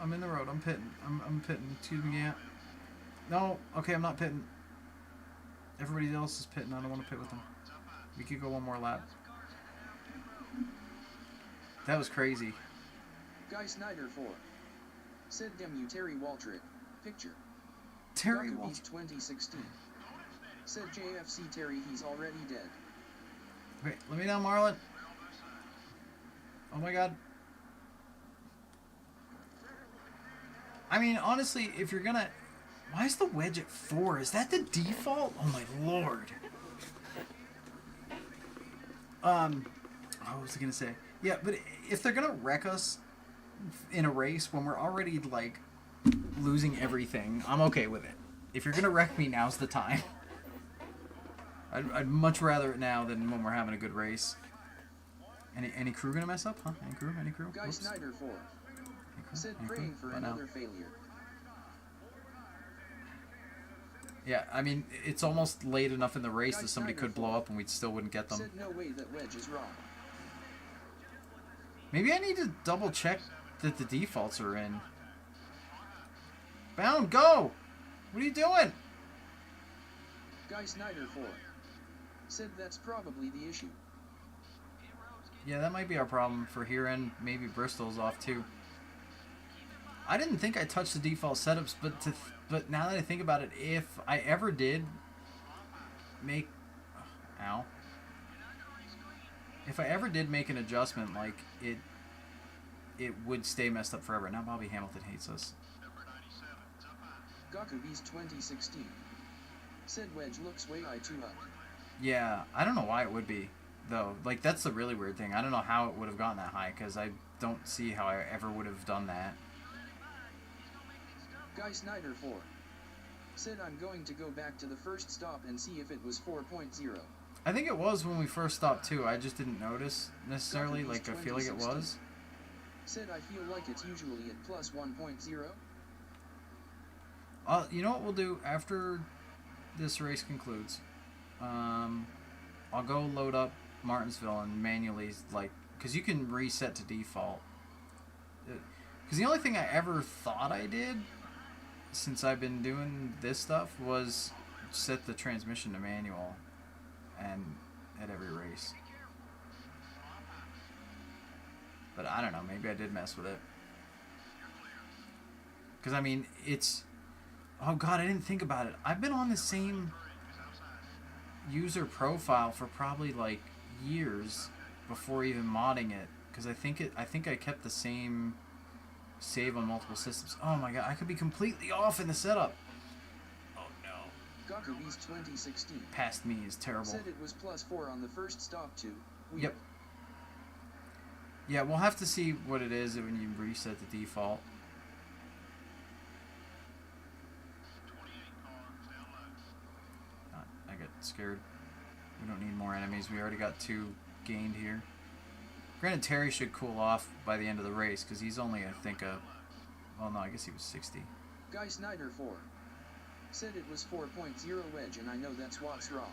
I'm in the road. I'm pitting. I'm pitting. Excuse me, Gant. No. Okay, I'm not pitting. Everybody else is pitting. I don't want to pit with them. We could go one more lap. That was crazy. Guy Snyder 4. Said damn you Terry Waltrip. Picture. Terry Duckabees Walsh. 2016. Said JFC Terry he's already dead. Wait, let me down, Marlon. Oh my god. I mean, honestly, if you're gonna... Why is the wedge at 4? Is that the default? Oh my lord. What was I gonna say? Yeah, but if they're gonna wreck us in a race when we're already, like, losing everything, I'm okay with it. If you're gonna wreck me, now's the time. I'd much rather it now than when we're having a good race. Any crew gonna mess up? Huh? Any crew? Any crew? Guy Whoops. Snyder 4. Any crew? Said Any crew? praying for What now? another failure. Yeah, I mean, it's almost late enough in the race Guy that somebody Snyder could blow four. up and we still wouldn't get them. Said no way that wedge is wrong. Maybe I need to double check that the defaults are in. Bound, go! What are you doing? Guy Snyder 4. Said that's probably the issue. Yeah, that might be our problem for here, and maybe Bristol's off too. I didn't think I touched the default setups, but now that I think about it, if I ever did make... Ow. If I ever did make an adjustment, like, it would stay messed up forever. Now Bobby Hamilton hates us. Gakubees 2016. Said wedge looks way too up. Yeah, I don't know why it would be, though. Like, that's the really weird thing. I don't know how it would have gotten that high, because I don't see how I ever would have done that. Guy Snyder 4. Said I'm going to go back to the first stop and see if it was 4.0. I think it was when we first stopped, too. I just didn't notice, necessarily. Like, I feel like it was. Said I feel like it's usually at plus 1.0. You know what we'll do after this race concludes? I'll go load up Martinsville and manually, like, because you can reset to default. Because the only thing I ever thought I did since I've been doing this stuff was set the transmission to manual and at every race. But I don't know, maybe I did mess with it. Because, I mean, it's... Oh, God, I didn't think about it. I've been on the same user profile for probably, like, years before even modding it. Because I think I kept the same save on multiple systems. Oh, my God, I could be completely off in the setup. Oh, no. Gakubees 2016. Past me is terrible. Said it was plus 4 on the first stop too. Weird. Yep. Yeah, we'll have to see what it is when you reset the default. I got scared. We don't need more enemies. We already got 2 gained here. Granted, Terry should cool off by the end of the race because he's only, I think, well, no, I guess he was 60. Guy Snyder 4. Said it was 4.0 wedge and I know that's what's wrong.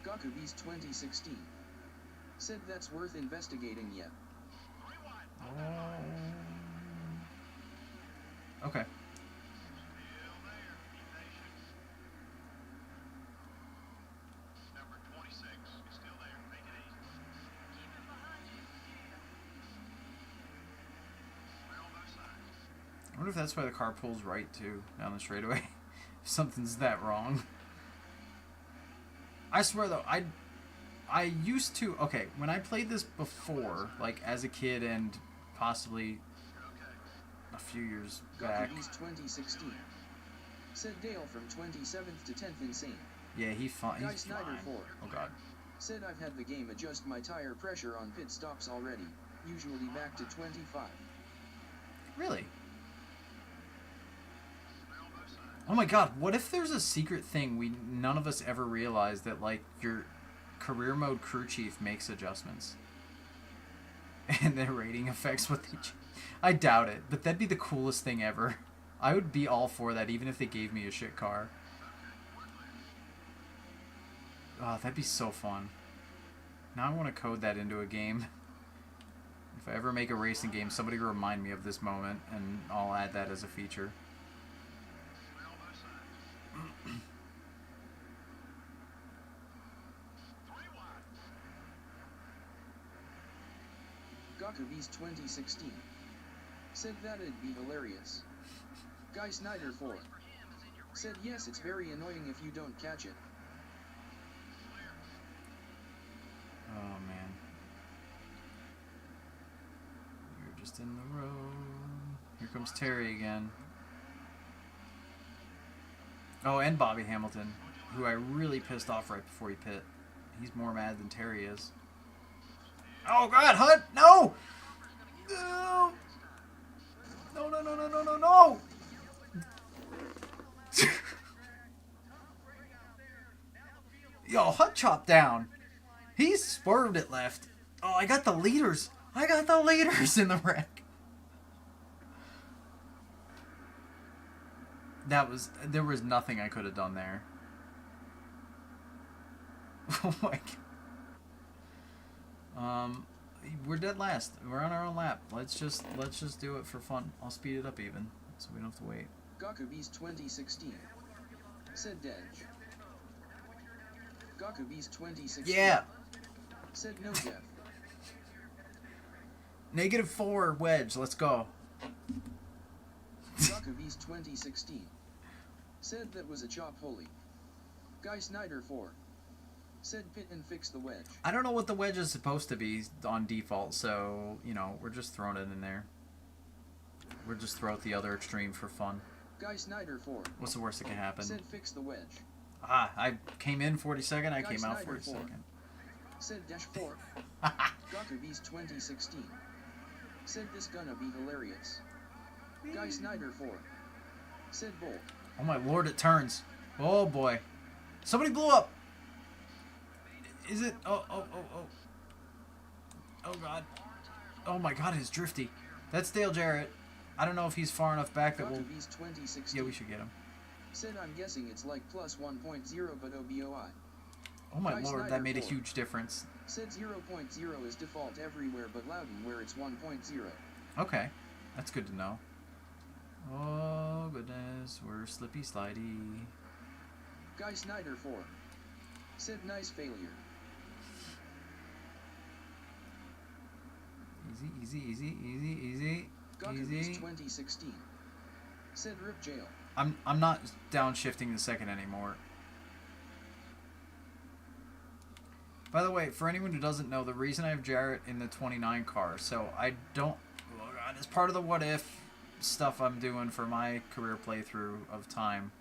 Gakubees 2016. Said that's worth investigating yet. Okay. I wonder if that's why the car pulls right too down the straightaway. If something's that wrong. I swear though, I used to, okay, when I played this before, like as a kid and possibly a few years back. Gakubees 2016. Said Dale from 27th to 10th insane. Yeah, he's fine. Guy He's Snyder fine. 4. Oh god. Said I've had the game adjust my tire pressure on pit stops already. Usually back to 25. Really? Oh my god, what if there's a secret thing none of us ever realized that, like, your career mode crew chief makes adjustments? And their rating affects what they... I doubt it, but that'd be the coolest thing ever. I would be all for that, even if they gave me a shit car. Oh, that'd be so fun. Now I want to code that into a game. If I ever make a racing game, somebody remind me of this moment, and I'll add that as a feature. Gakubees 2016 said that'd be hilarious. Guy Snyder 4 said yes, it's very annoying if you don't catch it. Oh man. You're just in the road. Here comes Terry again. Oh, and Bobby Hamilton, who I really pissed off right before he pit. He's more mad than Terry is. Oh God, Hunt! No! No! No, no, no, no, no, no, no! Yo, Hunt chopped down. He swerved it left. Oh, I got the leaders. I got the leaders in the wreck. There was nothing I could have done there. Oh my God. We're dead last. We're on our own lap. Let's just do it for fun. I'll speed it up even, so we don't have to wait. Gakubees 2016 said Dedge. Gakubees 2016 Yeah. said no Jeff. -4 wedge. Let's go. Gakubees 2016 said that was a chop holy. Guy Snyder 4 said pit and fix the wedge. I don't know what the wedge is supposed to be on default, so, you know, we're just throwing it in there. We'll just throw out the other extreme for fun. Guy Snyder 4 What's the worst that can happen? said fix the wedge. Ah, I came in 42nd, I Guy came out Snyder 42nd. said dash 4. Gakubees 2016 said this gonna be hilarious. Guy Snyder 4 said bolt. Oh my lord, it turns. Oh boy. Somebody blew up! Is it? Oh. Oh God. Oh my God, it's drifty. That's Dale Jarrett. I don't know if he's far enough back that we'll... Gakubees 2016 Yeah, we should get him. said I'm guessing it's like plus 1.0 but OBOI. Oh my Guy lord, Snyder that made a 4 huge difference. said 0.0 is default everywhere but Loudon where it's 1.0. Okay, that's good to know. Oh goodness, we're slippy slidey. Guy Snyder 4 said nice failure. Easy. Gakubees 2016 said rip jail. I'm not downshifting the second anymore. By the way, for anyone who doesn't know, the reason I have Jarrett in the 29 car, so I don't... Oh God, as part of the what if stuff I'm doing for my career playthrough of time,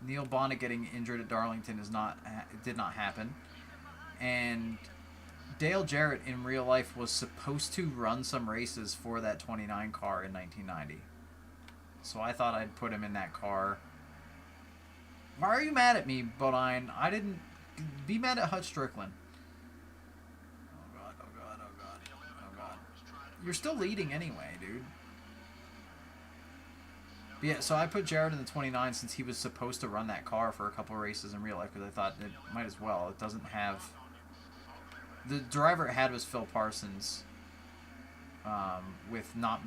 Neil Bonnet getting injured at Darlington did not happen. And Dale Jarrett in real life was supposed to run some races for that 29 car in 1990. So I thought I'd put him in that car. Why are you mad at me, Bodine? I didn't... Be mad at Hutch Strickland. Oh God. You're still leading anyway, dude. But yeah, so I put Jared in the 29 since he was supposed to run that car for a couple of races in real life because I thought it might as well. It doesn't have... The driver it had was Phil Parsons with not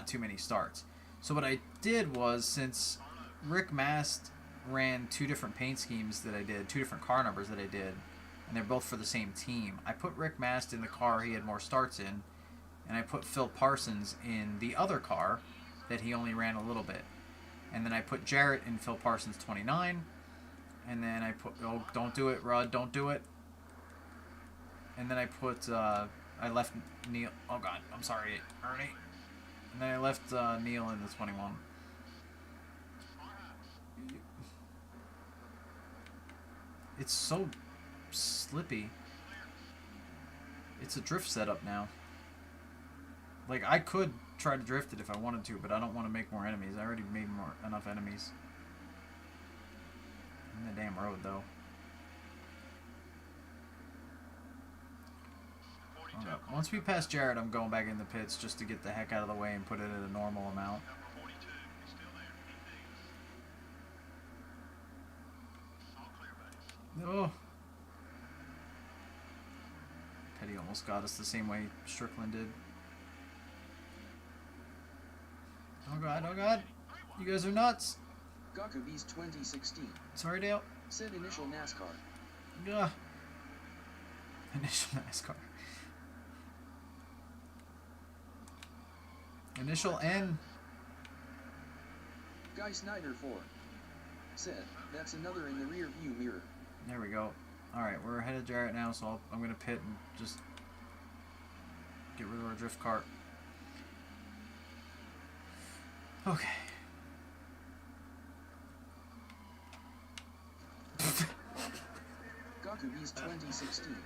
too many starts. So what I did was, since Rick Mast ran 2 different paint schemes that I did, 2 different car numbers that I did, and they're both for the same team, I put Rick Mast in the car he had more starts in, and I put Phil Parsons in the other car that he only ran a little bit. And then I put Jarrett in Phil Parsons 29, and then I put... Oh, don't do it, Rod, don't do it. And then I put... I left Neil... Oh, God, I'm sorry, Ernie. And then I left Neil in the 21. It's so slippy. It's a drift setup now. Like, I could try to drift it if I wanted to, but I don't want to make more enemies. I already made enough enemies. In the damn road, though. Okay. Once we pass Jared, I'm going back in the pits just to get the heck out of the way and put it at a normal amount. Oh. Petty almost got us the same way Strickland did. Oh god, oh god. You guys are nuts. Gakabees 2016. Sorry, Dale. Said initial NASCAR. Ugh. Initial NASCAR. Initial N. Guy Snyder 4. Said, that's another in the rear view mirror. There we go. Alright, we're ahead of Jarrett now, so I'm going to pit and just get rid of our drift cart. Okay. Gakabees 2016.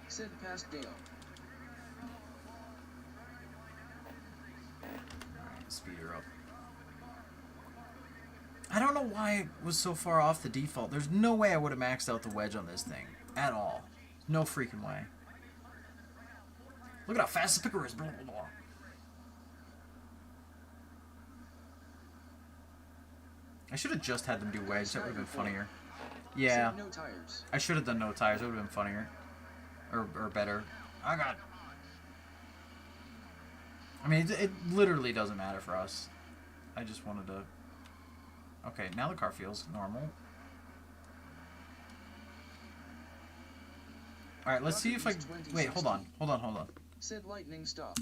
Said past Dale. Alright, speed her up. I don't know why it was so far off the default. There's no way I would have maxed out the wedge on this thing. At all. No freaking way. Look at how fast the picker is. Blah, blah, blah. I should have just had them do wedge. That would have been funnier. Yeah. Said no tires. I should have done no tires. It would have been funnier. Or better. Oh, God. I mean, it literally doesn't matter for us. I just wanted to... Okay, now the car feels normal. Alright, let's see if I... Wait, hold on. Hold on, hold on. Said lightning stop.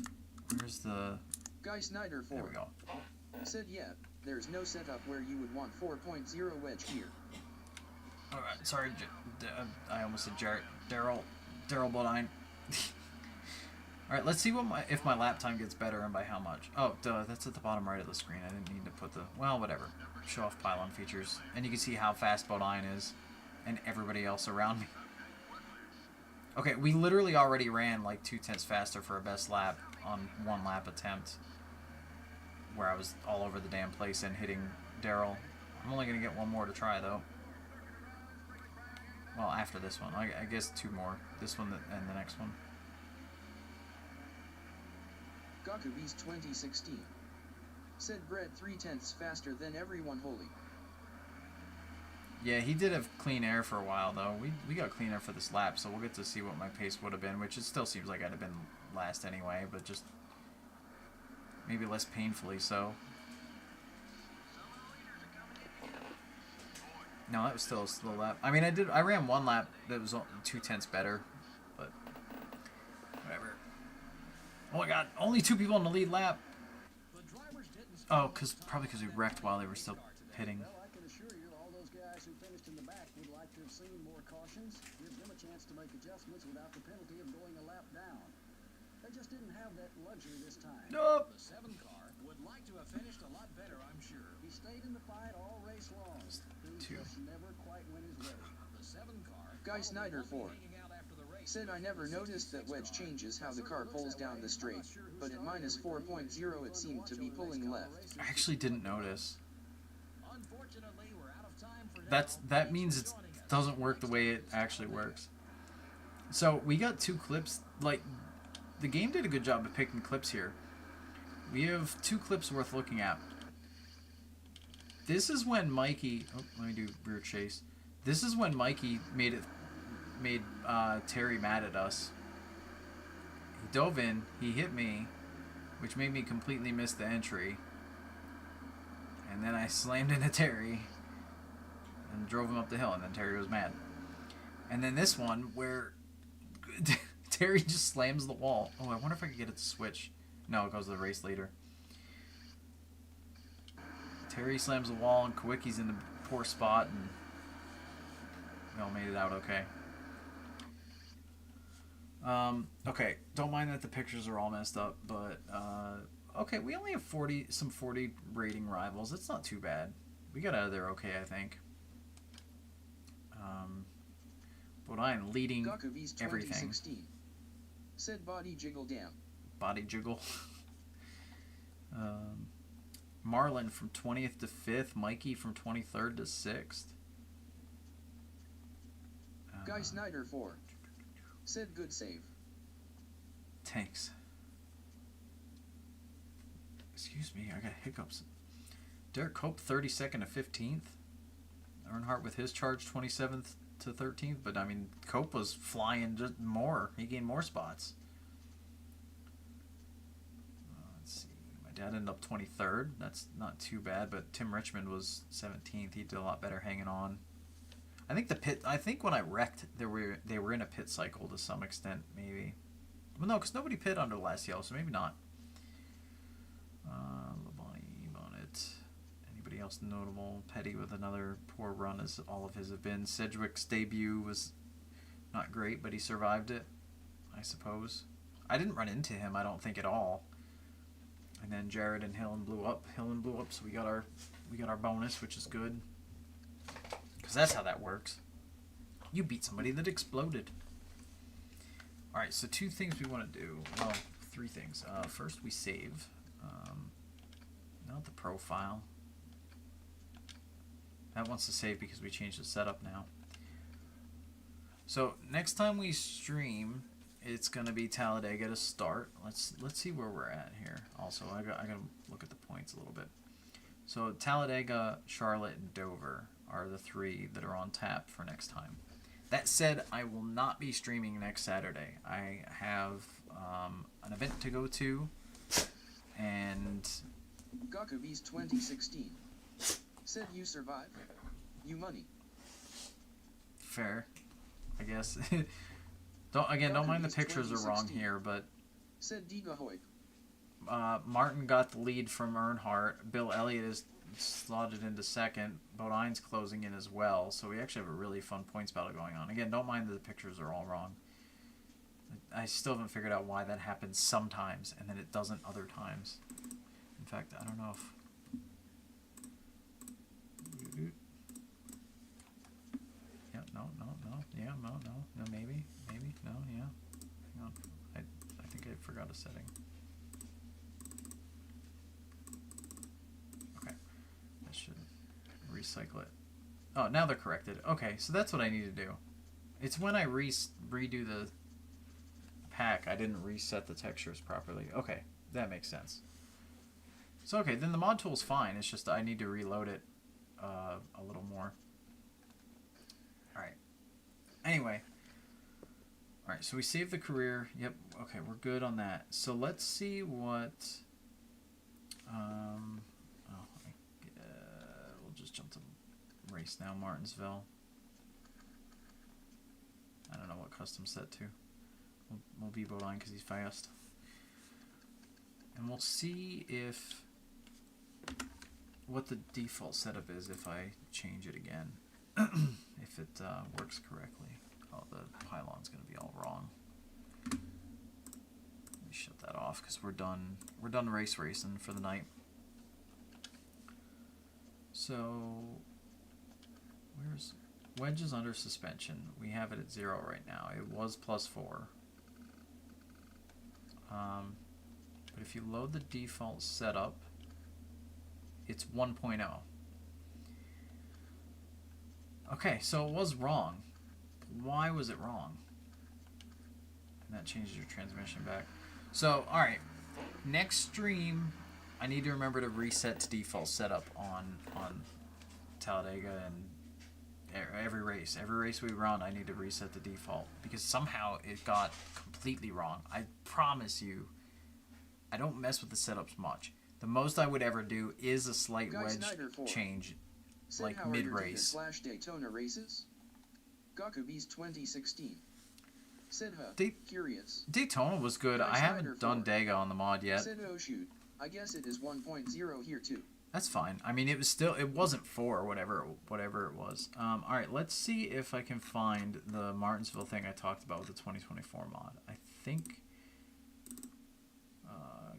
Where's the... Guy Snyder 4. There we go. Said yeah, there's no setup where you would want 4.0 wedge here. Alright, sorry, I almost said Jarrett. Daryl Bodine. Alright, let's see what if my lap time gets better and by how much. Oh, duh, that's at the bottom right of the screen. I didn't need to put the... Well, whatever. Show off pylon features. And you can see how fast Bodine is and everybody else around me. Okay, we literally already ran like 2/10 faster for a best lap on one lap attempt. Where I was all over the damn place and hitting Daryl. I'm only going to get one more to try, though. Well, after this one. I guess two more. This one and the next one. Gakabees 2016. Said Brett 3/10 faster than everyone holy. Yeah, he did have clean air for a while, though. We got clean air for this lap, so we'll get to see what my pace would have been, which it still seems like I'd have been last anyway, but just maybe less painfully so. No, that was still a slow lap. I mean, I ran one lap that was 2/10 better, but whatever. Oh my god, only 2 people in the lead lap. Oh, probably because we wrecked while they were still pitting. Well, I can assure you, all those guys who finished in the back would like to have seen more cautions. Give them a chance to make adjustments without the penalty of going a lap down. They just didn't have that luxury this time. Nope. The 7 car would like to have finished a lot better, I'm sure. He stayed in the fight all race long. He just never quite went his way. The 7 car... Guy Snyder 4. Said I never noticed that wedge changes how the car pulls down the straight, but at minus 4.0 it seemed to be pulling left. I actually didn't notice. Unfortunately, we're out of time for That means it doesn't work the way it actually works. So we got 2 clips. Like, the game did a good job of picking clips here. We have 2 clips worth looking at. This is when Mikey... Oh, let me do rear chase. This is when Mikey made Terry mad at us. He dove in, he hit me, which made me completely miss the entry. And then I slammed into Terry and drove him up the hill, and then Terry was mad. And then this one where Terry just slams the wall. Oh, I wonder if I could get it to switch. No, it goes to the race leader. Terry slams the wall, and Kawicki's in the poor spot, and we all made it out okay. Okay, don't mind that the pictures are all messed up, but, okay, we only have 40 rating rivals. That's not too bad. We got out of there okay, I think. But I am leading everything. Said body jiggle damn. Body jiggle. Marlon from 20th to 5th. Mikey from 23rd to 6th. Guy Snyder 4. Said good save. Thanks. Excuse me, I got hiccups. Derek Cope 32nd to 15th. Earnhardt with his charge 27th to 13th, but I mean, Cope was flying just more. He gained more spots. Let's see. My dad ended up 23rd. That's not too bad, but Tim Richmond was 17th. He did a lot better hanging on. I think when I wrecked, they were in a pit cycle to some extent, maybe. Well, no, because nobody pit under last yellow, so maybe not. Labonte, Bonnet. Anybody else notable? Petty with another poor run, as all of his have been. Sedgwick's debut was not great, but he survived it, I suppose. I didn't run into him, I don't think, at all. And then Jared and Hillen blew up. So we got our bonus, which is good. Because that's how that works. You beat somebody that exploded. Alright, so 2 things we want to do. Well, 3 things. First, we save. Not the profile. That wants to save because we changed the setup now. So, next time we stream, it's going to be Talladega to start. Let's see where we're at here. Also, I got to look at the points a little bit. So, Talladega, Charlotte, and Dover are the 3 that are on tap for next time. That said, I will not be streaming next Saturday. I have an event to go to, and... Gakabees 2016. Said you survive. You money. Fair, I guess. Don't mind the pictures are wrong here, but... Said Diga Hoy. Martin got the lead from Earnhardt. Bill Elliott is slotted into second. Bodine's closing in as well. So we actually have a really fun points battle going on. Again, don't mind that the pictures are all wrong. I still haven't figured out why that happens sometimes and then it doesn't other times. In fact, I don't know if... Yeah, no, maybe, no, yeah. Hang on. I think I forgot a setting. Should recycle it. Oh, now they're corrected. Okay, so that's what I need to do. It's when I redo the pack, I didn't reset the textures properly. Okay, that makes sense. So, okay, then the mod tool's fine. It's just I need to reload it a little more. Alright. Anyway. Alright, so we saved the career. Yep, okay, we're good on that. So let's see what... just jump to race now, Martinsville. I don't know what custom set to. We'll be Bodine because he's fast. And we'll see what the default setup is if I change it again. If it works correctly. Oh, the pylon's going to be all wrong. Let me shut that off because we're done racing for the night. So, where's wedges under suspension? We have it at 0 right now. It was +4. But if you load the default setup, it's 1.0. Okay, so it was wrong. Why was it wrong? And that changes your transmission back. So, alright. Next stream... I need to remember to reset to default setup on Talladega and every race. Every race we run, I need to reset the default because somehow it got completely wrong. I promise you, I don't mess with the setups much. The most I would ever do is a slight wedge change, like mid-race. Daytona races. Gakabees 2016. Curious. Daytona was good. I haven't done Dega on the mod yet. Oh shoot. I guess it is 1.0 here too. That's fine. I mean, it wasn't 4 or whatever it was. All right, let's see if I can find the Martinsville thing I talked about with the 2024 mod. I think.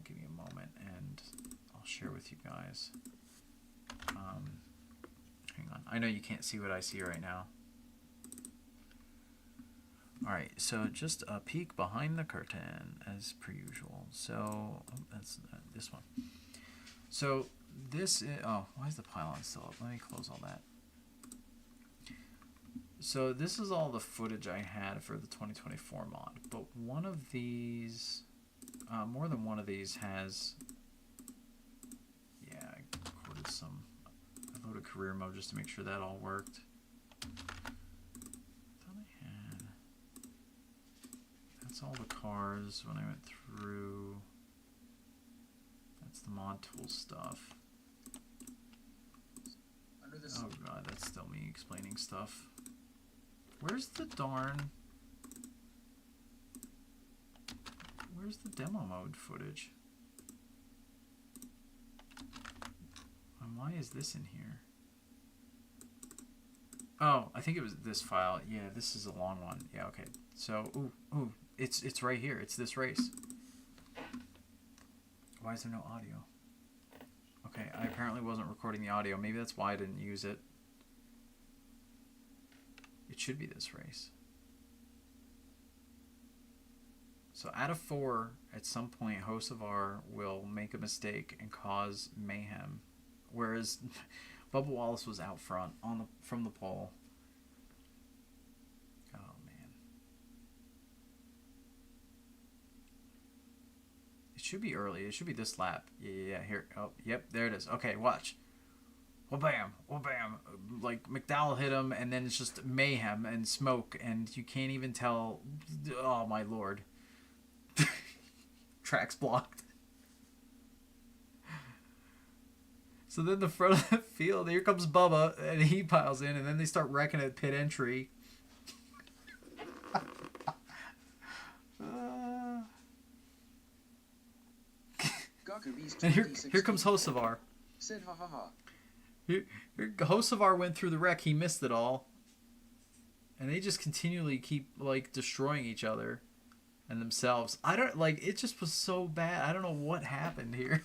Give me a moment, and I'll share with you guys. Hang on. I know you can't see what I see right now. All right, so just a peek behind the curtain, as per usual. So that's this one. So this is, oh, why is the pylon still up? Let me close all that. So this is all the footage I had for the 2024 mod, but one of these, more than one of these has, yeah, I recorded some, I loaded career mode just to make sure that all worked. cars when I went through. That's the mod tool stuff. Under this. Oh god, that's still me explaining stuff. Where's the darn... Where's the demo mode footage? And why is this in here? Oh, I think it was this file. Yeah, this is a long one. Yeah, okay. So, ooh, it's right here. It's this race. Why is there no audio? Okay, I apparently wasn't recording the audio. Maybe that's why I didn't use it. It should be this race. So out of 4, at some point, Hocevar will make a mistake and cause mayhem. Whereas Bubba Wallace was out front from the pole. Oh, man. It should be early. It should be this lap. Yeah, here. Oh, yep, there it is. Okay, watch. Wha-bam, wha-bam. Like, McDowell hit him, and then it's just mayhem and smoke, and you can't even tell. Oh, my lord. Track's blocked. So then the front of the field, here comes Bubba, and he piles in, and then they start wrecking at pit entry. And here comes Hocevar. Said ha ha ha. Here, Hocevar went through the wreck. He missed it all. And they just continually keep, like, destroying each other and themselves. I don't, like, it just was so bad. I don't know what happened here.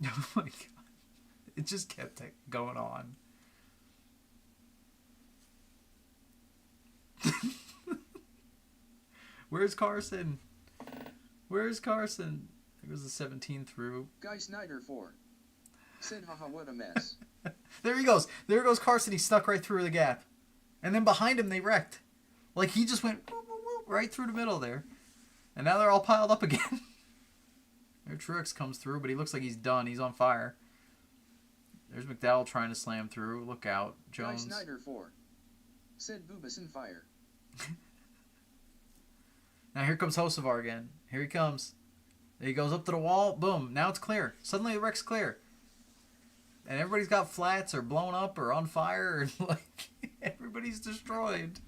Oh my god. It just kept going on. Where's Carson? Where's Carson? There goes the 17 through. Guy Snyder 4. Said haha what a mess. There he goes. There goes Carson. He snuck right through the gap. And then behind him they wrecked. Like he just went whoop, whoop, whoop, right through the middle there. And now they're all piled up again. There Truex comes through, but he looks like he's done. He's on fire. There's McDowell trying to slam through. Look out. Jones. Guy Snyder 4. Said Bubas in fire. Now here comes Hocevar again. Here he comes. He goes up to the wall. Boom. Now it's clear. Suddenly the wreck's clear. And everybody's got flats or blown up or on fire. Or like everybody's destroyed.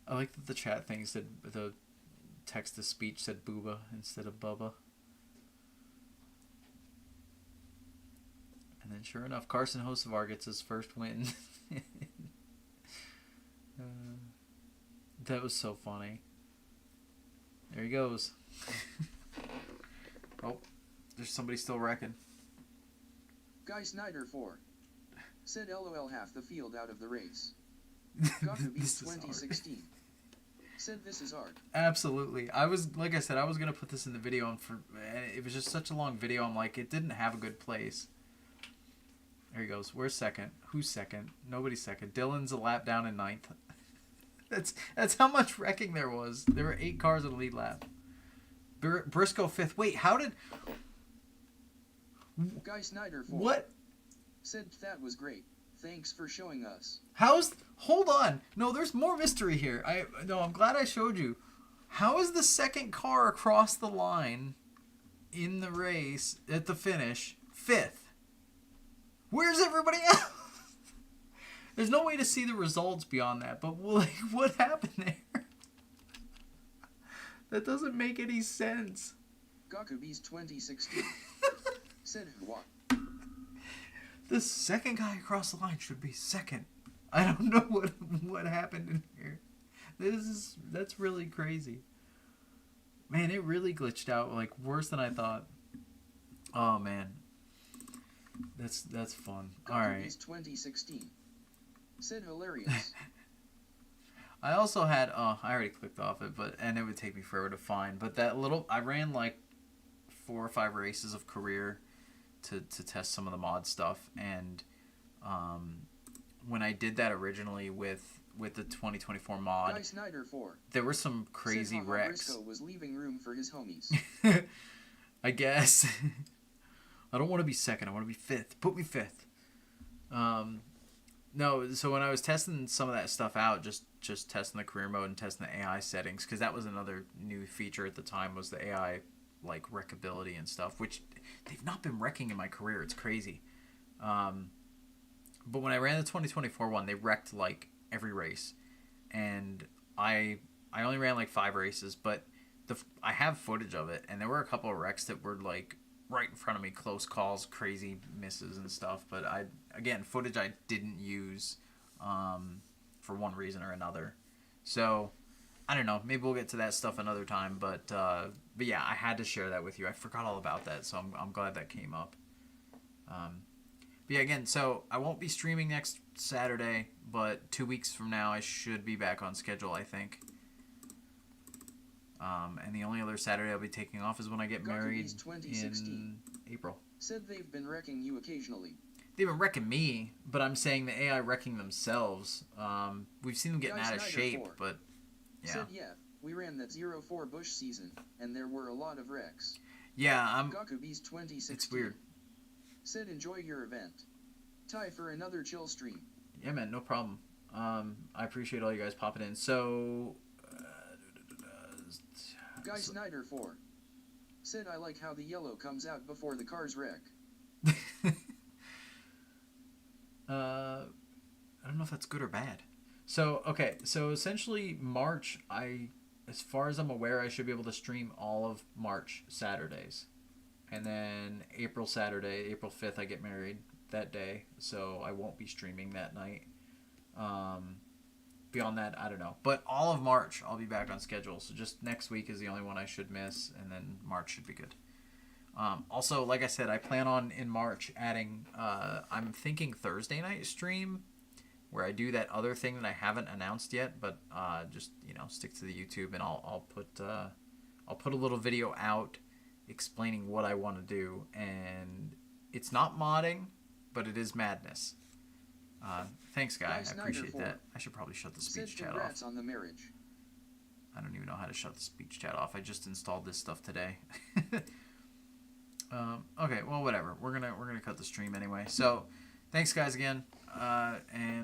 I like that the chat thing said, the text-to-speech said Booba instead of Bubba. And then sure enough, Carson Hocevar gets his first win. That was so funny. There he goes. Oh, there's somebody still wrecking. Guy Snyder 4. Said LOL half the field out of the race. Goku Beast 2016. Said this is art. Absolutely. I was, like I said, I was going to put this in the video, and it was just such a long video. I'm like, it didn't have a good place. There he goes. Where's second? Who's second? Nobody's second. Dylan's a lap down in 9th. That's how much wrecking there was. There were 8 cars in the lead lap. Briscoe 5th. Wait, how did... Guy Snyder 4. What? Said that was great. Thanks for showing us. How's... Hold on. No, there's more mystery here. I'm glad I showed you. How is the second car across the line in the race at the finish 5th? Where's everybody else? There's no way to see the results beyond that, but like, what happened there? That doesn't make any sense. Goku Beast 2016. Said what? The second guy across the line should be second. I don't know what happened in here. That's really crazy. Man, it really glitched out like worse than I thought. Oh man. That's fun. All right. 2016. Said hilarious. I also had I already clicked off it, and it would take me forever to find. But that little, I ran like 4 or 5 races of career to test some of the mod stuff, and when I did that originally with the 2024 mod, Guy Snyder 4. There were some crazy said wrecks. Briscoe was leaving room for his homies. I guess. I don't want to be second. I want to be 5th. Put me 5th. No, so when I was testing some of that stuff out, just testing the career mode and testing the AI settings, because that was another new feature at the time, was the AI like wreckability and stuff, which they've not been wrecking in my career. It's crazy. But when I ran the 2024 one, they wrecked like every race, and I only ran like 5 races, but I have footage of it, and there were a couple of wrecks that were like right in front of me, close calls, crazy misses and stuff. But footage I didn't use for one reason or another. So I don't know. Maybe we'll get to that stuff another time. But yeah, I had to share that with you. I forgot all about that, so I'm glad that came up. But yeah, again, so I won't be streaming next Saturday, but 2 weeks from now I should be back on schedule, I think. And the only other Saturday I'll be taking off is when I get married in April. Said they've been wrecking you occasionally. They've been wrecking me, but I'm saying the AI wrecking themselves. We've seen them getting Guy out of Snyder shape, 4 but yeah. Said we ran that 04 Bush season, and there were a lot of wrecks. Yeah, Gakubees 2016. It's weird. Said enjoy your event. Ty for another chill stream. Yeah, man, no problem. I appreciate all you guys popping in. So, Guy Snyder 4 said I like how the yellow comes out before the cars wreck. I don't know if that's good or bad. So, okay, so essentially March, as far as I'm aware, I should be able to stream all of March Saturdays. And then April 5th, I get married that day, so I won't be streaming that night. Beyond that, I don't know. But all of March, I'll be back on schedule. So just next week is the only one I should miss, and then March should be good. Also, like I said, I plan on in March adding, I'm thinking Thursday night stream, where I do that other thing that I haven't announced yet, but just stick to the YouTube, and I'll put a little video out explaining what I want to do, and it's not modding, but it is madness. Thanks, guy. I appreciate that. I should probably shut the speech chat off. On the marriage. I don't even know how to shut the speech chat off. I just installed this stuff today. Okay, well, whatever. We're gonna cut the stream anyway. So, thanks, guys, again, and.